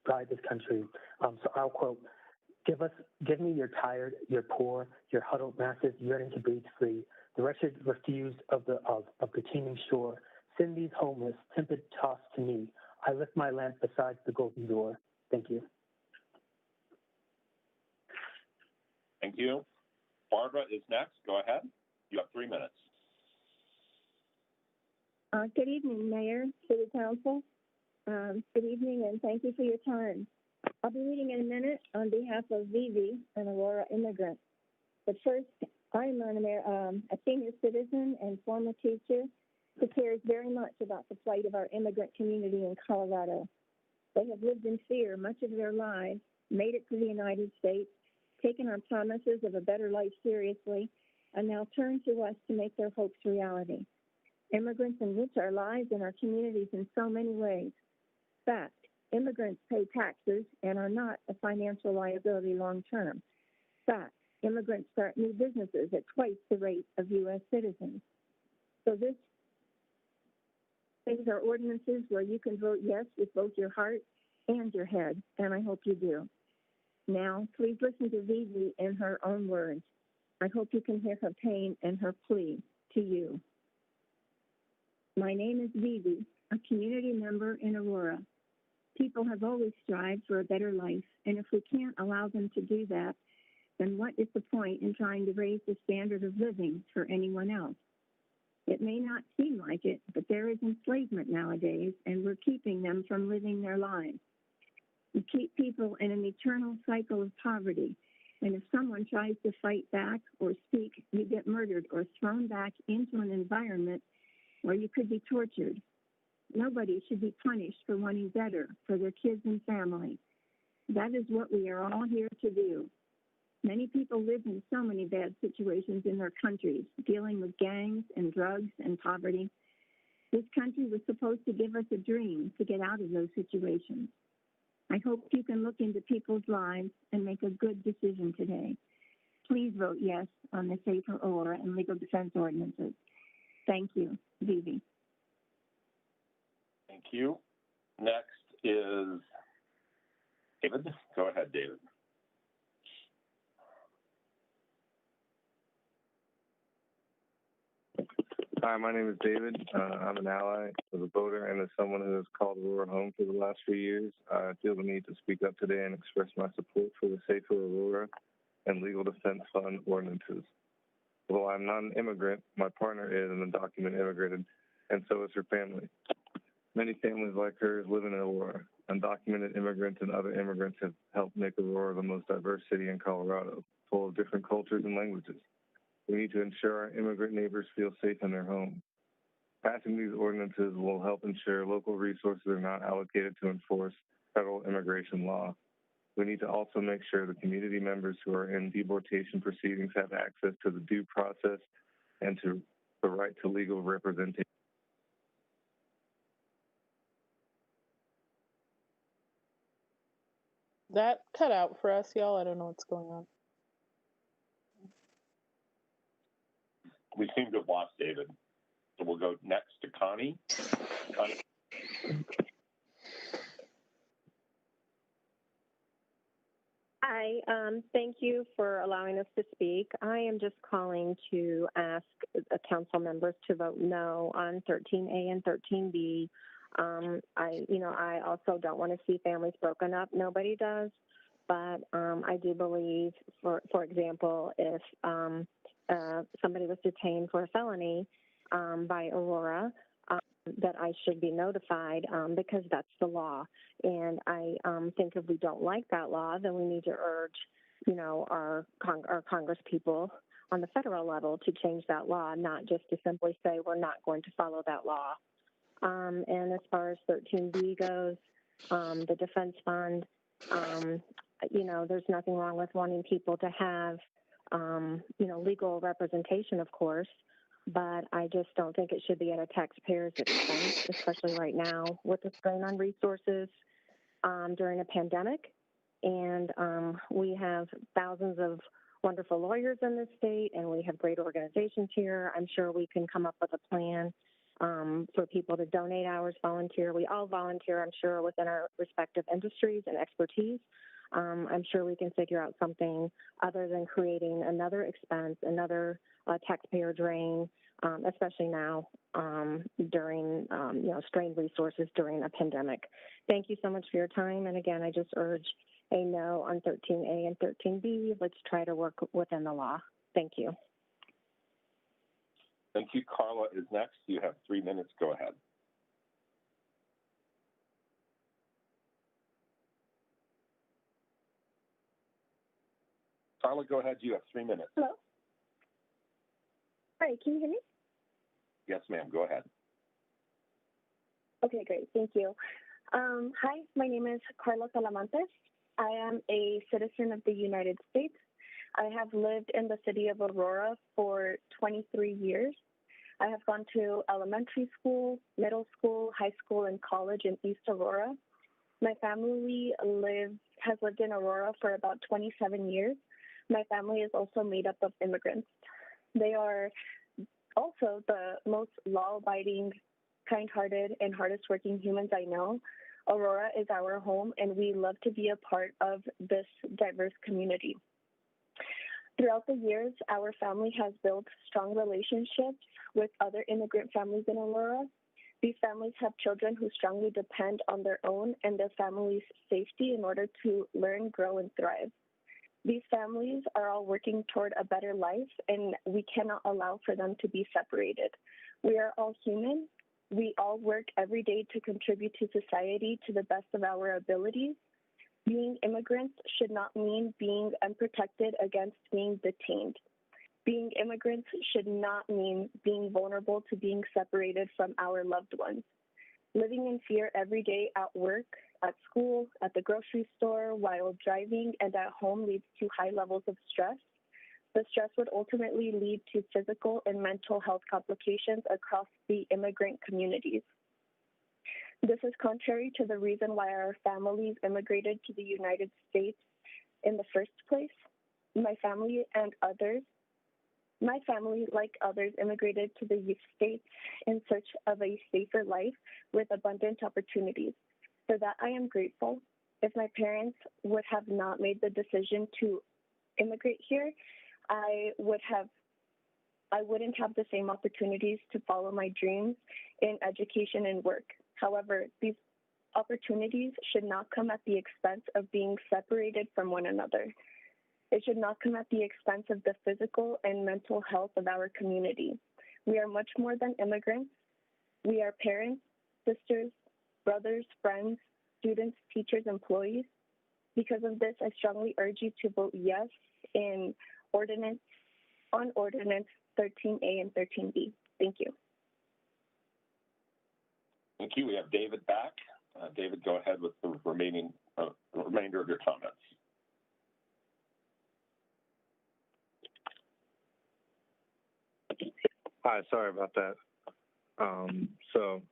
guide this country. So I'll quote, give me your tired, your poor, your huddled masses yearning to breathe free, the wretched refused of the teeming shore. Send these homeless, tempted tossed to me. I lift my lamp beside the golden door. Thank you. Thank you. Barbara is next. Go ahead. You have 3 minutes. Good evening, Mayor, City Council. Good evening, and thank you for your time. I'll be reading in a minute on behalf of Vivi, an Aurora immigrant. But first, I'm a senior citizen and former teacher who cares very much about the plight of our immigrant community in Colorado. They have lived in fear much of their lives, made it to the United States, taken our promises of a better life seriously, and now turn to us to make their hopes reality. Immigrants enrich our lives and our communities in so many ways. Fact, immigrants pay taxes and are not a financial liability long term. Fact, immigrants start new businesses at twice the rate of U.S. citizens. So these are ordinances where you can vote yes with both your heart and your head, and I hope you do. Now, please listen to Vivi in her own words. I hope you can hear her pain and her plea to you. My name is Vivi, a community member in Aurora. People have always strived for a better life, and if we can't allow them to do that, then what is the point in trying to raise the standard of living for anyone else? It may not seem like it, but there is enslavement nowadays, and we're keeping them from living their lives. We keep people in an eternal cycle of poverty, and if someone tries to fight back or speak, you get murdered or thrown back into an environment where you could be tortured. Nobody should be punished for wanting better for their kids and family. That is what we are all here to do. Many people live in so many bad situations in their countries, dealing with gangs and drugs and poverty. This country was supposed to give us a dream to get out of those situations. I hope you can look into people's lives and make a good decision today. Please vote yes on the Safer Aurora and Legal Defense Ordinances. Thank you, Vivi. Thank you. Next is David. Go ahead, David. Hi, my name is David. I'm an ally of a voter and as someone who has called Aurora home for the last few years. I feel the need to speak up today and express my support for the Safer Aurora and Legal Defense Fund ordinances. Although I'm not an immigrant, my partner is an undocumented immigrant, and so is her family. Many families like hers live in Aurora. Undocumented immigrants and other immigrants have helped make Aurora the most diverse city in Colorado, full of different cultures and languages. We need to ensure our immigrant neighbors feel safe in their homes. Passing these ordinances will help ensure local resources are not allocated to enforce federal immigration law. We need to also make sure the community members who are in deportation proceedings have access to the due process and to the right to legal representation. That cut out for us, y'all. I don't know what's going on. We seem to have lost David. So we'll go next to Connie. Connie. Hi, thank you for allowing us to speak. I am just calling to ask council members to vote no on 13A and 13B. I also don't want to see families broken up. Nobody does. But I do believe, for example, if somebody was detained for a felony by Aurora, that I should be notified because that's the law. And I think if we don't like that law, then we need to urge, our Congress people on the federal level to change that law, not just to simply say we're not going to follow that law. And as far as 13B goes, the defense fund, there's nothing wrong with wanting people to have, legal representation, of course, but I just don't think it should be at a taxpayer's expense, especially right now with the strain on resources during a pandemic. And we have thousands of wonderful lawyers in this state, and we have great organizations here. I'm sure we can come up with a plan for people to donate hours, volunteer. We all volunteer, I'm sure, within our respective industries and expertise. I'm sure we can figure out something other than creating another expense, another taxpayer drain, especially now during, strained resources during a pandemic. Thank you so much for your time. And again, I just urge a no on 13A and 13B. Let's try to work within the law. Thank you. Thank you. Carla is next. You have 3 minutes. Go ahead. Carla, go ahead. You have 3 minutes. Hello? Hi, can you hear me? Yes, ma'am. Go ahead. Okay, great. Thank you. Hi, my name is Carla Talamantes. I am a citizen of the United States. I have lived in the city of Aurora for 23 years. I have gone to elementary school, middle school, high school, and college in East Aurora. My family has lived in Aurora for about 27 years. My family is also made up of immigrants. They are also the most law-abiding, kind-hearted, and hardest-working humans I know. Aurora is our home, and we love to be a part of this diverse community. Throughout the years, our family has built strong relationships with other immigrant families in Aurora. These families have children who strongly depend on their own and their family's safety in order to learn, grow, and thrive. These families are all working toward a better life, and we cannot allow for them to be separated. We are all human. We all work every day to contribute to society to the best of our abilities. Being immigrants should not mean being unprotected against being detained. Being immigrants should not mean being vulnerable to being separated from our loved ones. Living in fear every day at work, at school, at the grocery store, while driving, and at home leads to high levels of stress. The stress would ultimately lead to physical and mental health complications across the immigrant communities. This is contrary to the reason why our families immigrated to the United States in the first place. My family, like others, immigrated to the States in search of a safer life with abundant opportunities. For that, I am grateful. If my parents would have not made the decision to immigrate here, I wouldn't have the same opportunities to follow my dreams in education and work. However, these opportunities should not come at the expense of being separated from one another. It should not come at the expense of the physical and mental health of our community. We are much more than immigrants. We are parents, sisters, brothers, friends, students, teachers, employees. Because of this, I strongly urge you to vote yes on Ordinance 13A and 13B. Thank you. Thank you. We have David back. David, go ahead with the remainder of your comments. Hi, sorry about that. So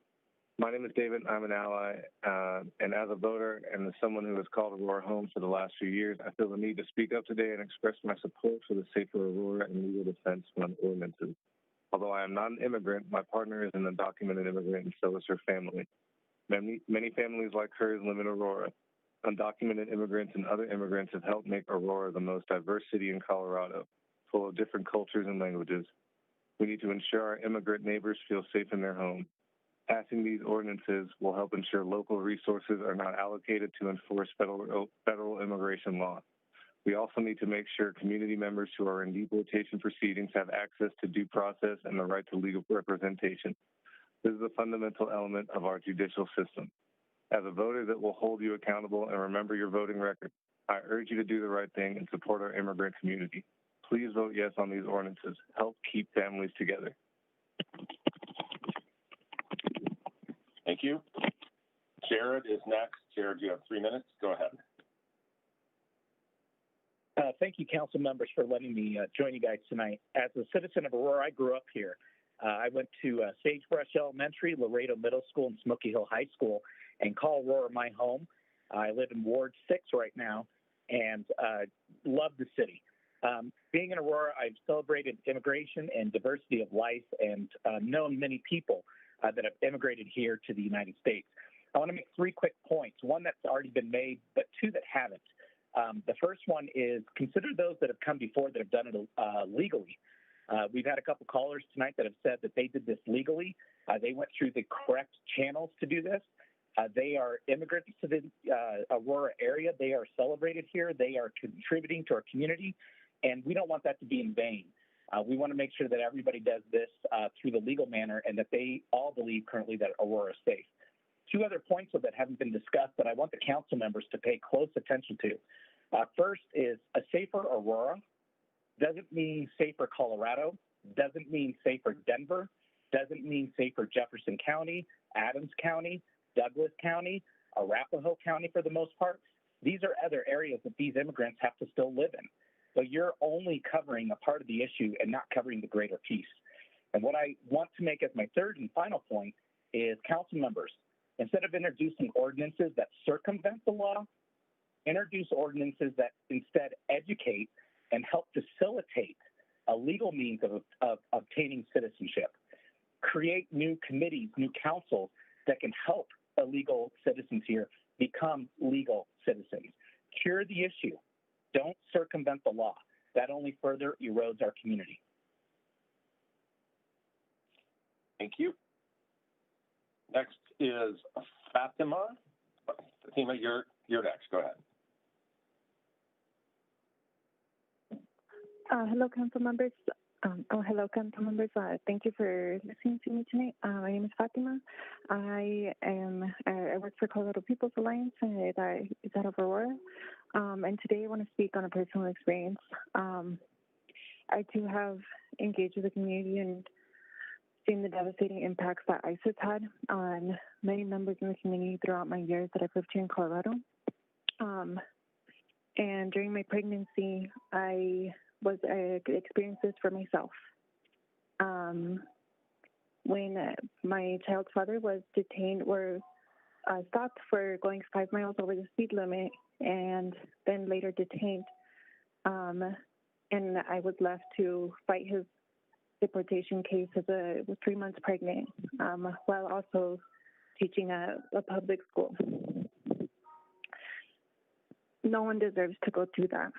my name is David. I'm an ally, and as a voter and as someone who has called Aurora home for the last few years, I feel the need to speak up today and express my support for the safer Aurora and legal defense fund ordinances. Although I am not an immigrant, my partner is an undocumented immigrant, and so is her family. Many families like hers live in Aurora. Undocumented immigrants and other immigrants have helped make Aurora the most diverse city in Colorado, full of different cultures and languages. We need to ensure our immigrant neighbors feel safe in their home. Passing these ordinances will help ensure local resources are not allocated to enforce federal immigration law. We also need to make sure community members who are in deportation proceedings have access to due process and the right to legal representation. This is a fundamental element of our judicial system. As a voter that will hold you accountable and remember your voting record, I urge you to do the right thing and support our immigrant community. Please vote yes on these ordinances. Help keep families together. Thank you. Jared is next. Jared, you have 3 minutes. Go ahead. Thank you, council members, for letting me join you guys tonight. As a citizen of Aurora, I grew up here. I went to Sagebrush Elementary, Laredo Middle School, and Smoky Hill High School, and call Aurora my home. I live in Ward 6 right now and love the city. Being in Aurora, I've celebrated immigration and diversity of life and known many people that have immigrated here to the United States. I want to make 3 quick points, one that's already been made, but 2 that haven't. The first one is consider those that have come before that have done it legally. We've had a couple callers tonight that have said that they did this legally. They went through the correct channels to do this. They are immigrants to the Aurora area. They are celebrated here. They are contributing to our community, and we don't want that to be in vain. We want to make sure that everybody does this through the legal manner and that they all believe currently that Aurora is safe. 2 other points that haven't been discussed that I want the council members to pay close attention to. First is a safer Aurora doesn't mean safer Colorado, doesn't mean safer Denver, doesn't mean safer Jefferson County, Adams County, Douglas County, Arapahoe County for the most part. These are other areas that these immigrants have to still live in. So you're only covering a part of the issue and not covering the greater piece. And what I want to make as my 3rd and final point is, council members, instead of introducing ordinances that circumvent the law, introduce ordinances that instead educate and help facilitate a legal means of obtaining citizenship. Create new committees, new councils that can help illegal citizens here become legal citizens. Cure the issue. Don't circumvent the law. That only further erodes our community. Thank you. Next is Fatima. Fatima, you're next. Go ahead. Hello, council members. Hello, council members. Thank you for listening to me tonight. My name is Fatima. I work for Colorado People's Alliance that is out of Aurora. And today I want to speak on a personal experience. I too have engaged with the community and seen the devastating impacts that ICE has had on many members in the community throughout my years that I've lived here in Colorado. And during my pregnancy, I experienced this for myself. When my child's father was detained or stopped for going 5 miles over the speed limit and then later detained, and I was left to fight his deportation case as I was 3 months pregnant, while also teaching at a public school. No one deserves to go through that.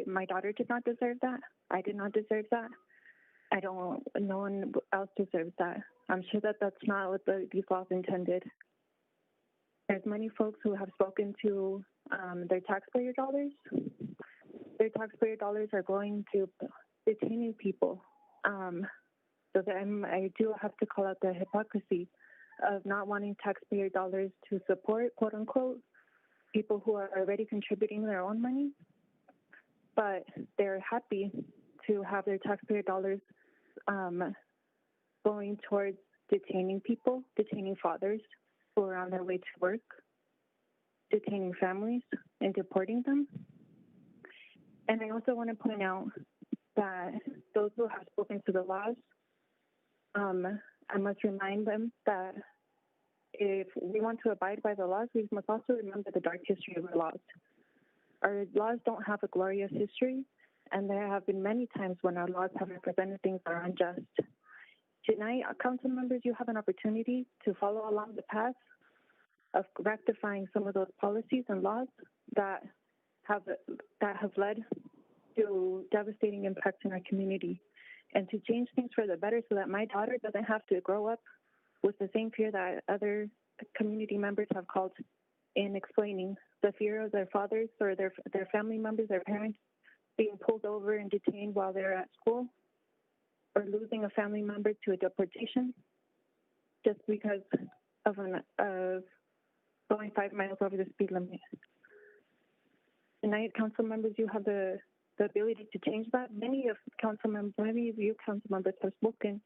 My daughter did not deserve that. I did not deserve that. No one else deserves that. I'm sure that that's not what these laws intended. There's many folks who have spoken to their taxpayer dollars. Their taxpayer dollars are going to detaining people. So that I do have to call out the hypocrisy of not wanting taxpayer dollars to support, quote unquote, people who are already contributing their own money, but they're happy to have their taxpayer dollars going towards detaining people, detaining fathers who are on their way to work, detaining families and deporting them. And I also want to point out that those who have spoken to the laws, I must remind them that if we want to abide by the laws, we must also remember the dark history of our laws. Our laws don't have a glorious history, and there have been many times when our laws have represented things that are unjust. Tonight, council members, you have an opportunity to follow along the path of rectifying some of those policies and laws that have led to devastating impacts in our community, and to change things for the better so that my daughter doesn't have to grow up with the same fear that other community members have called in explaining, the fear of their fathers or their family members, their parents, being pulled over and detained while they're at school, or losing a family member to a deportation just because of going 5 miles over the speed limit. Tonight, council members, you have the ability to change that. Many of you council members have spoken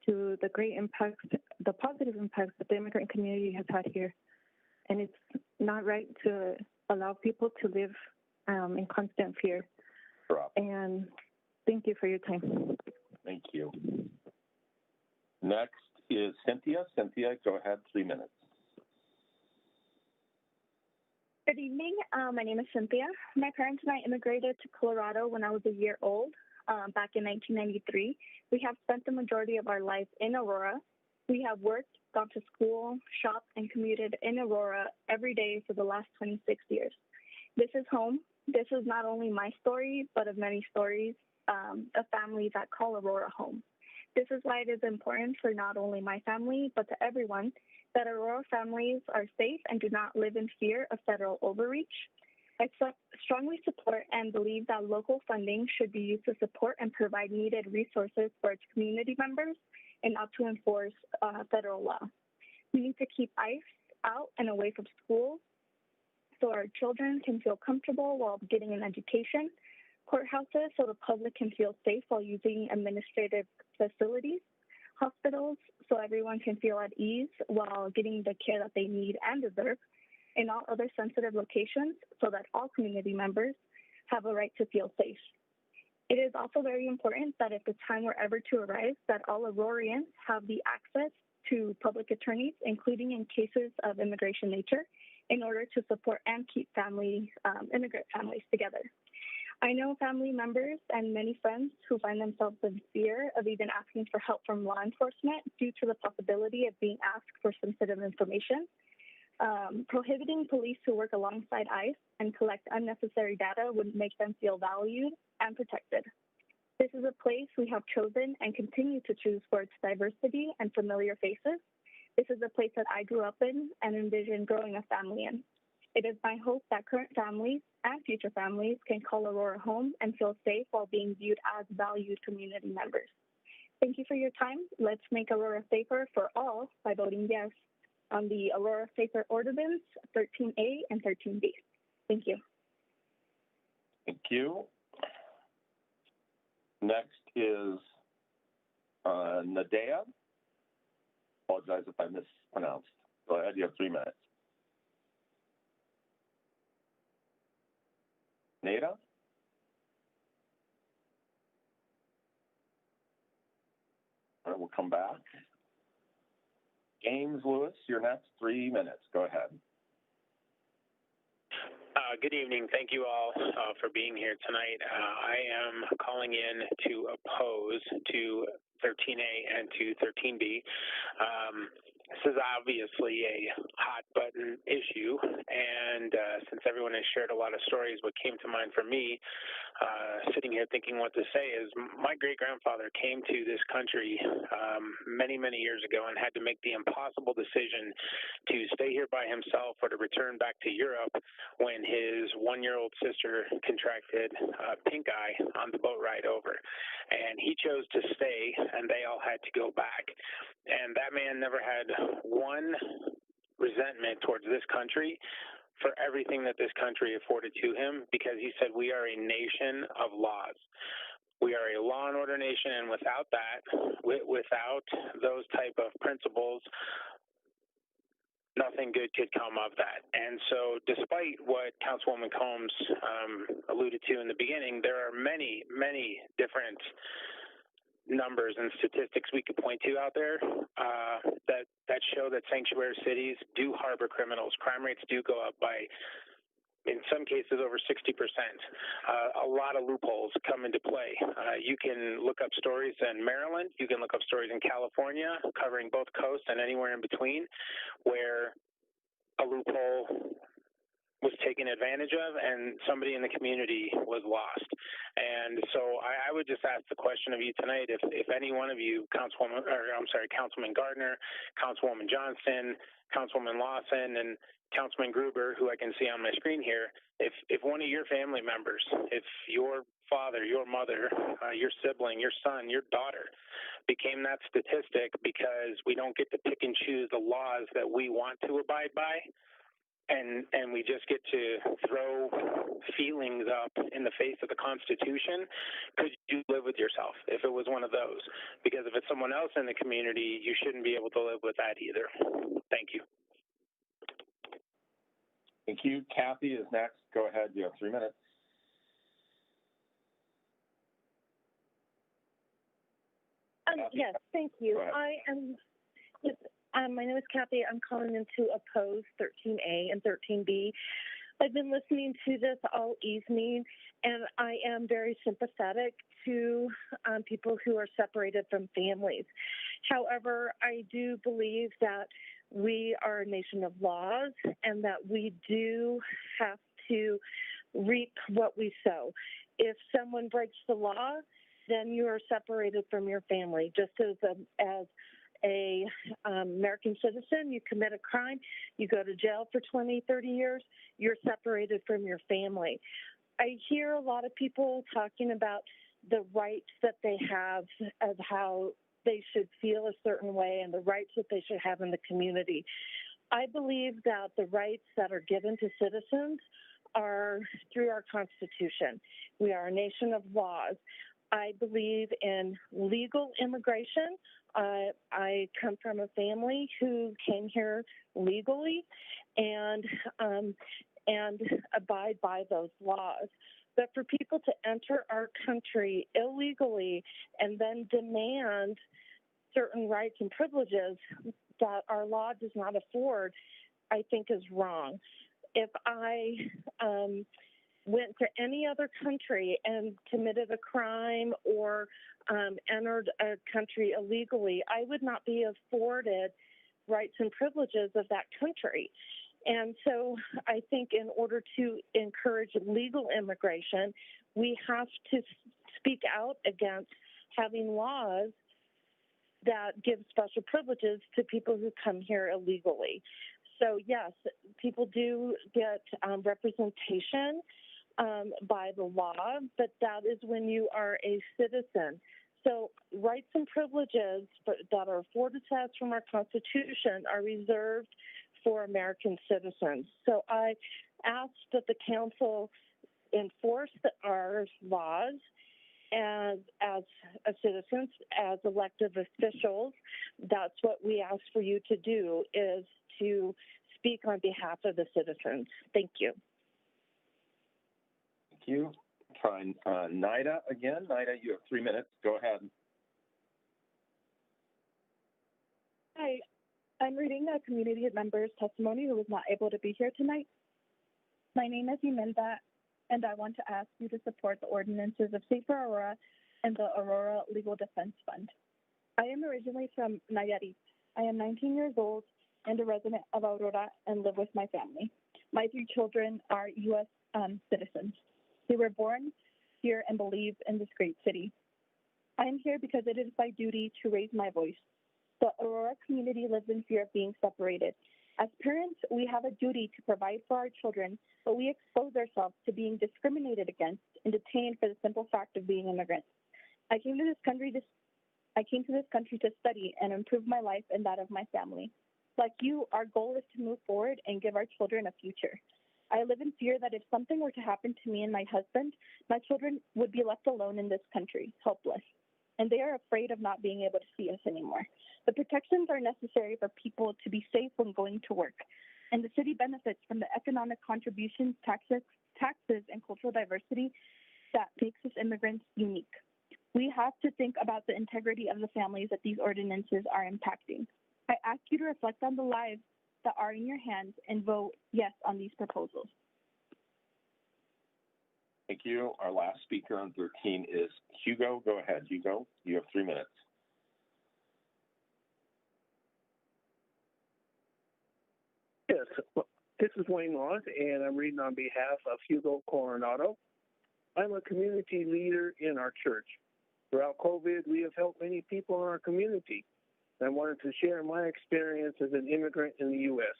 to the great impacts, the positive impacts that the immigrant community has had here. And it's not right to allow people to live in constant fear. And thank you for your time. Thank you. Next is Cynthia. Cynthia, go ahead, 3 minutes. Good evening. My name is Cynthia. My parents and I immigrated to Colorado when I was a year old. back in 1993. We have spent the majority of our lives in Aurora. We have worked, gone to school, shopped, and commuted in Aurora every day for the last 26 years. This is home. This is not only my story, but of many stories of families that call Aurora home. This is why it is important for not only my family, but to everyone, that Aurora families are safe and do not live in fear of federal overreach. I strongly support and believe that local funding should be used to support and provide needed resources for its community members and not to enforce federal law. We need to keep ICE out and away from schools so our children can feel comfortable while getting an education, courthouses so the public can feel safe while using administrative facilities, hospitals so everyone can feel at ease while getting the care that they need and deserve, and all other sensitive locations so that all community members have a right to feel safe. It is also very important that if the time were ever to arise, that all Aurorians have the access to public attorneys, including in cases of immigration nature, in order to support and keep immigrant families together. I know family members and many friends who find themselves in fear of even asking for help from law enforcement due to the possibility of being asked for sensitive information. Prohibiting police who work alongside ICE and collect unnecessary data would make them feel valued and protected. This is a place we have chosen and continue to choose for its diversity and familiar faces. This is a place that I grew up in and envisioned growing a family in. It is my hope that current families and future families can call Aurora home and feel safe while being viewed as valued community members. Thank you for your time. Let's make Aurora safer for all by voting yes on the Aurora Safer Ordinance 13A and 13B. Thank you. Thank you. Next is Nadea. Apologize if I mispronounced. Go ahead, you have 3 minutes. Nada? All right, we'll come back. James Lewis, your next 3 minutes. Go ahead. Good evening. Thank you all for being here tonight. I am calling in to oppose to 13A and to 13B. This is obviously a hot button issue, and since everyone has shared a lot of stories, what came to mind for me, sitting here thinking what to say, is my great-grandfather came to this country many, many years ago and had to make the impossible decision to stay here by himself or to return back to Europe when his one-year-old sister contracted pink eye on the boat ride over. And he chose to stay, and they all had to go back. And that man never had one resentment towards this country for everything that this country afforded to him, because he said we are a nation of laws. We are a law and order nation, and without that, without those type of principles, nothing good could come of that. And so despite what Councilwoman Combs alluded to in the beginning, there are many, many different numbers and statistics we could point to out there that show that sanctuary cities do harbor criminals. Crime rates do go up by, in some cases, over 60%. A lot of loopholes come into play. You can look up stories in Maryland. You can look up stories in California, covering both coasts and anywhere in between, where a loophole was taken advantage of and somebody in the community was lost. And so I would just ask the question of you tonight, if any one of you, Councilman Gardner, Councilwoman Johnson, Councilwoman Lawson, and Councilman Gruber, who I can see on my screen here, if one of your family members, if your father, your mother, your sibling, your son, your daughter became that statistic because we don't get to pick and choose the laws that we want to abide by, and we just get to throw feelings up in the face of the Constitution, could you live with yourself if it was one of those? Because if it's someone else in the community, you shouldn't be able to live with that either. Thank you. Thank you. Kathy is next. Go ahead. You have 3 minutes. Yes, thank you. My name is Kathy. I'm calling in to oppose 13A and 13B. I've been listening to this all evening, and I am very sympathetic to people who are separated from families. However, I do believe that we are a nation of laws and that we do have to reap what we sow. If someone breaks the law, then you are separated from your family. Just as a American citizen, you commit a crime, you go to jail for 20, 30 years, you're separated from your family. I hear a lot of people talking about the rights that they have, of how they should feel a certain way and the rights that they should have in the community. I believe that the rights that are given to citizens are through our Constitution. We are a nation of laws. I believe in legal immigration. I come from a family who came here legally and abide by those laws. But for people to enter our country illegally and then demand certain rights and privileges that our law does not afford, I think is wrong. If I went to any other country and committed a crime or entered a country illegally, I would not be afforded rights and privileges of that country. And so I think in order to encourage legal immigration, we have to speak out against having laws that give special privileges to people who come here illegally. So yes, people do get representation by the law, but that is when you are a citizen. So rights and privileges that are afforded to us from our Constitution are reserved for American citizens. So I ask that the council enforce our laws as citizens, as elected officials. That's what we ask for you to do, is to speak on behalf of the citizens. Thank you. Thank you. Try NIDA again. NIDA, you have 3 minutes. Go ahead. Hi, I'm reading a community member's testimony who was not able to be here tonight. My name is Imelda, and I want to ask you to support the ordinances of Safer Aurora and the Aurora Legal Defense Fund. I am originally from Nayarit. I am 19 years old and a resident of Aurora and live with my family. My 3 children are U.S. Citizens. They were born here and believe in this great city. I am here because it is my duty to raise my voice. The Aurora community lives in fear of being separated. As parents, we have a duty to provide for our children, but we expose ourselves to being discriminated against and detained for the simple fact of being immigrants. I came to this country to study and improve my life and that of my family. Like you, our goal is to move forward and give our children a future. I live in fear that if something were to happen to me and my husband, my children would be left alone in this country, helpless. And they are afraid of not being able to see us anymore. The protections are necessary for people to be safe when going to work. And the city benefits from the economic contributions, taxes, and cultural diversity that makes us immigrants unique. We have to think about the integrity of the families that these ordinances are impacting. I ask you to reflect on the lives that are in your hands and vote yes on these proposals. Thank you. Our last speaker on 13 is Hugo. Go ahead, Hugo. You have 3 minutes. Yes, this is Wayne Moss, and I'm reading on behalf of Hugo Coronado. I'm a community leader in our church. Throughout COVID, we have helped many people in our community. I wanted to share my experience as an immigrant in the U.S.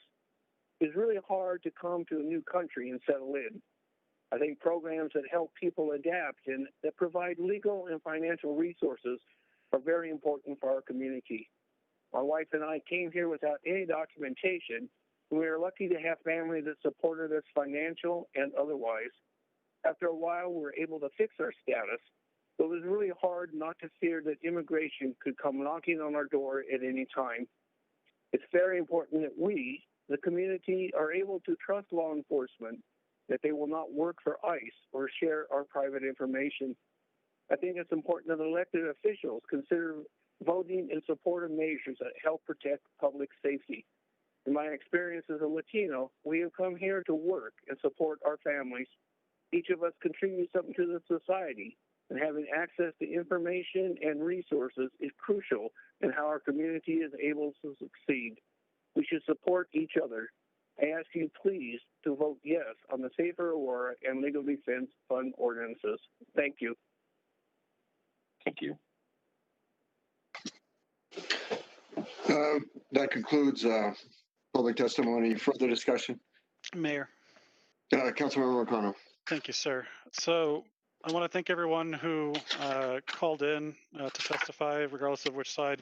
It's really hard to come to a new country and settle in. I think programs that help people adapt and that provide legal and financial resources are very important for our community. My wife and I came here without any documentation, and we are lucky to have family that supported us financial and otherwise. After a while, we were able to fix our status, but it was really hard not to fear that immigration could come knocking on our door at any time. It's very important that we, the community, are able to trust law enforcement, that they will not work for ICE or share our private information. I think it's important that elected officials consider voting in support of measures that help protect public safety. In my experience as a Latino, we have come here to work and support our families. Each of us contributes something to the society, and having access to information and resources is crucial in how our community is able to succeed. We should support each other. I ask you please to vote yes on the Safer Aurora and Legal Defense Fund ordinances. Thank you. Thank you. That concludes public testimony. Further discussion? Mayor. Councilmember O'Connor. Thank you, sir. So I want to thank everyone who called in to testify, regardless of which side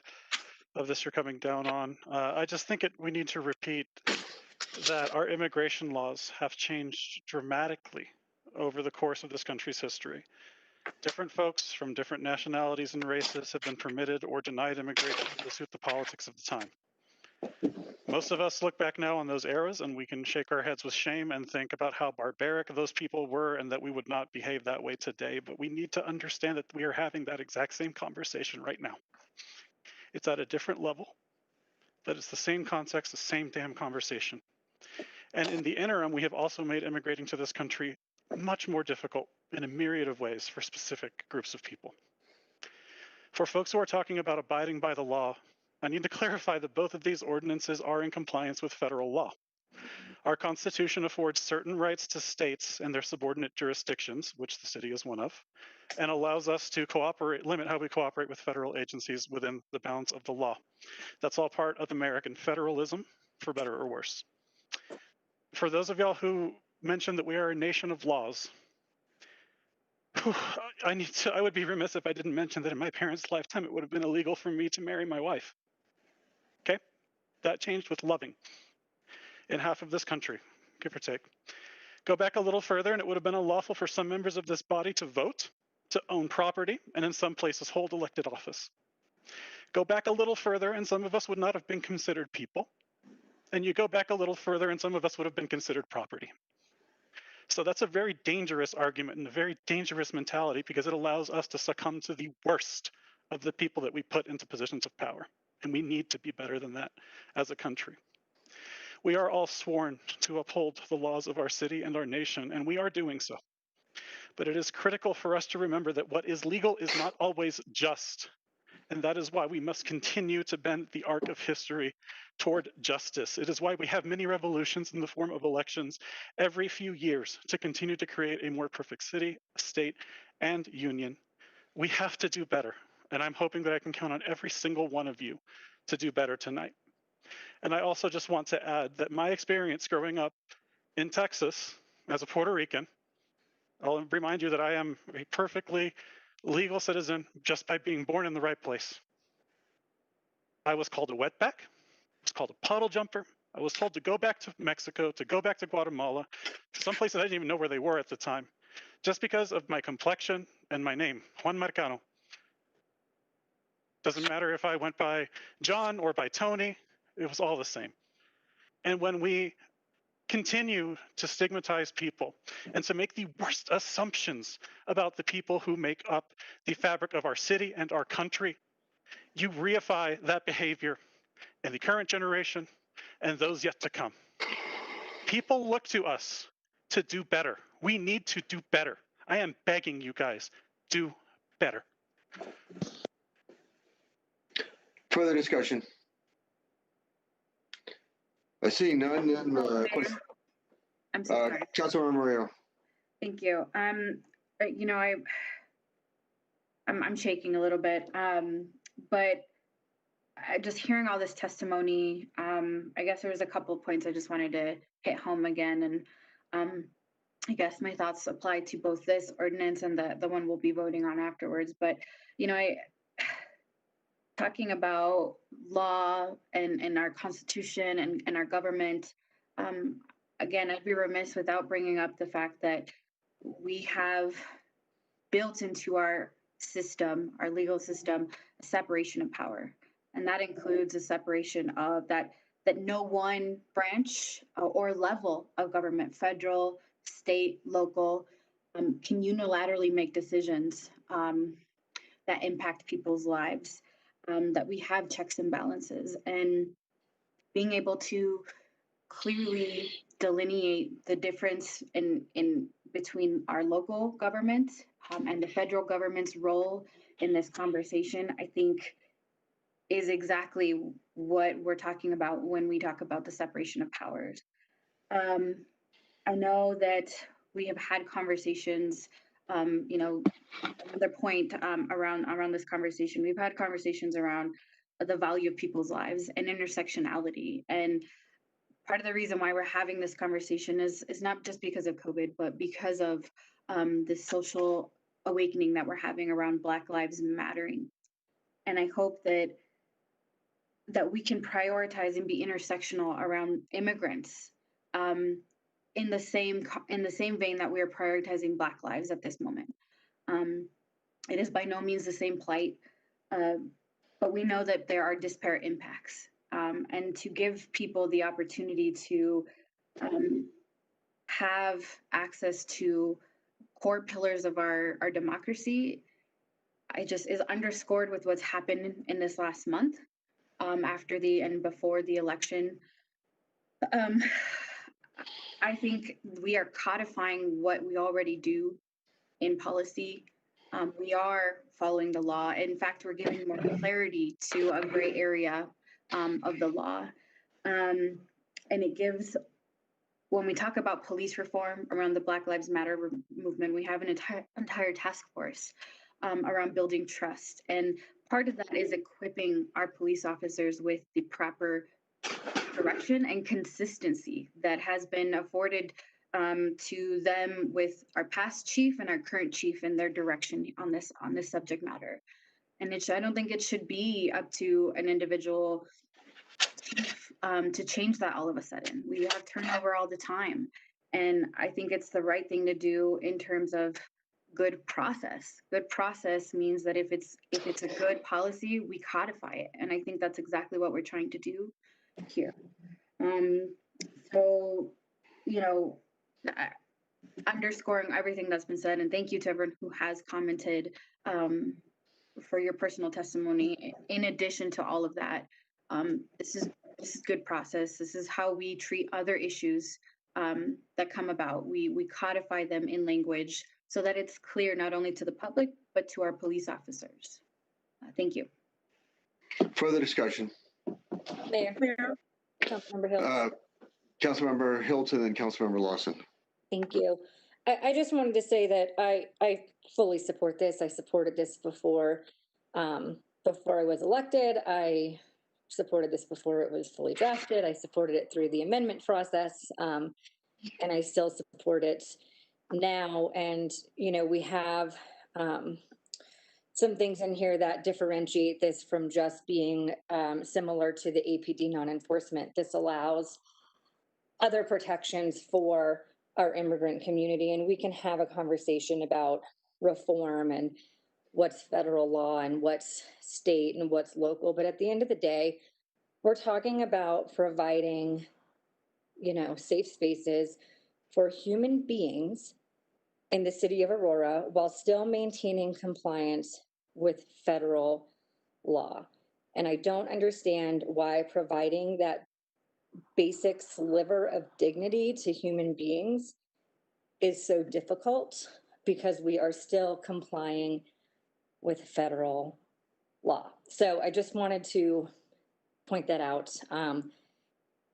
of this you're coming down on. I just think we need to repeat that our immigration laws have changed dramatically over the course of this country's history. Different folks from different nationalities and races have been permitted or denied immigration to suit the politics of the time. Most of us look back now on those eras and we can shake our heads with shame and think about how barbaric those people were and that we would not behave that way today. But we need to understand that we are having that exact same conversation right now. It's at a different level, but it's the same context, the same damn conversation. And in the interim, we have also made immigrating to this country much more difficult in a myriad of ways for specific groups of people. For folks who are talking about abiding by the law, I need to clarify that both of these ordinances are in compliance with federal law. Our Constitution affords certain rights to states and their subordinate jurisdictions, which the city is one of, and allows us to limit how we cooperate with federal agencies within the bounds of the law. That's all part of American federalism, for better or worse. For those of y'all who mentioned that we are a nation of laws, I would be remiss if I didn't mention that in my parents' lifetime, it would have been illegal for me to marry my wife. Okay? That changed with loving in half of this country, give or take. Go back a little further, and it would have been unlawful for some members of this body to vote, to own property, and in some places hold elected office. Go back a little further, and some of us would not have been considered people. And you go back a little further, and some of us would have been considered property. So that's a very dangerous argument and a very dangerous mentality because it allows us to succumb to the worst of the people that we put into positions of power. And we need to be better than that as a country. We are all sworn to uphold the laws of our city and our nation, and we are doing so. But it is critical for us to remember that what is legal is not always just. And that is why we must continue to bend the arc of history toward justice. It is why we have many revolutions in the form of elections every few years to continue to create a more perfect city, state, and union. We have to do better. And I'm hoping that I can count on every single one of you to do better tonight. And I also just want to add that my experience growing up in Texas as a Puerto Rican, I'll remind you that I am a perfectly legal citizen just by being born in the right place. I was called a wetback. I was called a puddle jumper. I was told to go back to Mexico, to go back to Guatemala, to some places I didn't even know where they were at the time, just because of my complexion and my name, Juan Marcano. Doesn't matter if I went by John or by Tony, it was all the same. And when we continue to stigmatize people and to make the worst assumptions about the people who make up the fabric of our city and our country, you reify that behavior in the current generation and those yet to come. People look to us to do better. We need to do better. I am begging you guys, do better. Further discussion? I see none. I'm so sorry. Councilmember Moreno. Thank you. You know, I'm shaking a little bit, but just hearing all this testimony, I guess there was a couple of points I just wanted to hit home again, and I guess my thoughts apply to both this ordinance and the one we'll be voting on afterwards. But you know, talking about law and our Constitution and our government, again, I'd be remiss without bringing up the fact that we have built into our system, our legal system, a separation of power. And that includes a separation of that no one branch or level of government, federal, state, local, can unilaterally make decisions that impact people's lives. That we have checks and balances, and being able to clearly delineate the difference in between our local government and the federal government's role in this conversation, I think is exactly what we're talking about when we talk about the separation of powers. I know that we have had conversations, another point around this conversation, we've had conversations around the value of people's lives and intersectionality. And part of the reason why we're having this conversation is not just because of COVID, but because of the social awakening that we're having around Black Lives Mattering. And I hope that we can prioritize and be intersectional around immigrants in the same vein that we are prioritizing Black lives at this moment. It is by no means the same plight, but we know that there are disparate impacts. And to give people the opportunity to have access to core pillars of our democracy, is underscored with what's happened in this last month after and before the election. I think we are codifying what we already do in policy. We are following the law. In fact, we're giving more clarity to a gray area of the law. And it gives, when we talk about police reform around the Black Lives Matter movement, we have an entire task force around building trust. And part of that is equipping our police officers with the proper direction and consistency that has been afforded to them with our past chief and our current chief and their direction on this subject matter. And I don't think it should be up to an individual chief to change that all of a sudden. We have turnover all the time. And I think it's the right thing to do in terms of good process. Good process means that if it's a good policy, we codify it. And I think that's exactly what we're trying to do here. Underscoring everything that's been said, and thank you to everyone who has commented for your personal testimony. In addition to all of that, this is good process. This is how we treat other issues that come about. We codify them in language so that it's clear not only to the public, but to our police officers. Thank you. Further discussion. Mayor. Councilmember Hilton. Councilmember Hilton and Councilmember Lawson. Thank you. I just wanted to say that I fully support this. I supported this before I was elected. I supported this before it was fully drafted. I supported it through the amendment process, and I still support it now. And, we have some things in here that differentiate this from just being similar to the APD non-enforcement. This allows other protections for our immigrant community, and we can have a conversation about reform and what's federal law and what's state and what's local. But at the end of the day, we're talking about providing, safe spaces for human beings in the city of Aurora while still maintaining compliance with federal law. And I don't understand why providing that basic sliver of dignity to human beings is so difficult, because we are still complying with federal law. So I just wanted to point that out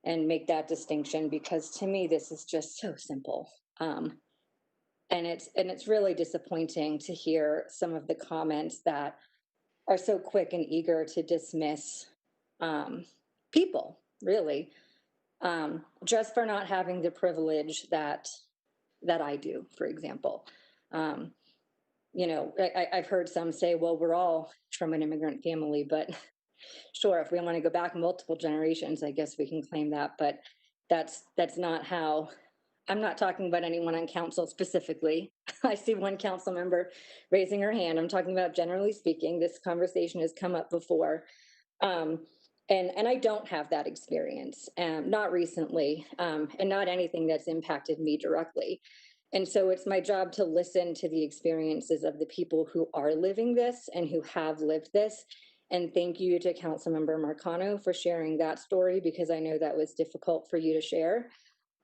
and make that distinction, because to me, this is just so simple. And it's really disappointing to hear some of the comments that are so quick and eager to dismiss people, really, just for not having the privilege that I do, for example. I've heard some say, well, we're all from an immigrant family, but sure, if we want to go back multiple generations, I guess we can claim that, but that's not how. I'm not talking about anyone on council specifically. I see one council member raising her hand. I'm talking about, generally speaking, this conversation has come up before. And I don't have that experience, not recently, and not anything that's impacted me directly. And so it's my job to listen to the experiences of the people who are living this and who have lived this. And thank you to Councilmember Marcano for sharing that story, because I know that was difficult for you to share.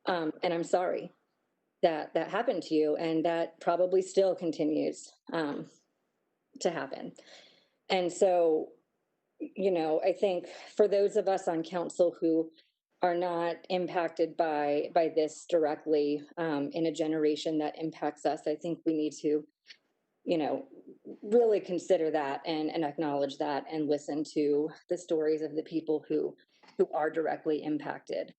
And I'm sorry that happened to you, and that probably still continues to happen. And so, I think for those of us on council who are not impacted by this directly in a generation that impacts us, I think we need to, really consider that and acknowledge that and listen to the stories of the people who are directly impacted.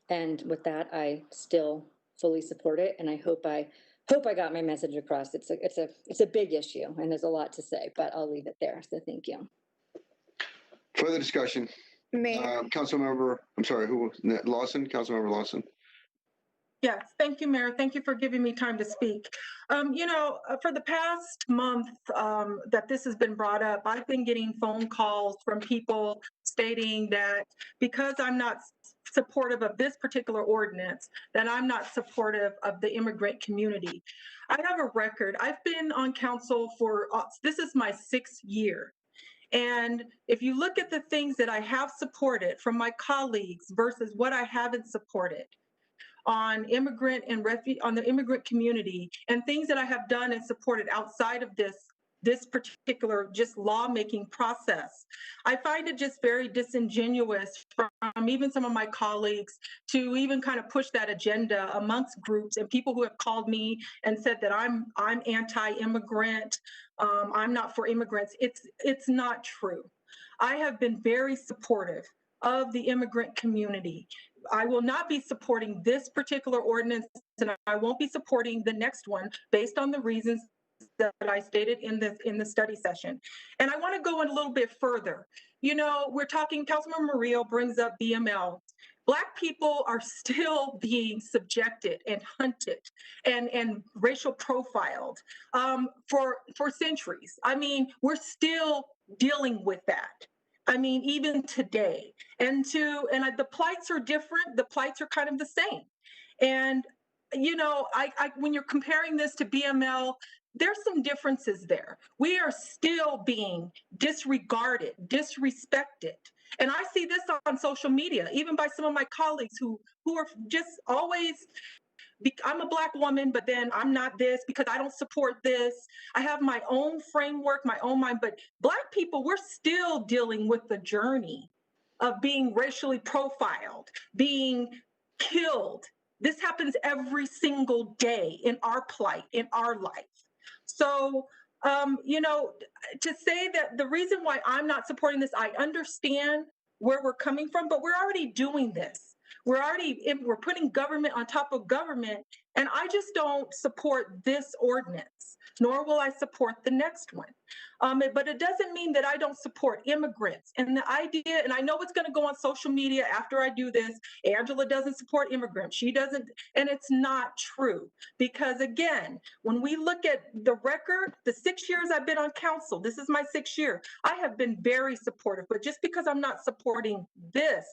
And with that, I still fully support it, and I hope I got my message across. It's a big issue, and there's a lot to say, but I'll leave it there. So thank you. Further discussion. Councilmember, I'm sorry, who? Lawson, Councilmember Lawson. Yes, thank you, Mayor. Thank you for giving me time to speak. For the past month that this has been brought up, I've been getting phone calls from people stating that because I'm not supportive of this particular ordinance, that I'm not supportive of the immigrant community. I have a record. I've been on council for, this is my 6th year. And if you look at the things that I have supported from my colleagues versus what I haven't supported on immigrant and on the immigrant community, and things that I have done and supported outside of this particular just lawmaking process, I find it just very disingenuous from even some of my colleagues to even kind of push that agenda amongst groups and people who have called me and said that I'm anti-immigrant, I'm not for immigrants. It's not true. I have been very supportive of the immigrant community. I will not be supporting this particular ordinance, and I won't be supporting the next one based on the reasons that I stated in the study session. And I want to go in a little bit further. We're talking, Councilmember Murillo brings up BML. Black people are still being subjected and hunted and racial profiled for centuries. I mean, we're still dealing with that. I mean, even today. And the plights are different. The plights are kind of the same. And, when you're comparing this to BML, there's some differences there. We are still being disregarded, disrespected. And I see this on social media, even by some of my colleagues who are just always, I'm a Black woman, but then I'm not this because I don't support this. I have my own framework, my own mind, but Black people, we're still dealing with the journey of being racially profiled, being killed. This happens every single day in our plight, in our life. So, to say that the reason why I'm not supporting this, I understand where we're coming from, but we're already doing this. We're putting government on top of government, and I just don't support this ordinance, nor will I support the next one. But it doesn't mean that I don't support immigrants. And the idea, and I know it's going to go on social media after I do this, Angela doesn't support immigrants. She doesn't, and it's not true. Because again, when we look at the record, the 6 years I've been on council, this is my 6th year, I have been very supportive. But just because I'm not supporting this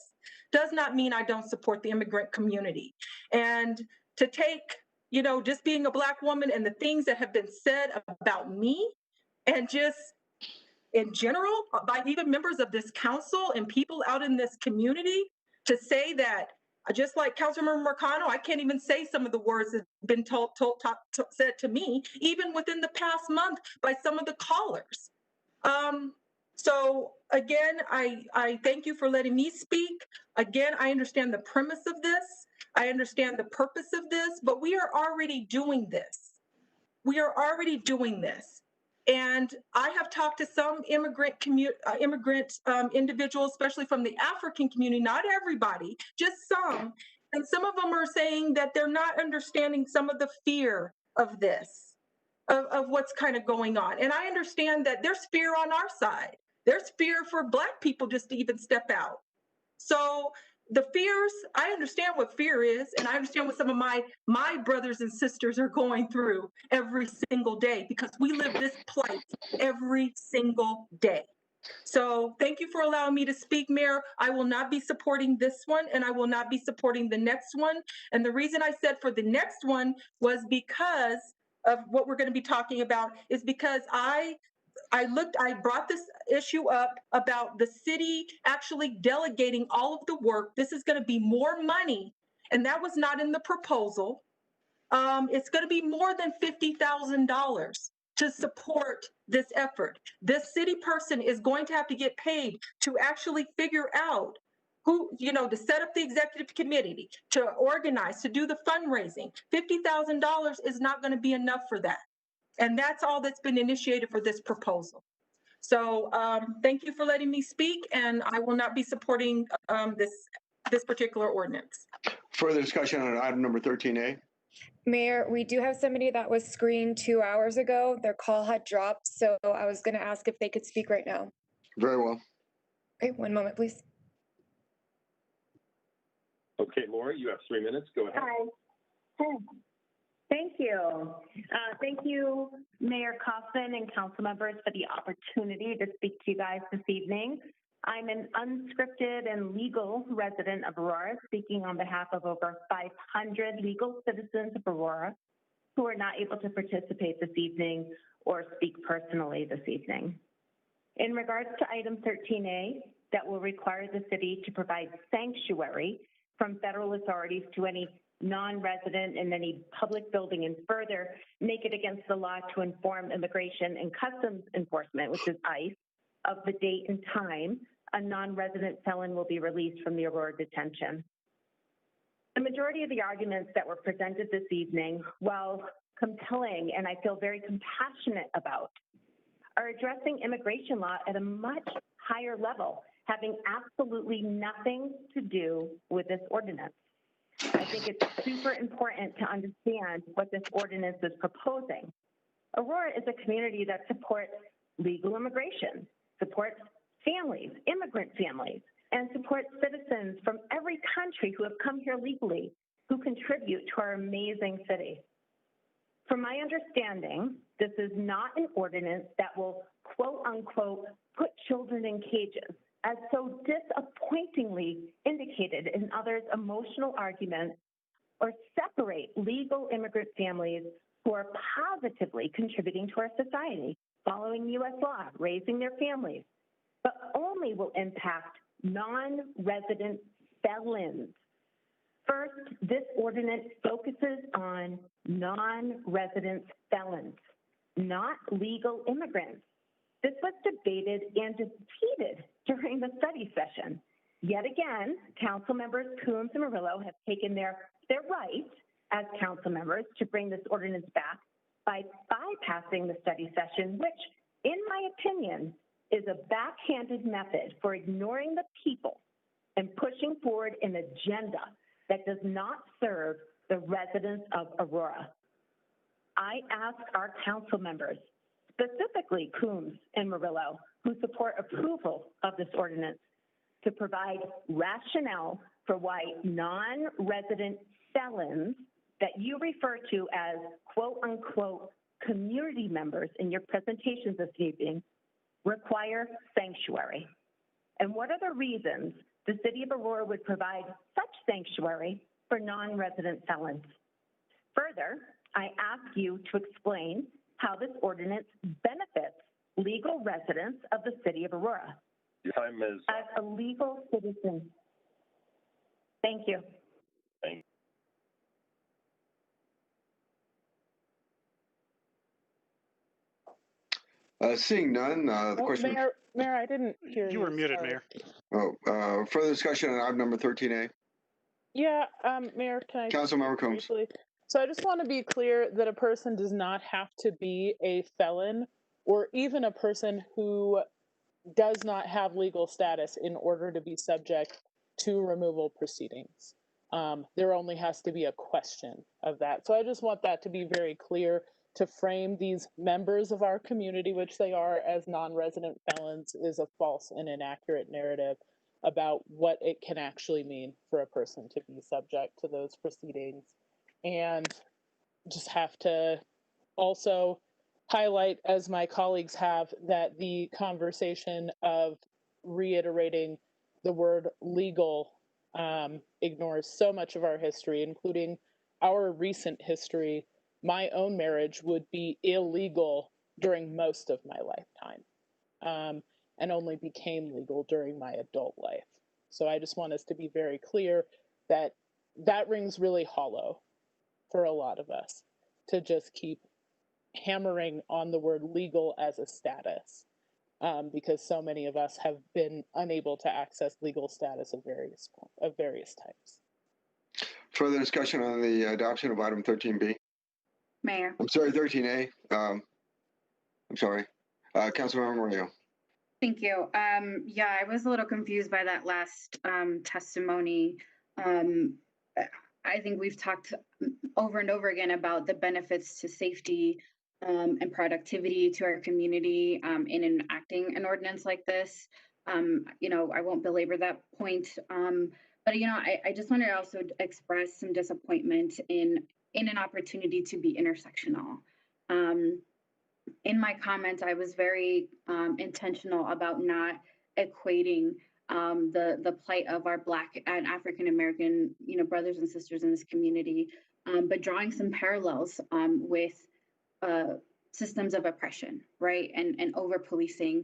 does not mean I don't support the immigrant community. And to take, just being a Black woman and the things that have been said about me, and just in general, by even members of this council and people out in this community, to say that, just like Councilmember Mercano, I can't even say some of the words that have been said to me, even within the past month by some of the callers. So again, I thank you for letting me speak. Again, I understand the premise of this. I understand the purpose of this, but we are already doing this. We are already doing this. And I have talked to some immigrant individuals, especially from the African community, not everybody, just some. And some of them are saying that they're not understanding some of the fear of this, of what's kind of going on. And I understand that there's fear on our side. There's fear for Black people just to even step out. So the fears, I understand what fear is, and I understand what some of my brothers and sisters are going through every single day, because we live this plight every single day. So thank you for allowing me to speak, Mayor. I will not be supporting this one, and I will not be supporting the next one. And the reason I said for the next one was because of what we're going to be talking about, is because I brought this issue up about the city actually delegating all of the work. This is going to be more money and that was not in the proposal. It's going to be more than $50,000 to support this effort. This city person is going to have to get paid to actually figure out who, to set up the executive committee, to organize, to do the fundraising. $50,000 is not going to be enough for that. And that's all that's been initiated for this proposal. So thank you for letting me speak, and I will not be supporting this particular ordinance. Further discussion on item number 13A? Mayor, we do have somebody that was screened 2 hours ago. Their call had dropped, so I was going to ask if they could speak right now. Very well. Okay, 1 moment, please. Okay, Laura, you have 3 minutes. Go ahead. Hi. Thank you. Thank you, Mayor Kaufman and council members, for the opportunity to speak to you guys this evening. I'm an unscripted and legal resident of Aurora, speaking on behalf of over 500 legal citizens of Aurora who are not able to participate this evening or speak personally this evening. In regards to item 13A, that will require the city to provide sanctuary from federal authorities to any non-resident in any public building, and further make it against the law to inform Immigration and Customs Enforcement, which is ICE, of the date and time a non-resident felon will be released from the Aurora detention. The majority of the arguments that were presented this evening, while compelling and I feel very compassionate about, are addressing immigration law at a much higher level, having absolutely nothing to do with this ordinance. I think it's super important to understand what this ordinance is proposing. Aurora is a community that supports legal immigration, supports families, immigrant families, and supports citizens from every country who have come here legally, who contribute to our amazing city. From my understanding, this is not an ordinance that will, quote unquote, put children in cages, as so disappointingly indicated in others' emotional arguments, or separate legal immigrant families who are positively contributing to our society, following U.S. law, raising their families, but only will impact non-resident felons. First, this ordinance focuses on non-resident felons, not legal immigrants. This was debated and defeated during the study session. Yet again, council members Coombs and Murillo have taken their right as council members to bring this ordinance back by bypassing the study session, which, in my opinion, is a backhanded method for ignoring the people and pushing forward an agenda that does not serve the residents of Aurora. I ask our council members, specifically Coombs and Murillo, who support approval of this ordinance, to provide rationale for why non-resident felons that you refer to as quote unquote community members in your presentations this evening require sanctuary. And what are the reasons the city of Aurora would provide such sanctuary for non-resident felons? Further, I ask you to explain how this ordinance benefits legal residents of the city of Aurora. Your time is as a legal citizen. Thank you. Thank you. Seeing none, the question. Mayor, I didn't hear you. You were muted, Sorry. Mayor. Further discussion on item number 13A. Yeah, Mayor, can I? Councilmember Coombs. Briefly? So I just want to be clear that a person does not have to be a felon or even a person who does not have legal status in order to be subject to removal proceedings. There only has to be a question of that. So I just want that to be very clear, to frame these members of our community, which they are, as non-resident felons is a false and inaccurate narrative about what it can actually mean for a person to be subject to those proceedings. And just have to also highlight, as my colleagues have, that the conversation of reiterating the word legal ignores so much of our history, including our recent history. My own marriage would be illegal during most of my lifetime, and only became legal during my adult life. So I just want us to be very clear that that rings really hollow for a lot of us to just keep hammering on the word legal as a status, because so many of us have been unable to access legal status of various types. Further discussion on the adoption of item 13B? Mayor. I'm sorry, 13A. I'm sorry. Councilmember Moreno. Thank you. Yeah, I was a little confused by that last testimony. I think we've talked over and over again about the benefits to safety and productivity to our community in enacting an ordinance like this. You know, I won't belabor that point, but you know, I just want to also express some disappointment in an opportunity to be intersectional. In my comments, I was very intentional about not equating the plight of our Black and African American, you know, brothers and sisters in this community, but drawing some parallels with systems of oppression, right, and over policing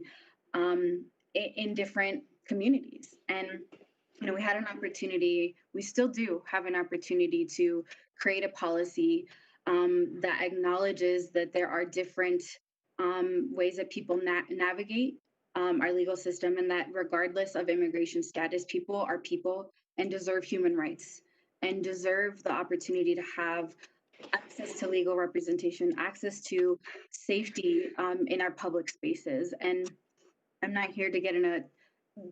in different communities. And you know, we had an opportunity. We still do have an opportunity to create a policy that acknowledges that there are different ways that people navigate our legal system, and that regardless of immigration status, people are people and deserve human rights and deserve the opportunity to have access to legal representation, access to safety in our public spaces. And I'm not here to get in a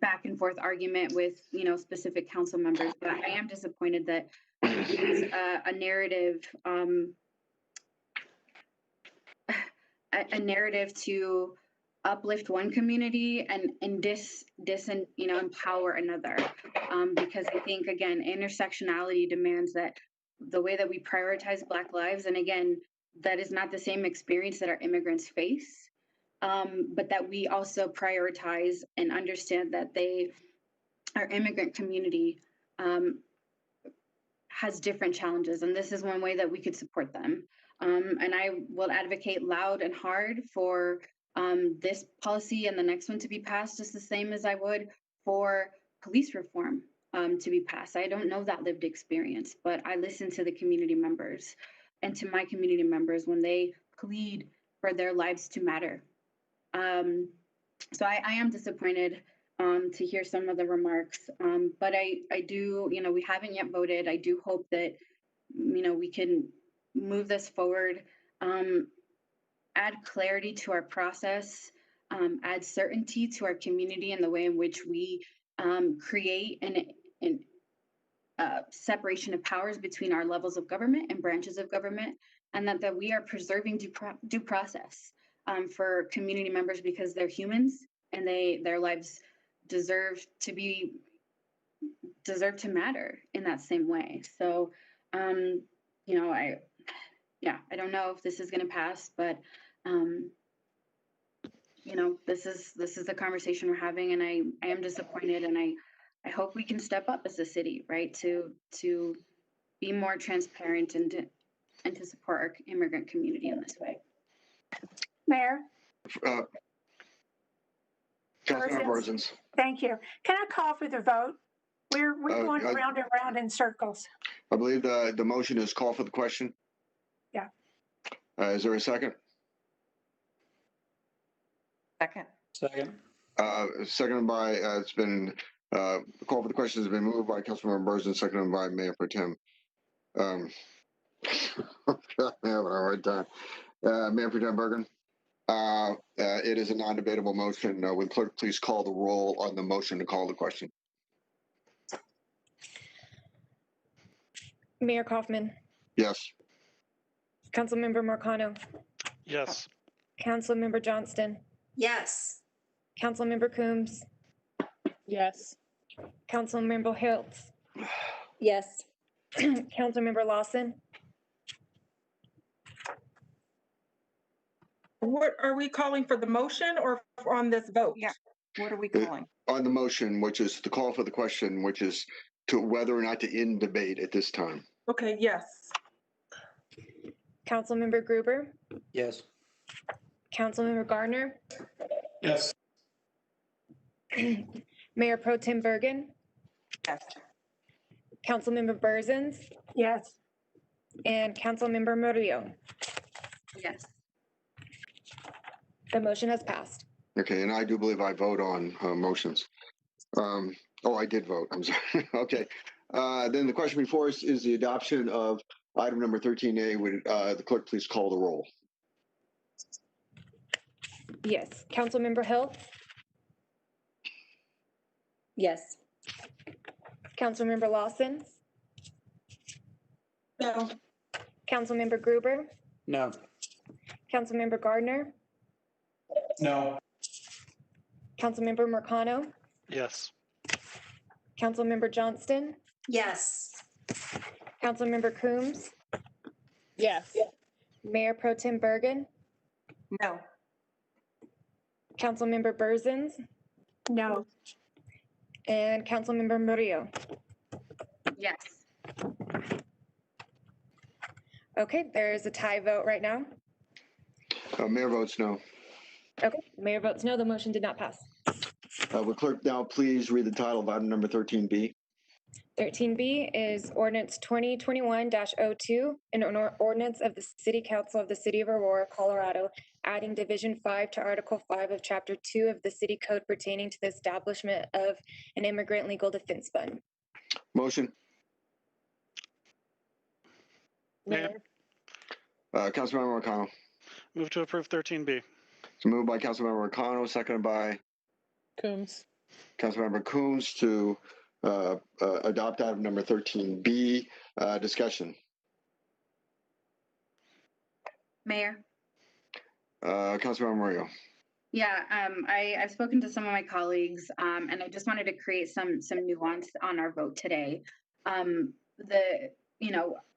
back and forth argument with, you know, specific council members, but I am disappointed that a narrative to uplift one community and you know, empower another, because I think, again, intersectionality demands that the way that we prioritize Black lives, and again, that is not the same experience that our immigrants face, but that we also prioritize and understand that our immigrant community has different challenges, and this is one way that we could support them. And I will advocate loud and hard for this policy and the next one to be passed, just the same as I would for police reform to be passed. I don't know that lived experience, but I listen to the community members and to my community members when they plead for their lives to matter. So I am disappointed to hear some of the remarks, but I do, you know, we haven't yet voted. I do hope that, you know, we can move this forward, add clarity to our process, add certainty to our community in the way in which we create an separation of powers between our levels of government and branches of government, and that we are preserving due process for community members, because they're humans and their lives deserve to matter in that same way. So, you know, I don't know if this is going to pass, but you know, this is the conversation we're having, and I am disappointed, and I hope we can step up as a city, right, to be more transparent and to support our immigrant community in this way. Mayor? Councilmember Parsons. Thank you. Can I call for the vote? We're going round and round in circles. I believe the motion is call for the question. Yeah. Is there a second? Second. Seconded by, it's been, call for the question has been moved by Councilmember Burson, seconded by Mayor Pro Tem. I'm having a hard time. Mayor Pro Tem Bergen. It is a non-debatable motion. Would clerk please call the roll on the motion to call the question? Mayor Kaufman. Yes. Councilmember Marcano. Yes. Councilmember Johnston. Yes. Councilmember Coombs. Yes. Councilmember Hiltz. Yes. Councilmember Lawson. What are we calling for, the motion or on this vote? Yeah. What are we calling? On the motion, which is the call for the question, which is to whether or not to end debate at this time. Okay, yes. Councilmember Gruber. Yes. Councilmember Gardner. Yes. Mayor Pro Tem Bergen. Yes. Councilmember Burzins, Yes. and Councilmember Murillo. Yes. The motion has passed. Okay, and I do believe I vote on motions. Oh, I did vote. I'm sorry. Okay. Then the question before us is the adoption of item number 13A. Would the clerk please call the roll? Yes. Councilmember Hill, Yes. Councilmember Lawson, No. Councilmember Gruber, No. Councilmember Gardner, No. Councilmember Mercano, Yes. Councilmember Johnston, Yes. Councilmember Coombs, Yes. Mayor Pro Tem Bergen, No. Councilmember Burzins, No. and Councilmember Murillo. Yes. Okay, there is a tie vote right now. Mayor votes no. Okay, mayor votes no, the motion did not pass. Would clerk now please read the title of item number 13B? 13B is Ordinance 2021-02, an ordinance of the City Council of the City of Aurora, Colorado, adding Division 5 to Article 5 of Chapter 2 of the City Code pertaining to the establishment of an Immigrant Legal Defense Fund. Motion. Mayor. Councilmember Mercano. Move to approve 13B. So moved by Councilmember Mercano, seconded by Coombs. Councilmember Coombs to adopt item number 13B. Discussion. Mayor. Councilmember Murillo. Yeah, I've spoken to some of my colleagues, and I just wanted to create some nuance on our vote today.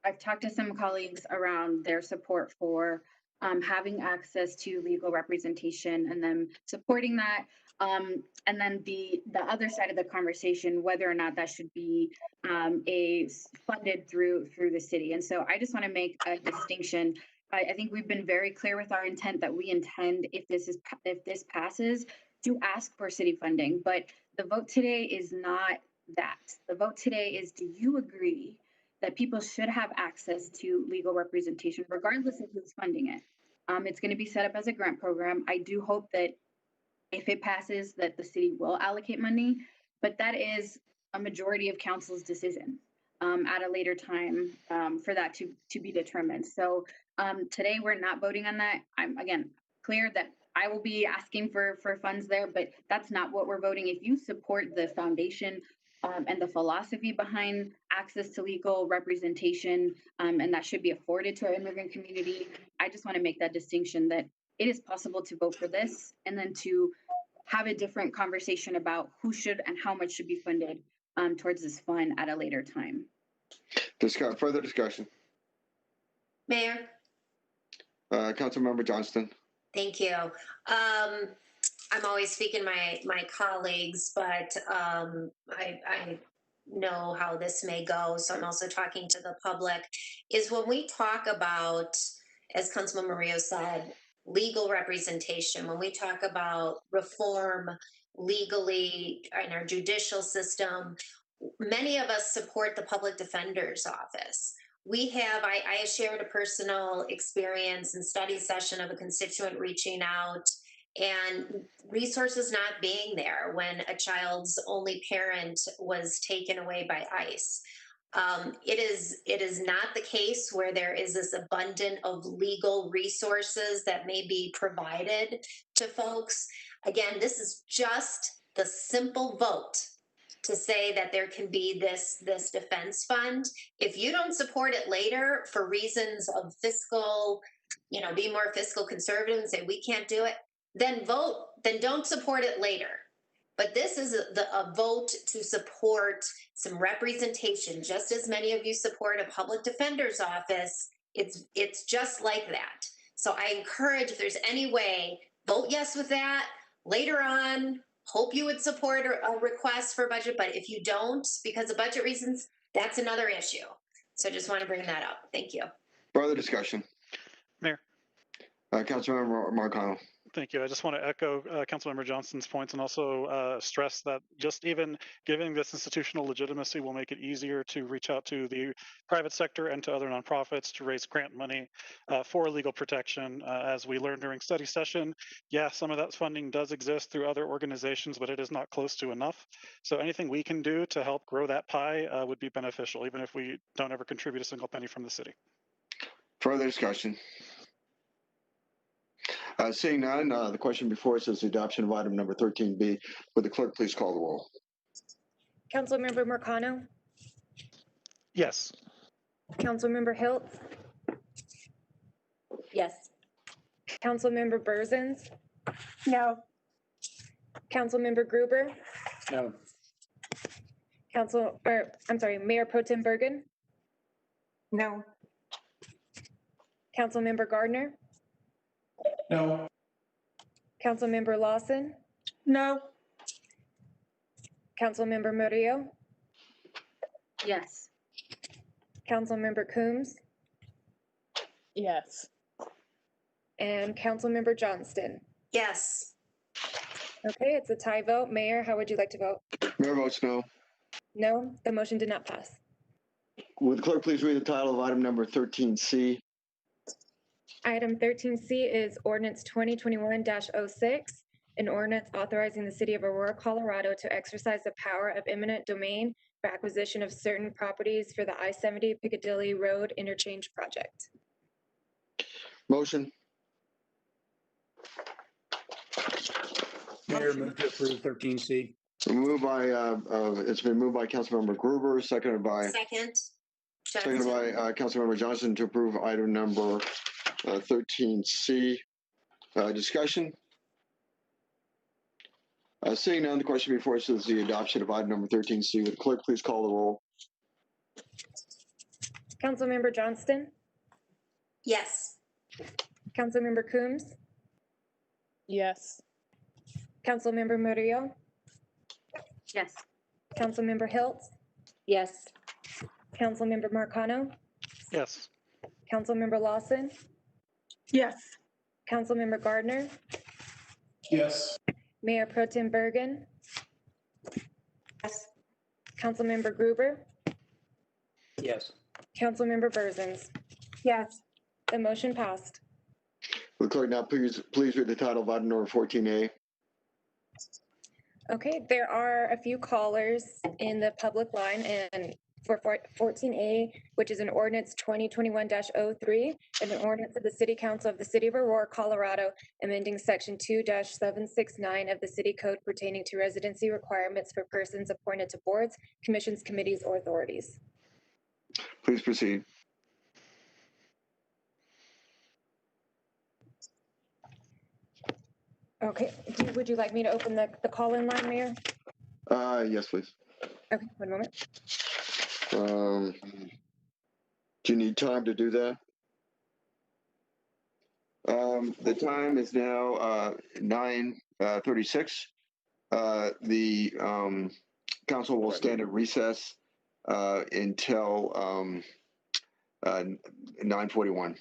I've talked to some colleagues around their support for having access to legal representation and them supporting that. And then the other side of the conversation, whether or not that should be funded through the city. And so I just want to make a distinction. I think we've been very clear with our intent that we intend, if this passes, to ask for city funding. But the vote today is not that. The vote today is, do you agree that people should have access to legal representation, regardless of who's funding it? It's going to be set up as a grant program. I do hope that if it passes, that the city will allocate money, but that is a majority of council's decision at a later time for that to be determined. So today we're not voting on that. I'm again clear that I will be asking for funds there, but that's not what we're voting. If you support the foundation and the philosophy behind access to legal representation, and that should be afforded to our immigrant community, I just want to make that distinction that it is possible to vote for this and then to have a different conversation about who should and how much should be funded towards this fund at a later time. Further discussion. Mayor. Councilmember Johnston. Thank you. I'm always speaking my colleagues, but I know how this may go, so I'm also talking to the public, is when we talk about, as Councilman Murillo said, legal representation, when we talk about reform legally in our judicial system, many of us support the public defender's office. We have, I shared a personal experience and study session of a constituent reaching out and resources not being there when a child's only parent was taken away by ICE. It is not the case where there is this abundance of legal resources that may be provided to folks. Again, this is just the simple vote to say that there can be this defense fund. If you don't support it later for reasons of fiscal, be more fiscal conservative and say we can't do it, then don't support it later. But this is a vote to support some representation, just as many of you support a public defender's office. It's just like that. So I encourage, if there's any way, vote yes with that. Later on, hope you would support a request for budget, but if you don't, because of budget reasons, that's another issue. So just want to bring that up. Thank you. Further discussion. Mayor. Councilmember Mercano. Thank you. I just want to echo Councilmember Johnston's points and also stress that just even giving this institutional legitimacy will make it easier to reach out to the private sector and to other nonprofits to raise grant money for legal protection. As we learned during study session, yeah, some of that funding does exist through other organizations, but it is not close to enough. So anything we can do to help grow that pie would be beneficial, even if we don't ever contribute a single penny from the city. Further discussion? Seeing none, the question before us is the adoption of item number 13B. Would the clerk please call the roll? Councilmember Marcano, Yes. Councilmember Hilt, Yes. Councilmember Berzins, No. Councilmember Gruber, No. Mayor Pro Tem Bergen, No. Councilmember Gardner, No. Councilmember Lawson, No. Councilmember Murillo, Yes. Councilmember Coombs, Yes. and Councilmember Johnston. Yes. Okay, it's a tie vote. Mayor, how would you like to vote? Mayor votes no. No, the motion did not pass. Would the clerk please read the title of item number 13C? Item 13C is Ordinance 2021-06, an ordinance authorizing the City of Aurora, Colorado to exercise the power of eminent domain for acquisition of certain properties for the I-70 Piccadilly Road Interchange Project. Motion? Mayor, move to approve 13C. Moved by, it's been moved by Councilmember Gruber, seconded by Councilmember Johnson to approve item number 13C. Discussion? Seeing none, the question before us is the adoption of item number 13C. Would the clerk please call the roll? Councilmember Johnston, Yes. Councilmember Coombs, Yes. Councilmember Murillo, Yes. Councilmember Hilt, Yes. Councilmember Marcano, Yes. Councilmember Lawson, Yes. Councilmember Gardner, Yes. Mayor Pro Tem Bergen, Yes. Councilmember Gruber, Yes. Councilmember Berzins. Yes. The motion passed. Would the clerk now please read the title of item number 14A? Okay, there are a few callers in the public line, and for 14A, which is an ordinance 2021-03, and an ordinance of the City Council of the City of Aurora, Colorado, amending section 2-769 of the city code pertaining to residency requirements for persons appointed to boards, commissions, committees, or authorities. Please proceed. Okay, would you like me to open the call-in line, Mayor? Yes, please. Okay, one moment. Do you need time to do that? The time is now 9:36. The council will stand at recess until 9:41.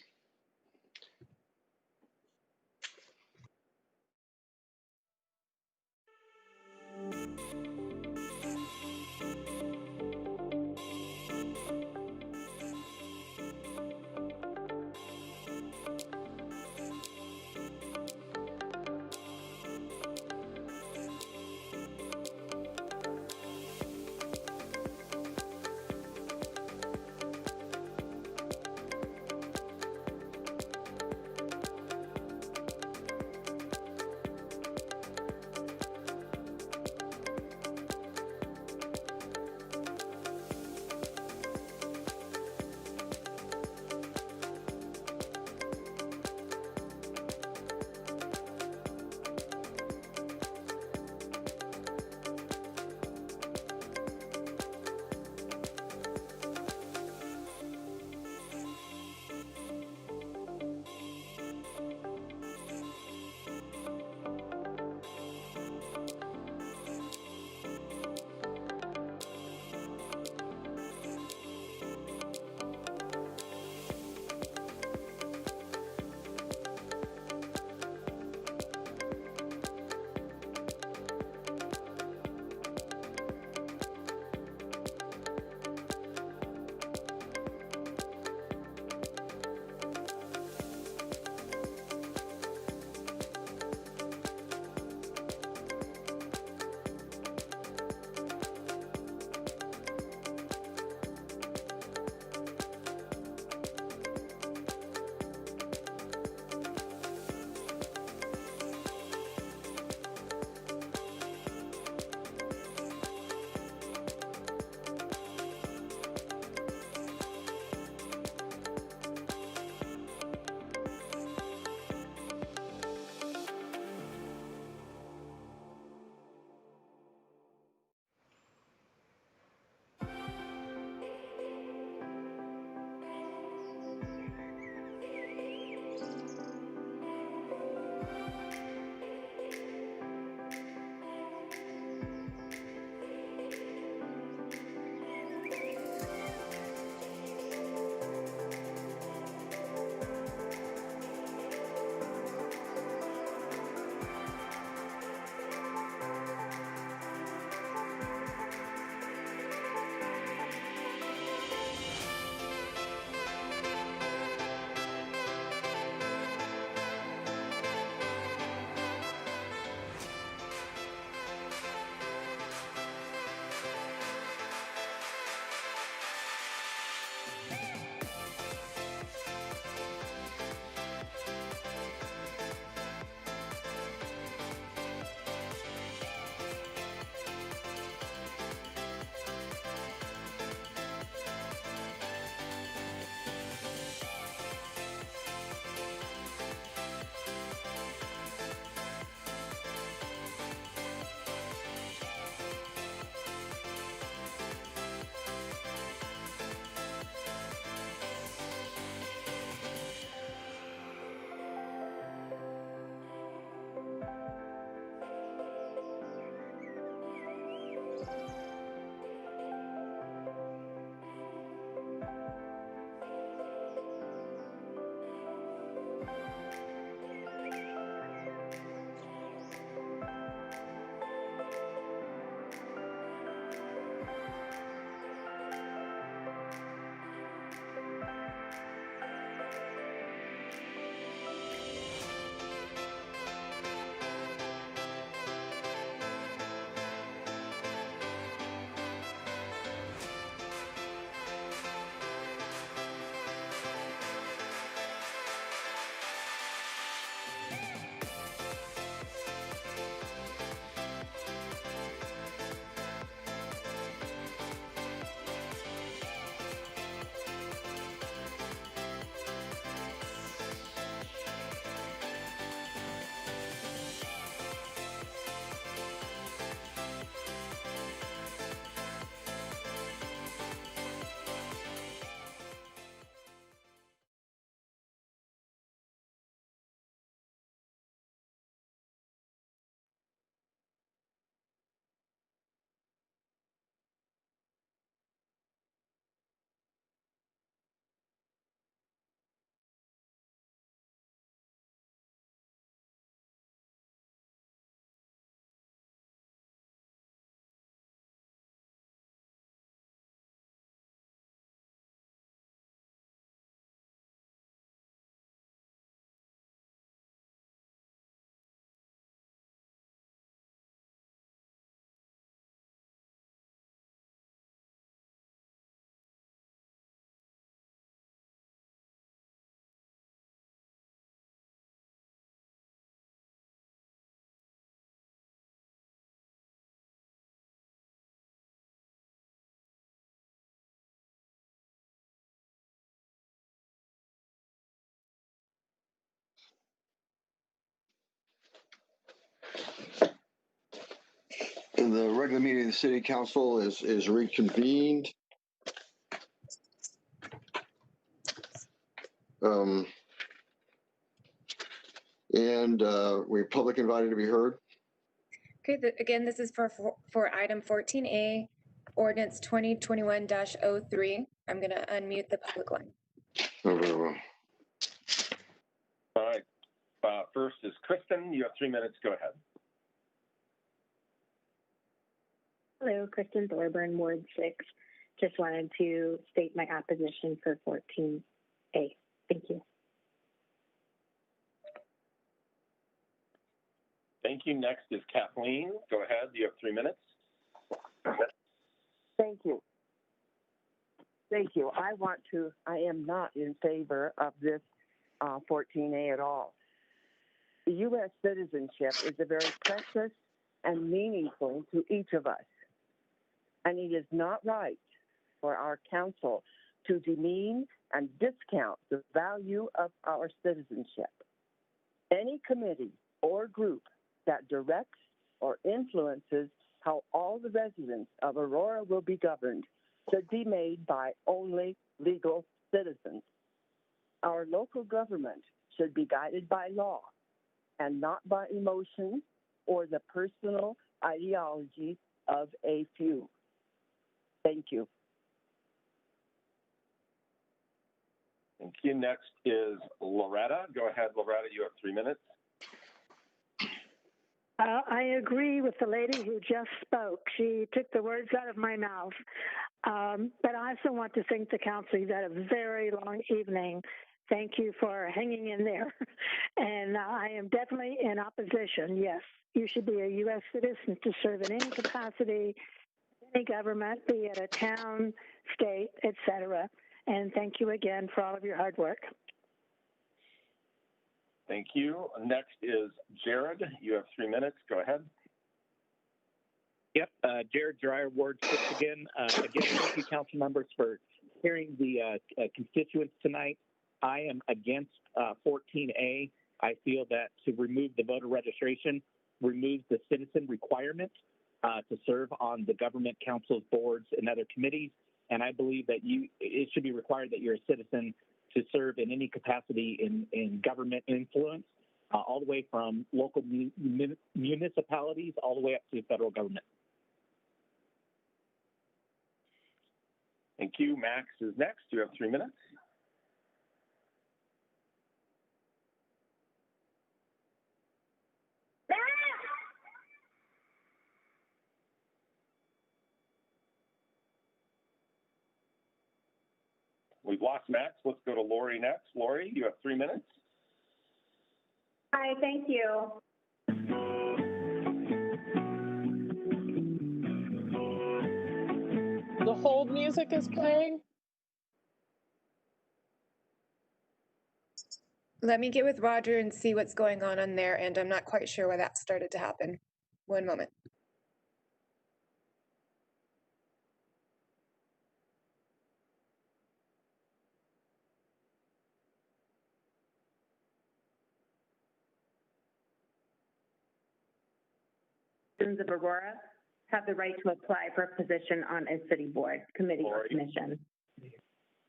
The regular meeting of the City Council is reconvened. We public invited to be heard. Okay, again, this is for item 14A, ordinance 2021-03. I'm going to unmute the public line. Oh, very well. All right. First is Kristen. You have 3 minutes. Go ahead. Hello, Kristen Thorburn, Ward 6. Just wanted to state my opposition for 14A. Thank you. Thank you. Next is Kathleen. Go ahead. You have 3 minutes. Thank you. Thank you. I am not in favor of this 14A at all. The U.S. citizenship is a very precious and meaningful to each of us. And it is not right for our council to demean and discount the value of our citizenship. Any committee or group that directs or influences how all the residents of Aurora will be governed should be made by only legal citizens. Our local government should be guided by law and not by emotion or the personal ideology of a few. Thank you. Thank you. Next is Loretta. Go ahead, Loretta. You have 3 minutes. I agree with the lady who just spoke. She took the words out of my mouth. But I also want to thank the council. You've had a very long evening. Thank you for hanging in there. And I am definitely in opposition. Yes, you should be a U.S. citizen to serve in any capacity, any government, be it a town, state, etc. And thank you again for all of your hard work. Thank you. Next is Jared. You have 3 minutes. Go ahead. Yep, Jared Dreyer, Ward 6 again. Again, thank you, council members, for hearing the constituents tonight. I am against 14A. I feel that to remove the voter registration removes the citizen requirement to serve on the government councils, boards, and other committees. And I believe that it should be required that you're a citizen to serve in any capacity in government influence, all the way from local municipalities all the way up to the federal government. Thank you. Max is next. You have 3 minutes. We've lost Max. Let's go to Lori next. Lori, you have 3 minutes. Hi, thank you. The hold music is playing. Let me get with Roger and see what's going on there, and I'm not quite sure why that started to happen. One moment. Citizens of Aurora have the right to apply for a position on a city board, committee, or commission.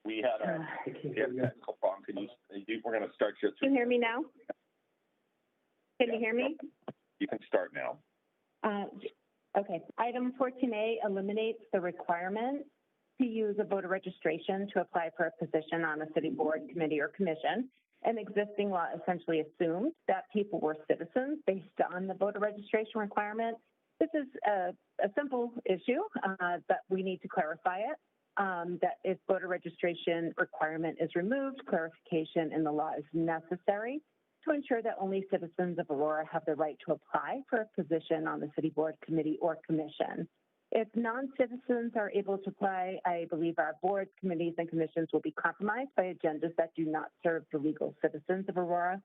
We had a technical problem. We're going to start you. Can you hear me now? Can you hear me? You can start now. Okay. Item 14A eliminates the requirement to use a voter registration to apply for a position on a city board, committee, or commission. An existing law essentially assumed that people were citizens based on the voter registration requirement. This is a simple issue, but we need to clarify it. That if voter registration requirement is removed, clarification in the law is necessary to ensure that only citizens of Aurora have the right to apply for a position on the city board, committee, or commission. If non-citizens are able to apply, I believe our boards, committees, and commissions will be compromised by agendas that do not serve the legal citizens of Aurora.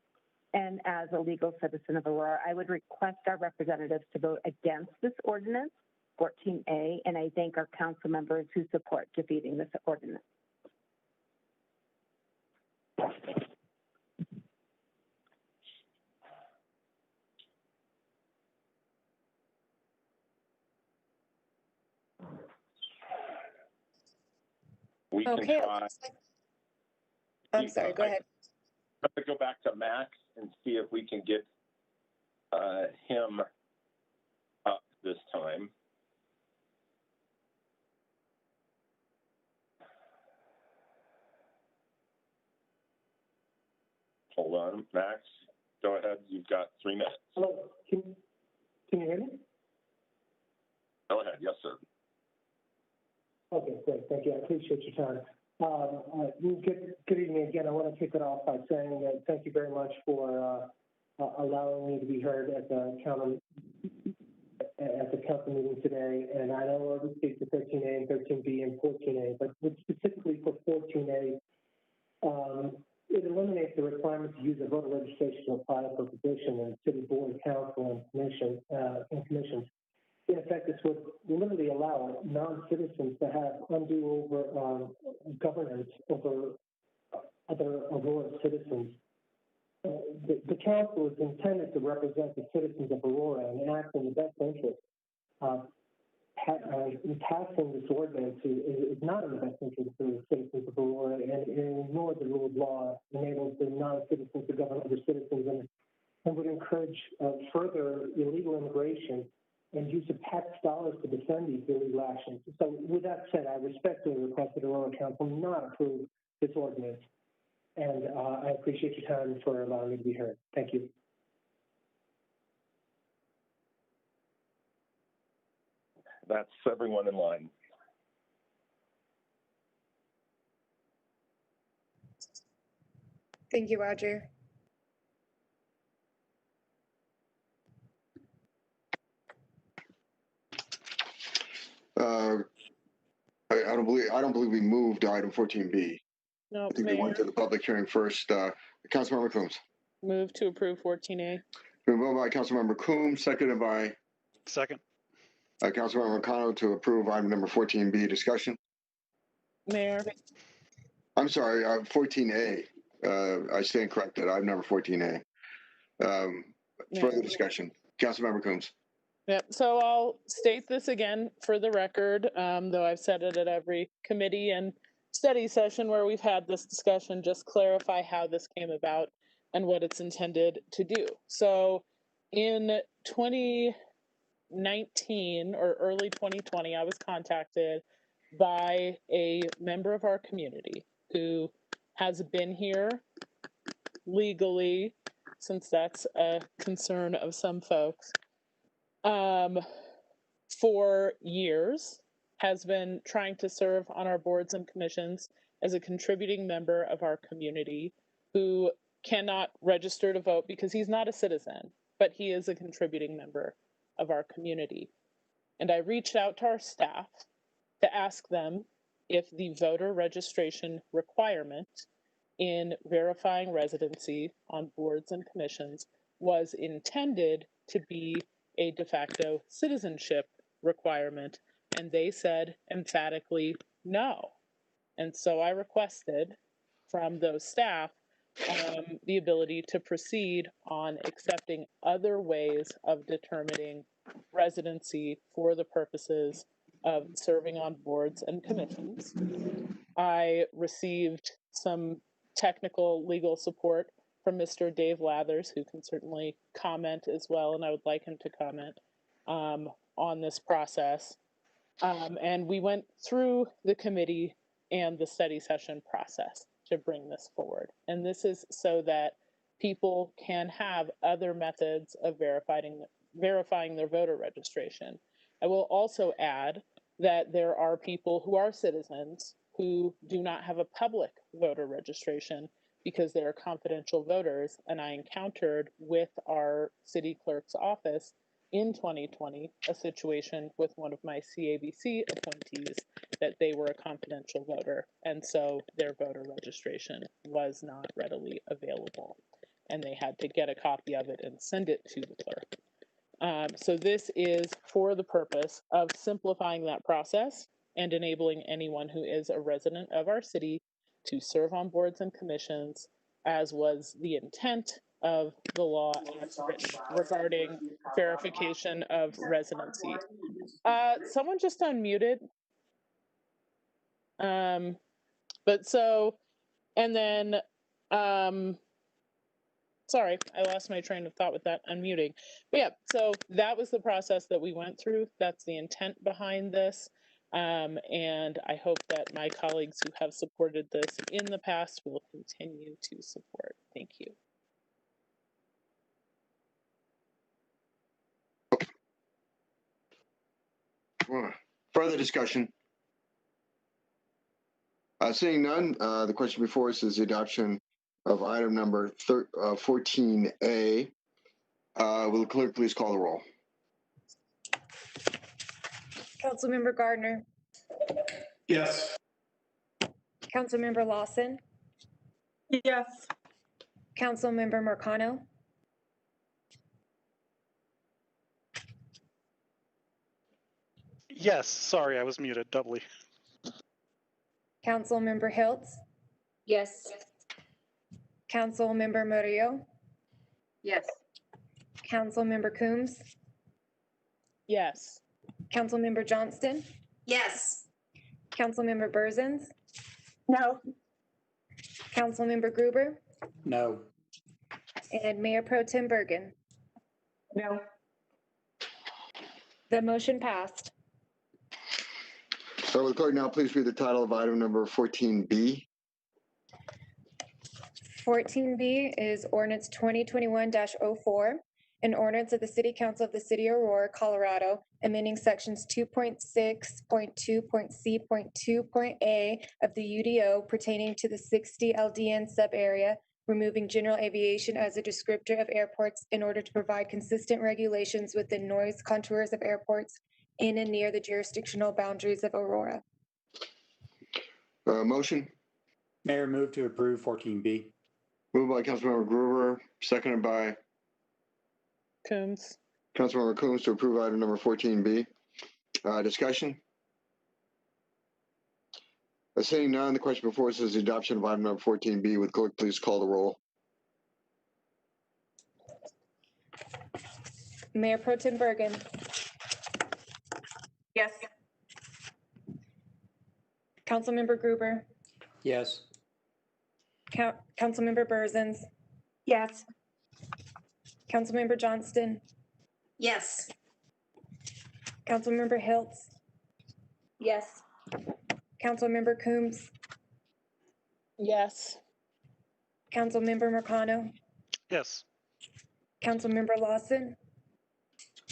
And as a legal citizen of Aurora, I would request our representatives to vote against this ordinance, 14A, and I thank our council members who support defeating this ordinance. We can Okay. try. I'm sorry, go ahead. I'm going to go back to Max and see if we can get him up this time. Hold on, Max. Go ahead. You've got 3 minutes. Hello. Can you hear me? Go ahead. Yes, sir. Okay, great. Thank you. I appreciate your time. Good evening again. I want to kick it off by saying that thank you very much for allowing me to be heard at the council meeting today. And I know we speak to 13A and 13B and 14A, but specifically for 14A, it eliminates the requirement to use a voter registration to apply for a position in city board, council, and commissions. In effect, this would literally allow non-citizens to have undue governance over other Aurora citizens. The council is intended to represent the citizens of Aurora and act in the best interest. Passing this ordinance is not in the best interest of the citizens of Aurora, and it ignores the rule of law, enables the non-citizens to govern other citizens, and would encourage further illegal immigration and use of tax dollars to defend these illegal actions. So with that said, I respectfully request that Aurora Council not approve this ordinance. And I appreciate your time for allowing me to be heard. Thank you. That's everyone in line. Thank you, Roger. I don't believe we moved to item 14B. No, I think we went to the public hearing first. Councilmember Coombs. Move to approve 14A. Been moved by Councilmember Coombs, seconded by Second. Councilmember Cano to approve item number 14B. Discussion. Mayor. I'm sorry, 14A. I stand corrected. Item number 14A. Further discussion. Councilmember Coombs. Yep. So I'll state this again for the record, though I've said it at every committee and study session where we've had this discussion, just clarify how this came about and what it's intended to do. So in 2019 or early 2020, I was contacted by a member of our community who has been here legally, since that's a concern of some folks, for years, has been trying to serve on our boards and commissions as a contributing member of our community who cannot register to vote because he's not a citizen, but he is a contributing member of our community. And I reached out to our staff to ask them if the voter registration requirement in verifying residency on boards and commissions was intended to be a de facto citizenship requirement, and they said emphatically no. And so I requested from those staff the ability to proceed on accepting other ways of determining residency for the purposes of serving on boards and commissions. I received some technical legal support from Mr. Dave Lathers, who can certainly comment as well, and I would like him to comment on this process. And we went through the committee and the study session process to bring this forward. And this is so that people can have other methods of verifying their voter registration. I will also add that there are people who are citizens who do not have a public voter registration because they are confidential voters. And I encountered with our city clerk's office in 2020 a situation with one of my CABC appointees that they were a confidential voter, and so their voter registration was not readily available, and they had to get a copy of it and send it to the clerk. So this is for the purpose of simplifying that process and enabling anyone who is a resident of our city to serve on boards and commissions, as was the intent of the law as written regarding verification of residency. Someone just unmuted. But so, and then, sorry, I lost my train of thought with that unmuting. But yeah, so that was the process that we went through. That's the intent behind this. And I hope that my colleagues who have supported this in the past will continue to support. Thank you. Further discussion? Seeing none, the question before us is the adoption of item number 14A. Will the clerk please call the roll? Councilmember Gardner. Yes. Councilmember Lawson. Yes. Councilmember Marcano. Yes, sorry, I was muted doubly. Councilmember Hiltz. Yes. Councilmember Murillo. Yes. Councilmember Coombs. Yes. Councilmember Johnston. Yes. Councilmember Berzins. No. Councilmember Gruber. No. And Mayor Pro Tem Bergen. No. The motion passed. So will the clerk now please read the title of item number 14B? 14B is Ordinance 2021-04, an ordinance of the City Council of the City of Aurora, Colorado, amending sections 2.6.2.c.2.a of the UDO pertaining to the 60 LDN sub-area, removing general aviation as a descriptor of airports in order to provide consistent regulations within noise contours of airports in and near the jurisdictional boundaries of Aurora. Motion? Mayor, move to approve 14B. Moved by Councilmember Gruber, seconded by Coombs. Councilmember Coombs to approve item number 14B. Discussion? Seeing none, the question before us is the adoption of item number 14B. Would clerk please call the roll? Mayor Pro Tem Bergen. Yes. Councilmember Gruber. Yes. Councilmember Berzins. Yes. Councilmember Johnston. Yes. Councilmember Hiltz. Yes. Councilmember Coombs. Yes. Councilmember Marcano. Yes. Councilmember Lawson.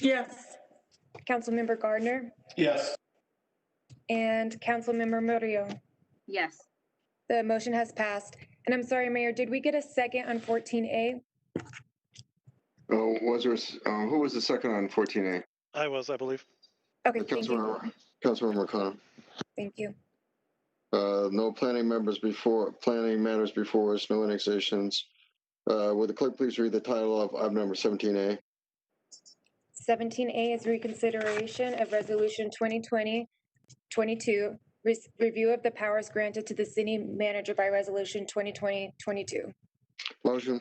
Yes. Councilmember Gardner. Yes. And Councilmember Murillo. Yes. The motion has passed. And I'm sorry, Mayor, did we get a second on 14A? Was there? Who was the second on 14A? I was, I believe. Okay, thank you. Councilmember Marcano. Thank you. No planning matters before us, no annexations. Would the clerk please read the title of item number 17A? 17A is reconsideration of Resolution 2020-22, review of the powers granted to the city manager by Resolution 2020-22. Motion?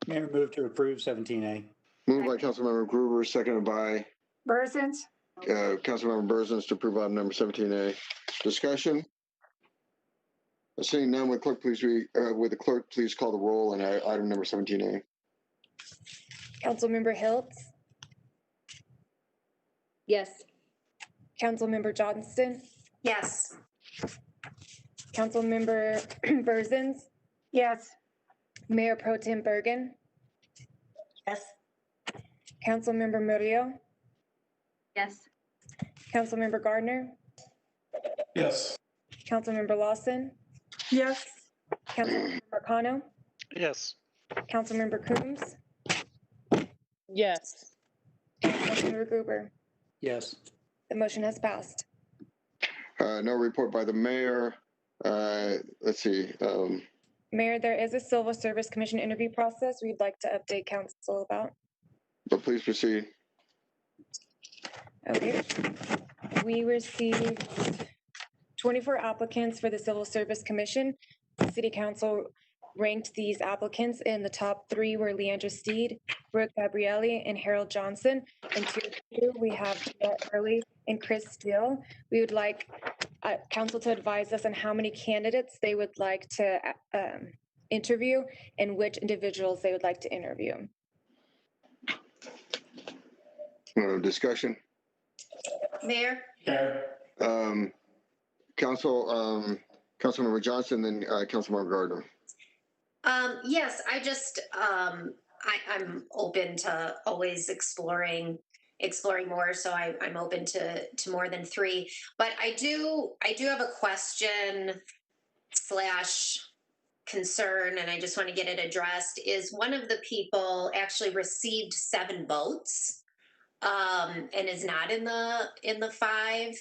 Mayor, move to approve 17A. Moved by Councilmember Gruber, seconded by Berzins? Councilmember Berzins to approve item number 17A. Discussion? Seeing none, would the clerk please call the roll on item number 17A? Councilmember Hiltz. Yes. Councilmember Johnston. Yes. Councilmember Berzins. Yes. Mayor Pro Tem Bergen. Yes. Councilmember Murillo. Yes. Councilmember Gardner. Yes. Councilmember Lawson. Yes. Councilmember Marcano. Yes. Councilmember Coombs. Yes. Councilmember Gruber. Yes. The motion has passed. No report by the mayor. Let's see. Mayor, there is a Civil Service Commission interview process we'd like to update council about. But please proceed. Okay. We received 24 applicants for the Civil Service Commission. The City Council ranked these applicants, and the top three were Leandra Steed, Brooke Gabrielli, and Harold Johnson. And tier two, we have Jeanette Early and Chris Steele. We would like council to advise us on how many candidates they would like to interview and which individuals they would like to interview. Discussion. Mayor? Councilmember Johnson, then Councilmember Gardner. Yes, I'm open to always exploring more. So I'm open to more than 3, but I do have a question / concern, and I just want to get it addressed. Is one of the people actually received 7 votes, and is not in the 5?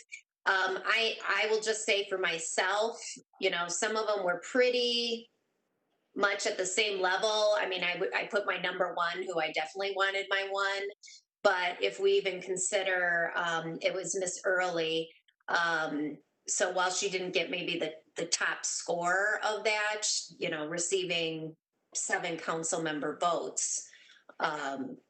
I will just say for myself, some of them were pretty much at the same level. I mean, I put my number 1, who I definitely wanted my 1, but if we even consider, it was Miss Early. So while she didn't get maybe the top score of that, receiving 7 council member votes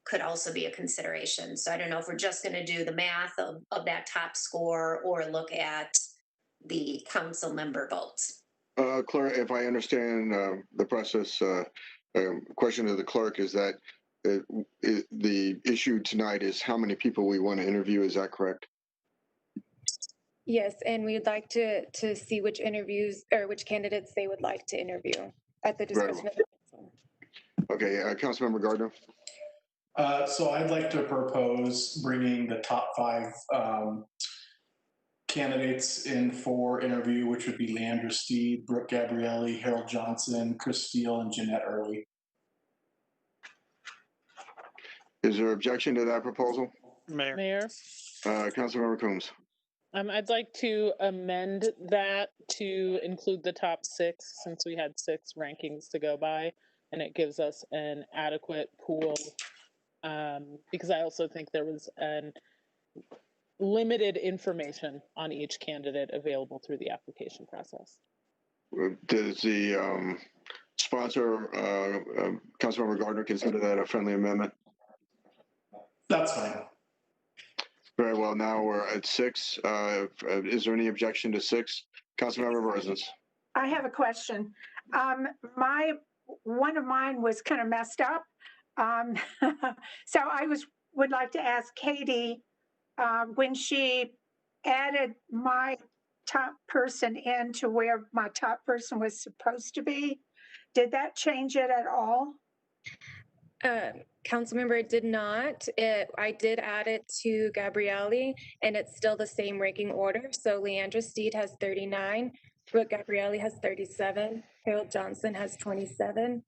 could also be a consideration. So I don't know if we're just going to do the math of that top score or look at the council member votes. Clerk, if I understand the process, question to the clerk is that the issue tonight is how many people we want to interview. Is that correct? Yes, and we'd like to see which interviews or which candidates they would like to interview at the discretion of the council. Okay, Councilmember Gardner. So I'd like to propose bringing the top 5 candidates in for interview, which would be Leandra Steed, Brooke Gabrielli, Harold Johnson, Chris Steele, and Jeanette Early. Is there objection to that proposal? Mayor. Councilmember Coombs. I'd like to amend that to include the top 6, since we had 6 rankings to go by, and it gives us an adequate pool, because I also think there was an limited information on each candidate available through the application process. Does the sponsor, Councilmember Gardner, consider that a friendly amendment? That's fine. Very well. Now we're at 6. Is there any objection to 6? Councilmember Brosens. I have a question. One of mine was kind of messed up. So I would like to ask Katie, when she added my top person into where my top person was supposed to be, did that change it at all? Councilmember, it did not. I did add it to Gabrielli, and it's still the same ranking order. So Leandra Steed has 39, Brooke Gabrielli has 37, Harold Johnson has 27,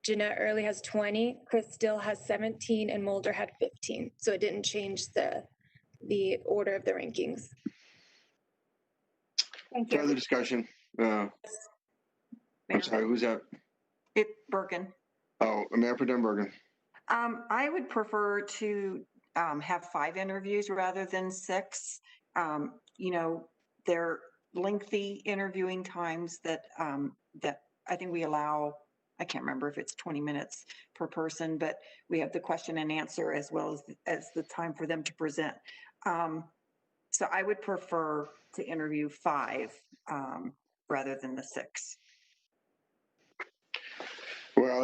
Jeanette Early has 20, Chris Steele has 17, and Mulder had 15. So it didn't change the order of the rankings. Thank you. Further discussion. I'm sorry, who's that? It's Bergen. Oh, Mayor Pro Tem Bergen. I would prefer to have 5 interviews rather than 6. They're lengthy interviewing times that I think we allow. I can't remember if it's 20 minutes per person, but we have the question and answer as well as the time for them to present. So I would prefer to interview 5 rather than the 6. Well,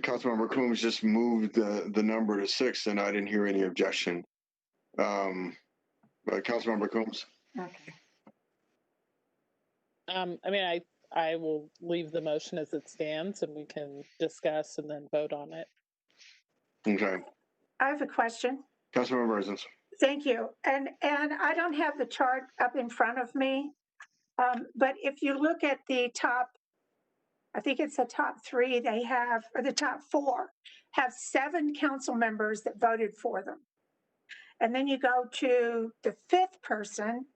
Councilmember Coombs just moved the number to 6, and I didn't hear any objection. Councilmember Coombs. Okay. I will leave the motion as it stands, and we can discuss and then vote on it. Okay. I have a question. Councilmember Brosens. Thank you. And I don't have the chart up in front of me, but if you look at the top, I think it's the top 3 they have, or the top 4, have 7 council members that voted for them. And then you go to the 5th person,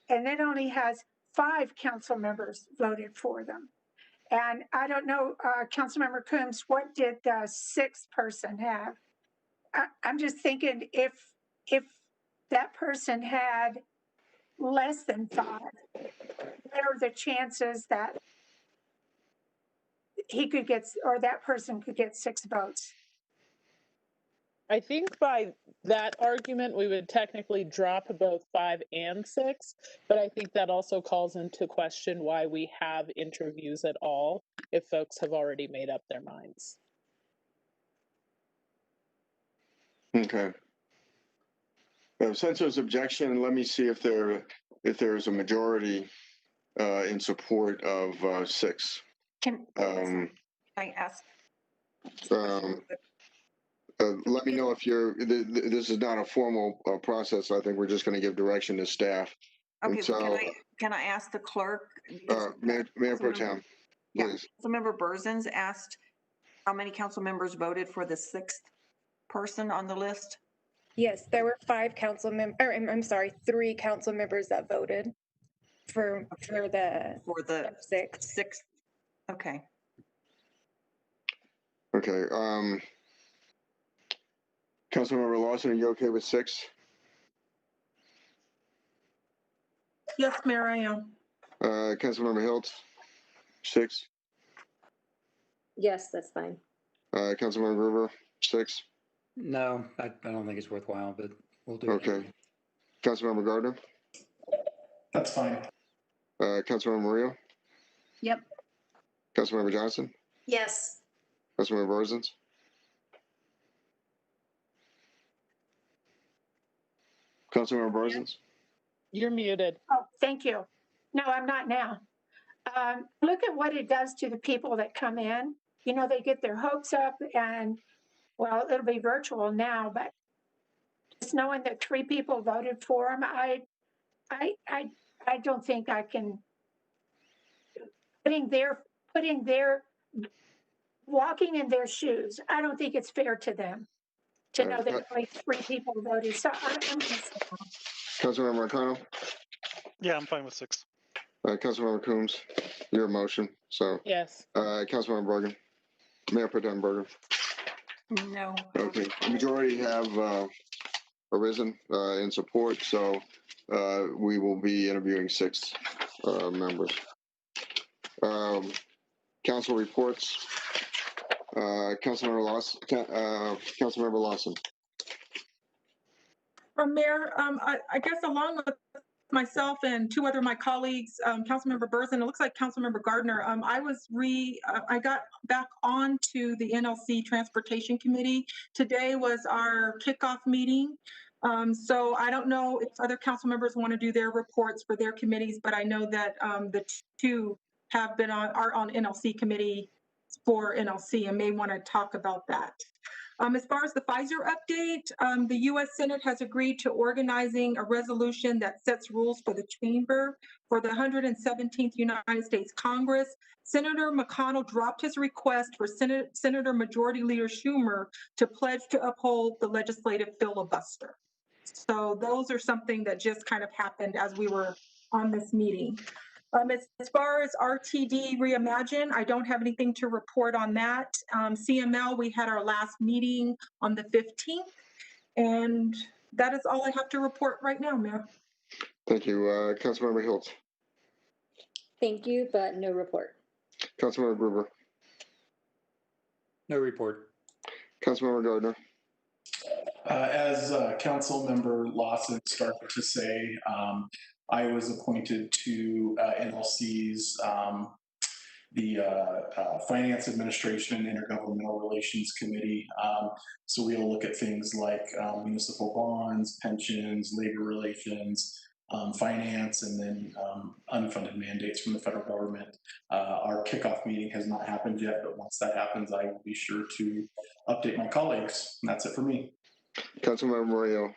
and it only has 5 council members voted for them. And I don't know, Councilmember Coombs, what did the 6th person have? I'm just thinking if that person had less than 5, what are the chances that he could get, or that person could get 6 votes? I think by that argument, we would technically drop both 5 and 6, but I think that also calls into question why we have interviews at all if folks have already made up their minds. Okay. Since there's objection, let me see if there's a majority in support of 6. Can I ask? Let me know if this is not a formal process. I think we're just going to give direction to staff. Okay, And so, can I ask the clerk? Mayor Pro Tem, please. Councilmember Berzins asked how many council members voted for the 6th person on the list? Yes, there were 5 council members, or I'm sorry, 3 council members that voted for the 6th. Okay. Okay. Councilmember Lawson, are you okay with 6? Yes, Mayor, I am. Councilmember Hiltz, 6. Yes, that's fine. Councilmember Gruber, 6. No, I don't think it's worthwhile, but we'll do it. Okay. Councilmember Gardner? That's fine. Councilmember Murillo? Yep. Councilmember Johnson? Yes. Councilmember Berzins? Councilmember Berzins? You're muted. Oh, thank you. No, I'm not now. Look at what it does to the people that come in. You know, they get their hopes up and, well, it'll be virtual now, but just knowing that 3 people voted for him, I don't think I can, walking in their shoes, I don't think it's fair to them to know that only 3 people voted. So I'm going to say no. Councilmember Marcano? Yeah, I'm fine with 6. Councilmember Coombs, your motion. So yes. Councilmember Bergen, Mayor Pro Tem Bergen. No. Okay. The majority have arisen in support, so we will be interviewing 6 members. Council reports. Councilmember Lawson. Mayor, I guess along with myself and 2 other of my colleagues, Councilmember Berzin, it looks like Councilmember Gardner, I got back onto the NLC Transportation Committee. Today was our kickoff meeting. So I don't know if other council members want to do their reports for their committees, but I know that the 2 are on NLC committee for NLC and may want to talk about that. As far as the Pfizer update, the U.S. Senate has agreed to organizing a resolution that sets rules for the chamber for the 117th United States Congress. Senator McConnell dropped his request for Senator Majority Leader Schumer to pledge to uphold the legislative filibuster. So those are something that just kind of happened as we were on this meeting. As far as RTD Reimagine, I don't have anything to report on that. CML, we had our last meeting on the 15th, and that is all I have to report right now, Mayor. Thank you. Councilmember Hiltz. Thank you, but no report. Councilmember Gruber. No report. Councilmember Gardner. As Councilmember Lawson started to say, I was appointed to NLC's the Finance Administration and Intergovernmental Relations Committee. So we'll look at things like municipal bonds, pensions, labor relations, finance, and then unfunded mandates from the federal government. Our kickoff meeting has not happened yet, but once that happens, I will be sure to update my colleagues. And that's it for me. Councilmember Murillo.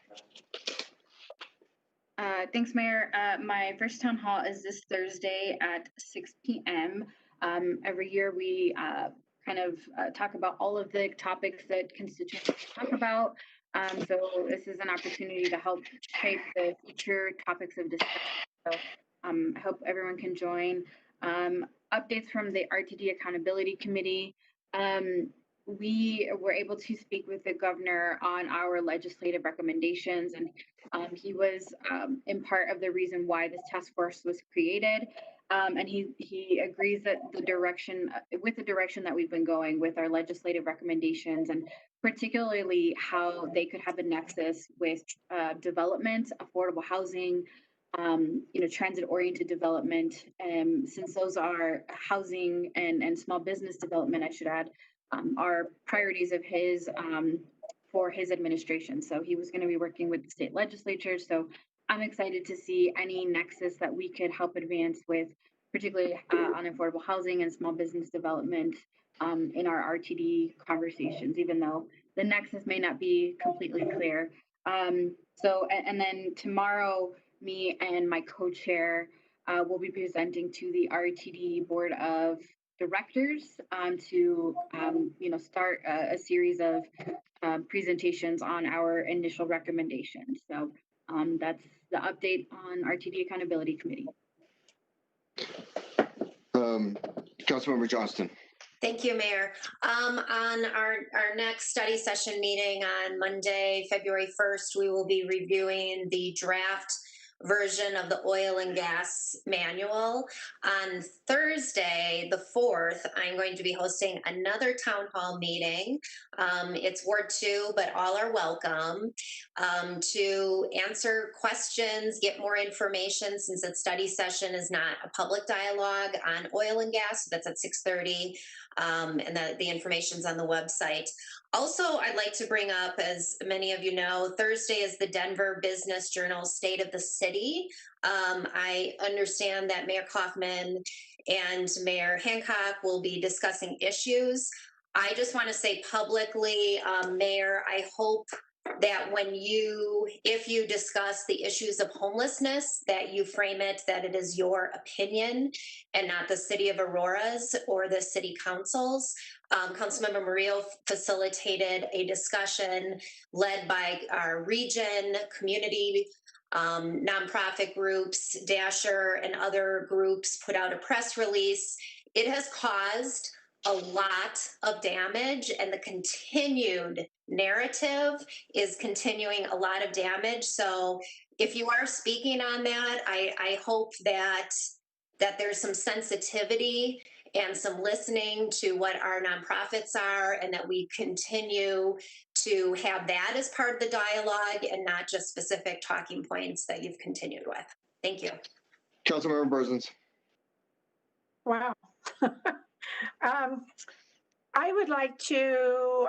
Thanks, Mayor. My first town hall is this Thursday at 6 p.m. Every year we talk about all of the topics that constituents talk about. So this is an opportunity to help shape the future topics of discussion. So I hope everyone can join. Updates from the RTD Accountability Committee. We were able to speak with the governor on our legislative recommendations, and he was in part of the reason why this task force was created. And he agrees that the direction that we've been going with our legislative recommendations, and particularly how they could have a nexus with development, affordable housing, transit-oriented development, since those are housing and small business development, I should add, are priorities of his for his administration. So he was going to be working with the state legislature. So I'm excited to see any nexus that we could help advance with, particularly on affordable housing and small business development in our RTD conversations, even though the nexus may not be completely clear. And then tomorrow, me and my co-chair will be presenting to the RTD Board of Directors to start a series of presentations on our initial recommendations. So that's the update on RTD Accountability Committee. Councilmember Johnston. Thank you, Mayor. On our next study session meeting on Monday, February 1st, we will be reviewing the draft version of the oil and gas manual. On Thursday, the 4th, I'm going to be hosting another town hall meeting. It's Ward 2, but all are welcome to answer questions, get more information, since the study session is not a public dialogue on oil and gas. That's at 6:30, and the information's on the website. Also, I'd like to bring up, as many of you know, Thursday is the Denver Business Journal State of the City. I understand that Mayor Kaufman and Mayor Hancock will be discussing issues. I just want to say publicly, Mayor, I hope that if you discuss the issues of homelessness, that you frame it that it is your opinion and not the City of Aurora's or the City Council's. Councilmember Murillo facilitated a discussion led by our region, community, nonprofit groups, Dasher and other groups put out a press release. It has caused a lot of damage, and the continued narrative is continuing a lot of damage. So if you are speaking on that, I hope that there's some sensitivity and some listening to what our nonprofits are, and that we continue to have that as part of the dialogue and not just specific talking points that you've continued with. Thank you. Councilmember Berzins. Wow. I would like to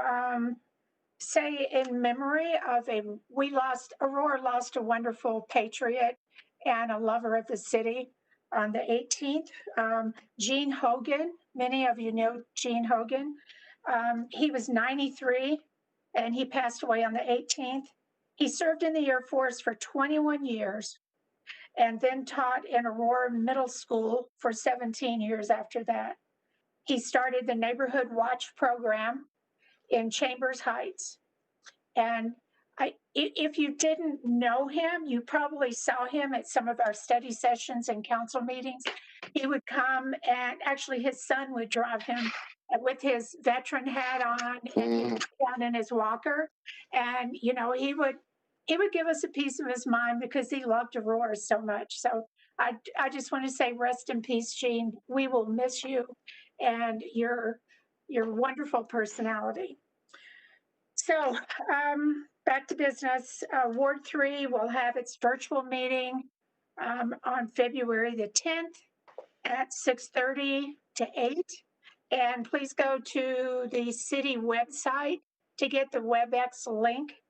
say, in memory of Aurora lost a wonderful patriot and a lover of the city on the 18th. Gene Hogan, many of you know Gene Hogan. He was 93 and he passed away on the 18th. He served in the Air Force for 21 years and then taught in Aurora Middle School for 17 years after that. He started the Neighborhood Watch program in Chambers Heights. And if you didn't know him, you probably saw him at some of our study sessions and council meetings. He would come, and actually his son would drive him with his veteran hat on and down in his walker. And, he would give us a piece of his mind because he loved Aurora so much. So I just want to say, rest in peace, Gene. We will miss you and your wonderful personality. So back to business. Ward 3 will have its virtual meeting on February the 10th at 6:30 to 8. And please go to the city website to get the WebEx link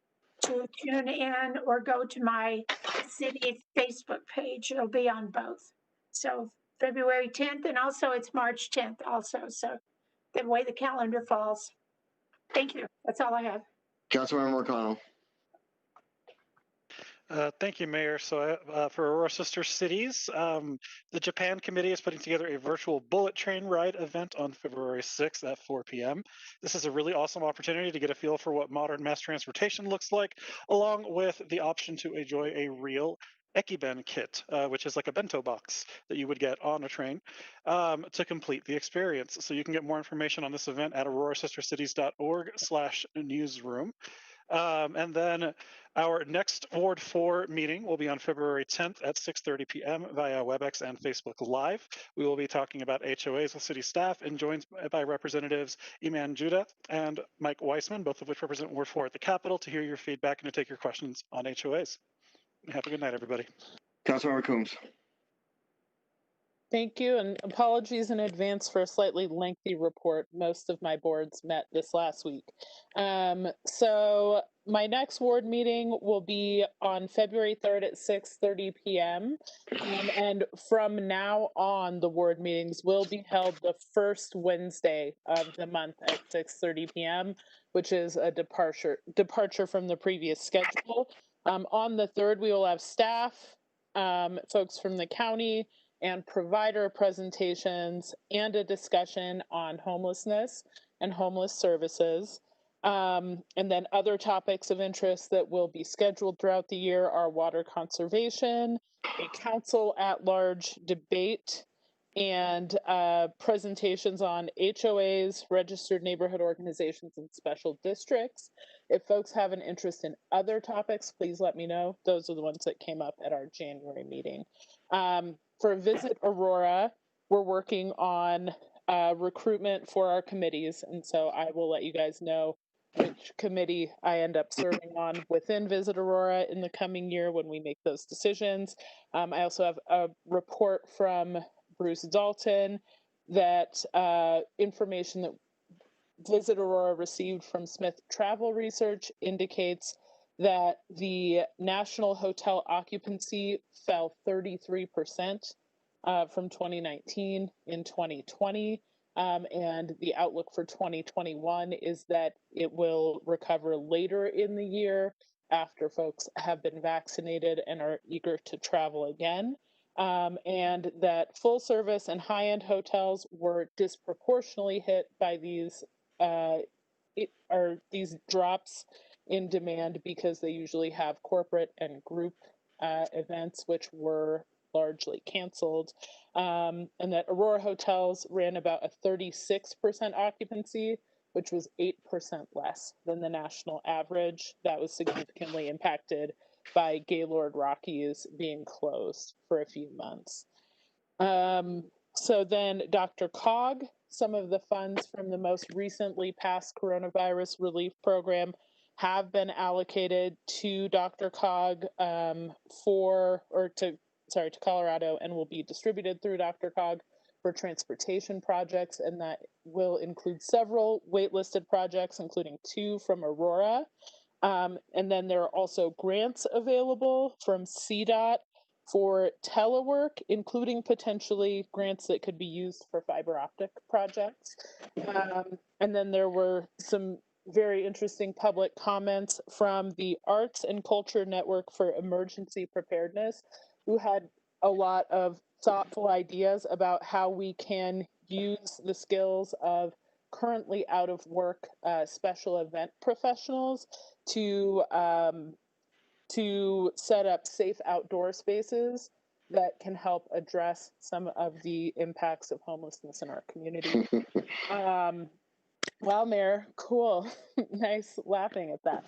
to tune in, or go to my city Facebook page. It'll be on both. So February 10th, and also it's March 10th also. So the way the calendar falls. Thank you. That's all I have. Councilmember McConnell. Thank you, Mayor. So for Aurora Sister Cities, the Japan Committee is putting together a virtual bullet train ride event on February 6th at 4 p.m. This is a really awesome opportunity to get a feel for what modern mass transportation looks like, along with the option to enjoy a real Ekiben kit, which is like a bento box that you would get on a train to complete the experience. So you can get more information on this event at aurorasistercities.org/newsroom. And then our next Ward 4 meeting will be on February 10th at 6:30 p.m. via WebEx and Facebook Live. We will be talking about HOAs with city staff and joined by Representatives Iman Judah and Mike Weissman, both of which represent Ward 4 at the Capitol, to hear your feedback and to take your questions on HOAs. Have a good night, everybody. Councilmember Coombs. Thank you, and apologies in advance for a slightly lengthy report. Most of my boards met this last week. So my next ward meeting will be on February 3rd at 6:30 p.m. And from now on, the ward meetings will be held the first Wednesday of the month at 6:30 p.m., which is a departure from the previous schedule. On the 3rd, we will have staff, folks from the county, and provider presentations and a discussion on homelessness and homeless services. And then other topics of interest that will be scheduled throughout the year are water conservation, a council at large debate, and presentations on HOAs, registered neighborhood organizations, and special districts. If folks have an interest in other topics, please let me know. Those are the ones that came up at our January meeting. For Visit Aurora, we're working on recruitment for our committees, and so I will let you guys know which committee I end up serving on within Visit Aurora in the coming year when we make those decisions. I also have a report from Bruce Dalton that information that Visit Aurora received from Smith Travel Research indicates that the national hotel occupancy fell 33% from 2019 in 2020. And the outlook for 2021 is that it will recover later in the year after folks have been vaccinated and are eager to travel again. And that full service and high-end hotels were disproportionately hit by these drops in demand because they usually have corporate and group events, which were largely canceled. And that Aurora hotels ran about a 36% occupancy, which was 8% less than the national average. That was significantly impacted by Gaylord Rockies being closed for a few months. So then DRCOG, some of the funds from the most recently passed coronavirus relief program have been allocated to DRCOG to Colorado, and will be distributed through DRCOG for transportation projects, and that will include several waitlisted projects, including 2 from Aurora. And then there are also grants available from CDOT for telework, including potentially grants that could be used for fiber optic projects. And then there were some very interesting public comments from the Arts and Culture Network for Emergency Preparedness, who had a lot of thoughtful ideas about how we can use the skills of currently out of work special event professionals to set up safe outdoor spaces that can help address some of the impacts of homelessness in our community. Wow, Mayor, cool. Nice laughing at that.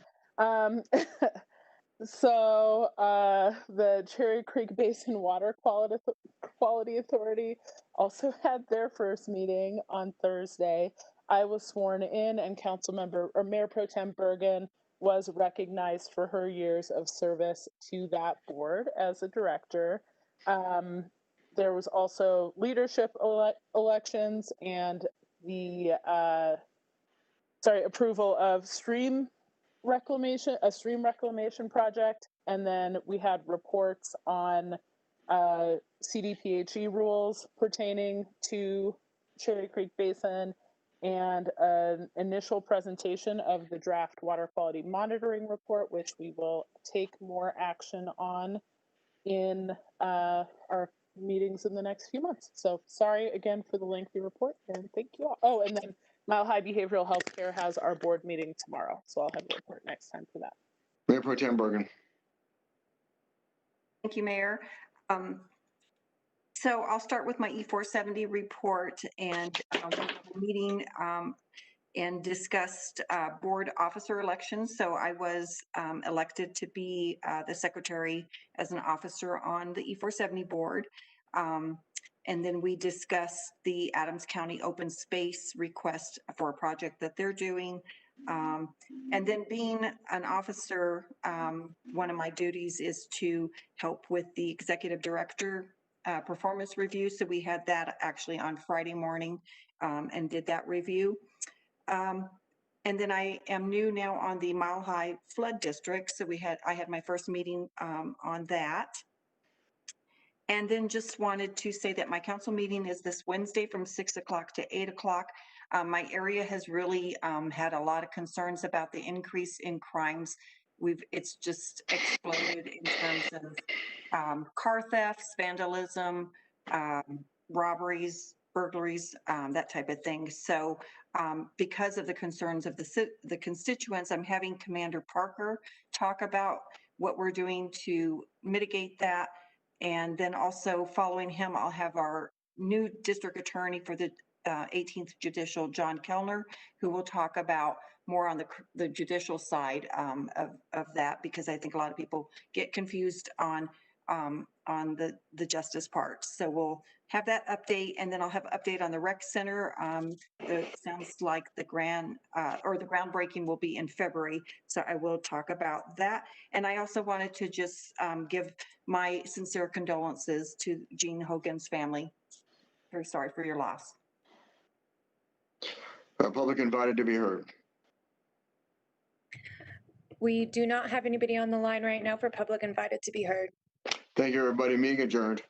So the Cherry Creek Basin Water Quality Authority also had their first meeting on Thursday. I was sworn in, and Mayor Pro Tem Bergen was recognized for her years of service to that board as a director. There was also leadership elections and the approval of a stream reclamation project, and then we had reports on CDPHE rules pertaining to Cherry Creek Basin, and an initial presentation of the draft water quality monitoring report, which we will take more action on in our meetings in the next few months. So sorry again for the lengthy report, and thank you all. Oh, and then Mile High Behavioral Health Care has our board meeting tomorrow, so I'll have a report next time for that. Mayor Pro Tem Bergen. Thank you, Mayor. So I'll start with my E470 report, and we have a meeting and discussed board officer elections. So I was elected to be the secretary as an officer on the E470 board. And then we discussed the Adams County open space request for a project that they're doing. And then being an officer, one of my duties is to help with the executive director performance review. So we had that actually on Friday morning and did that review. And then I am new now on the Mile High Flood District. So I had my first meeting on that. And then just wanted to say that my council meeting is this Wednesday from 6 o'clock to 8 o'clock. My area has really had a lot of concerns about the increase in crimes. It's just exploded in terms of car thefts, vandalism, robberies, burglaries, that type of thing. So because of the concerns of the constituents, I'm having Commander Parker talk about what we're doing to mitigate that. And then also following him, I'll have our new district attorney for the 18th Judicial, John Kellner, who will talk about more on the judicial side of that, because I think a lot of people get confused on the justice part. So we'll have that update, and then I'll have an update on the rec center. It sounds like the groundbreaking will be in February, so I will talk about that. And I also wanted to just give my sincere condolences to Gene Hogan's family. Very sorry for your loss. Public invited to be heard. We do not have anybody on the line right now for public invited to be heard. Thank you, everybody. Meeting adjourned.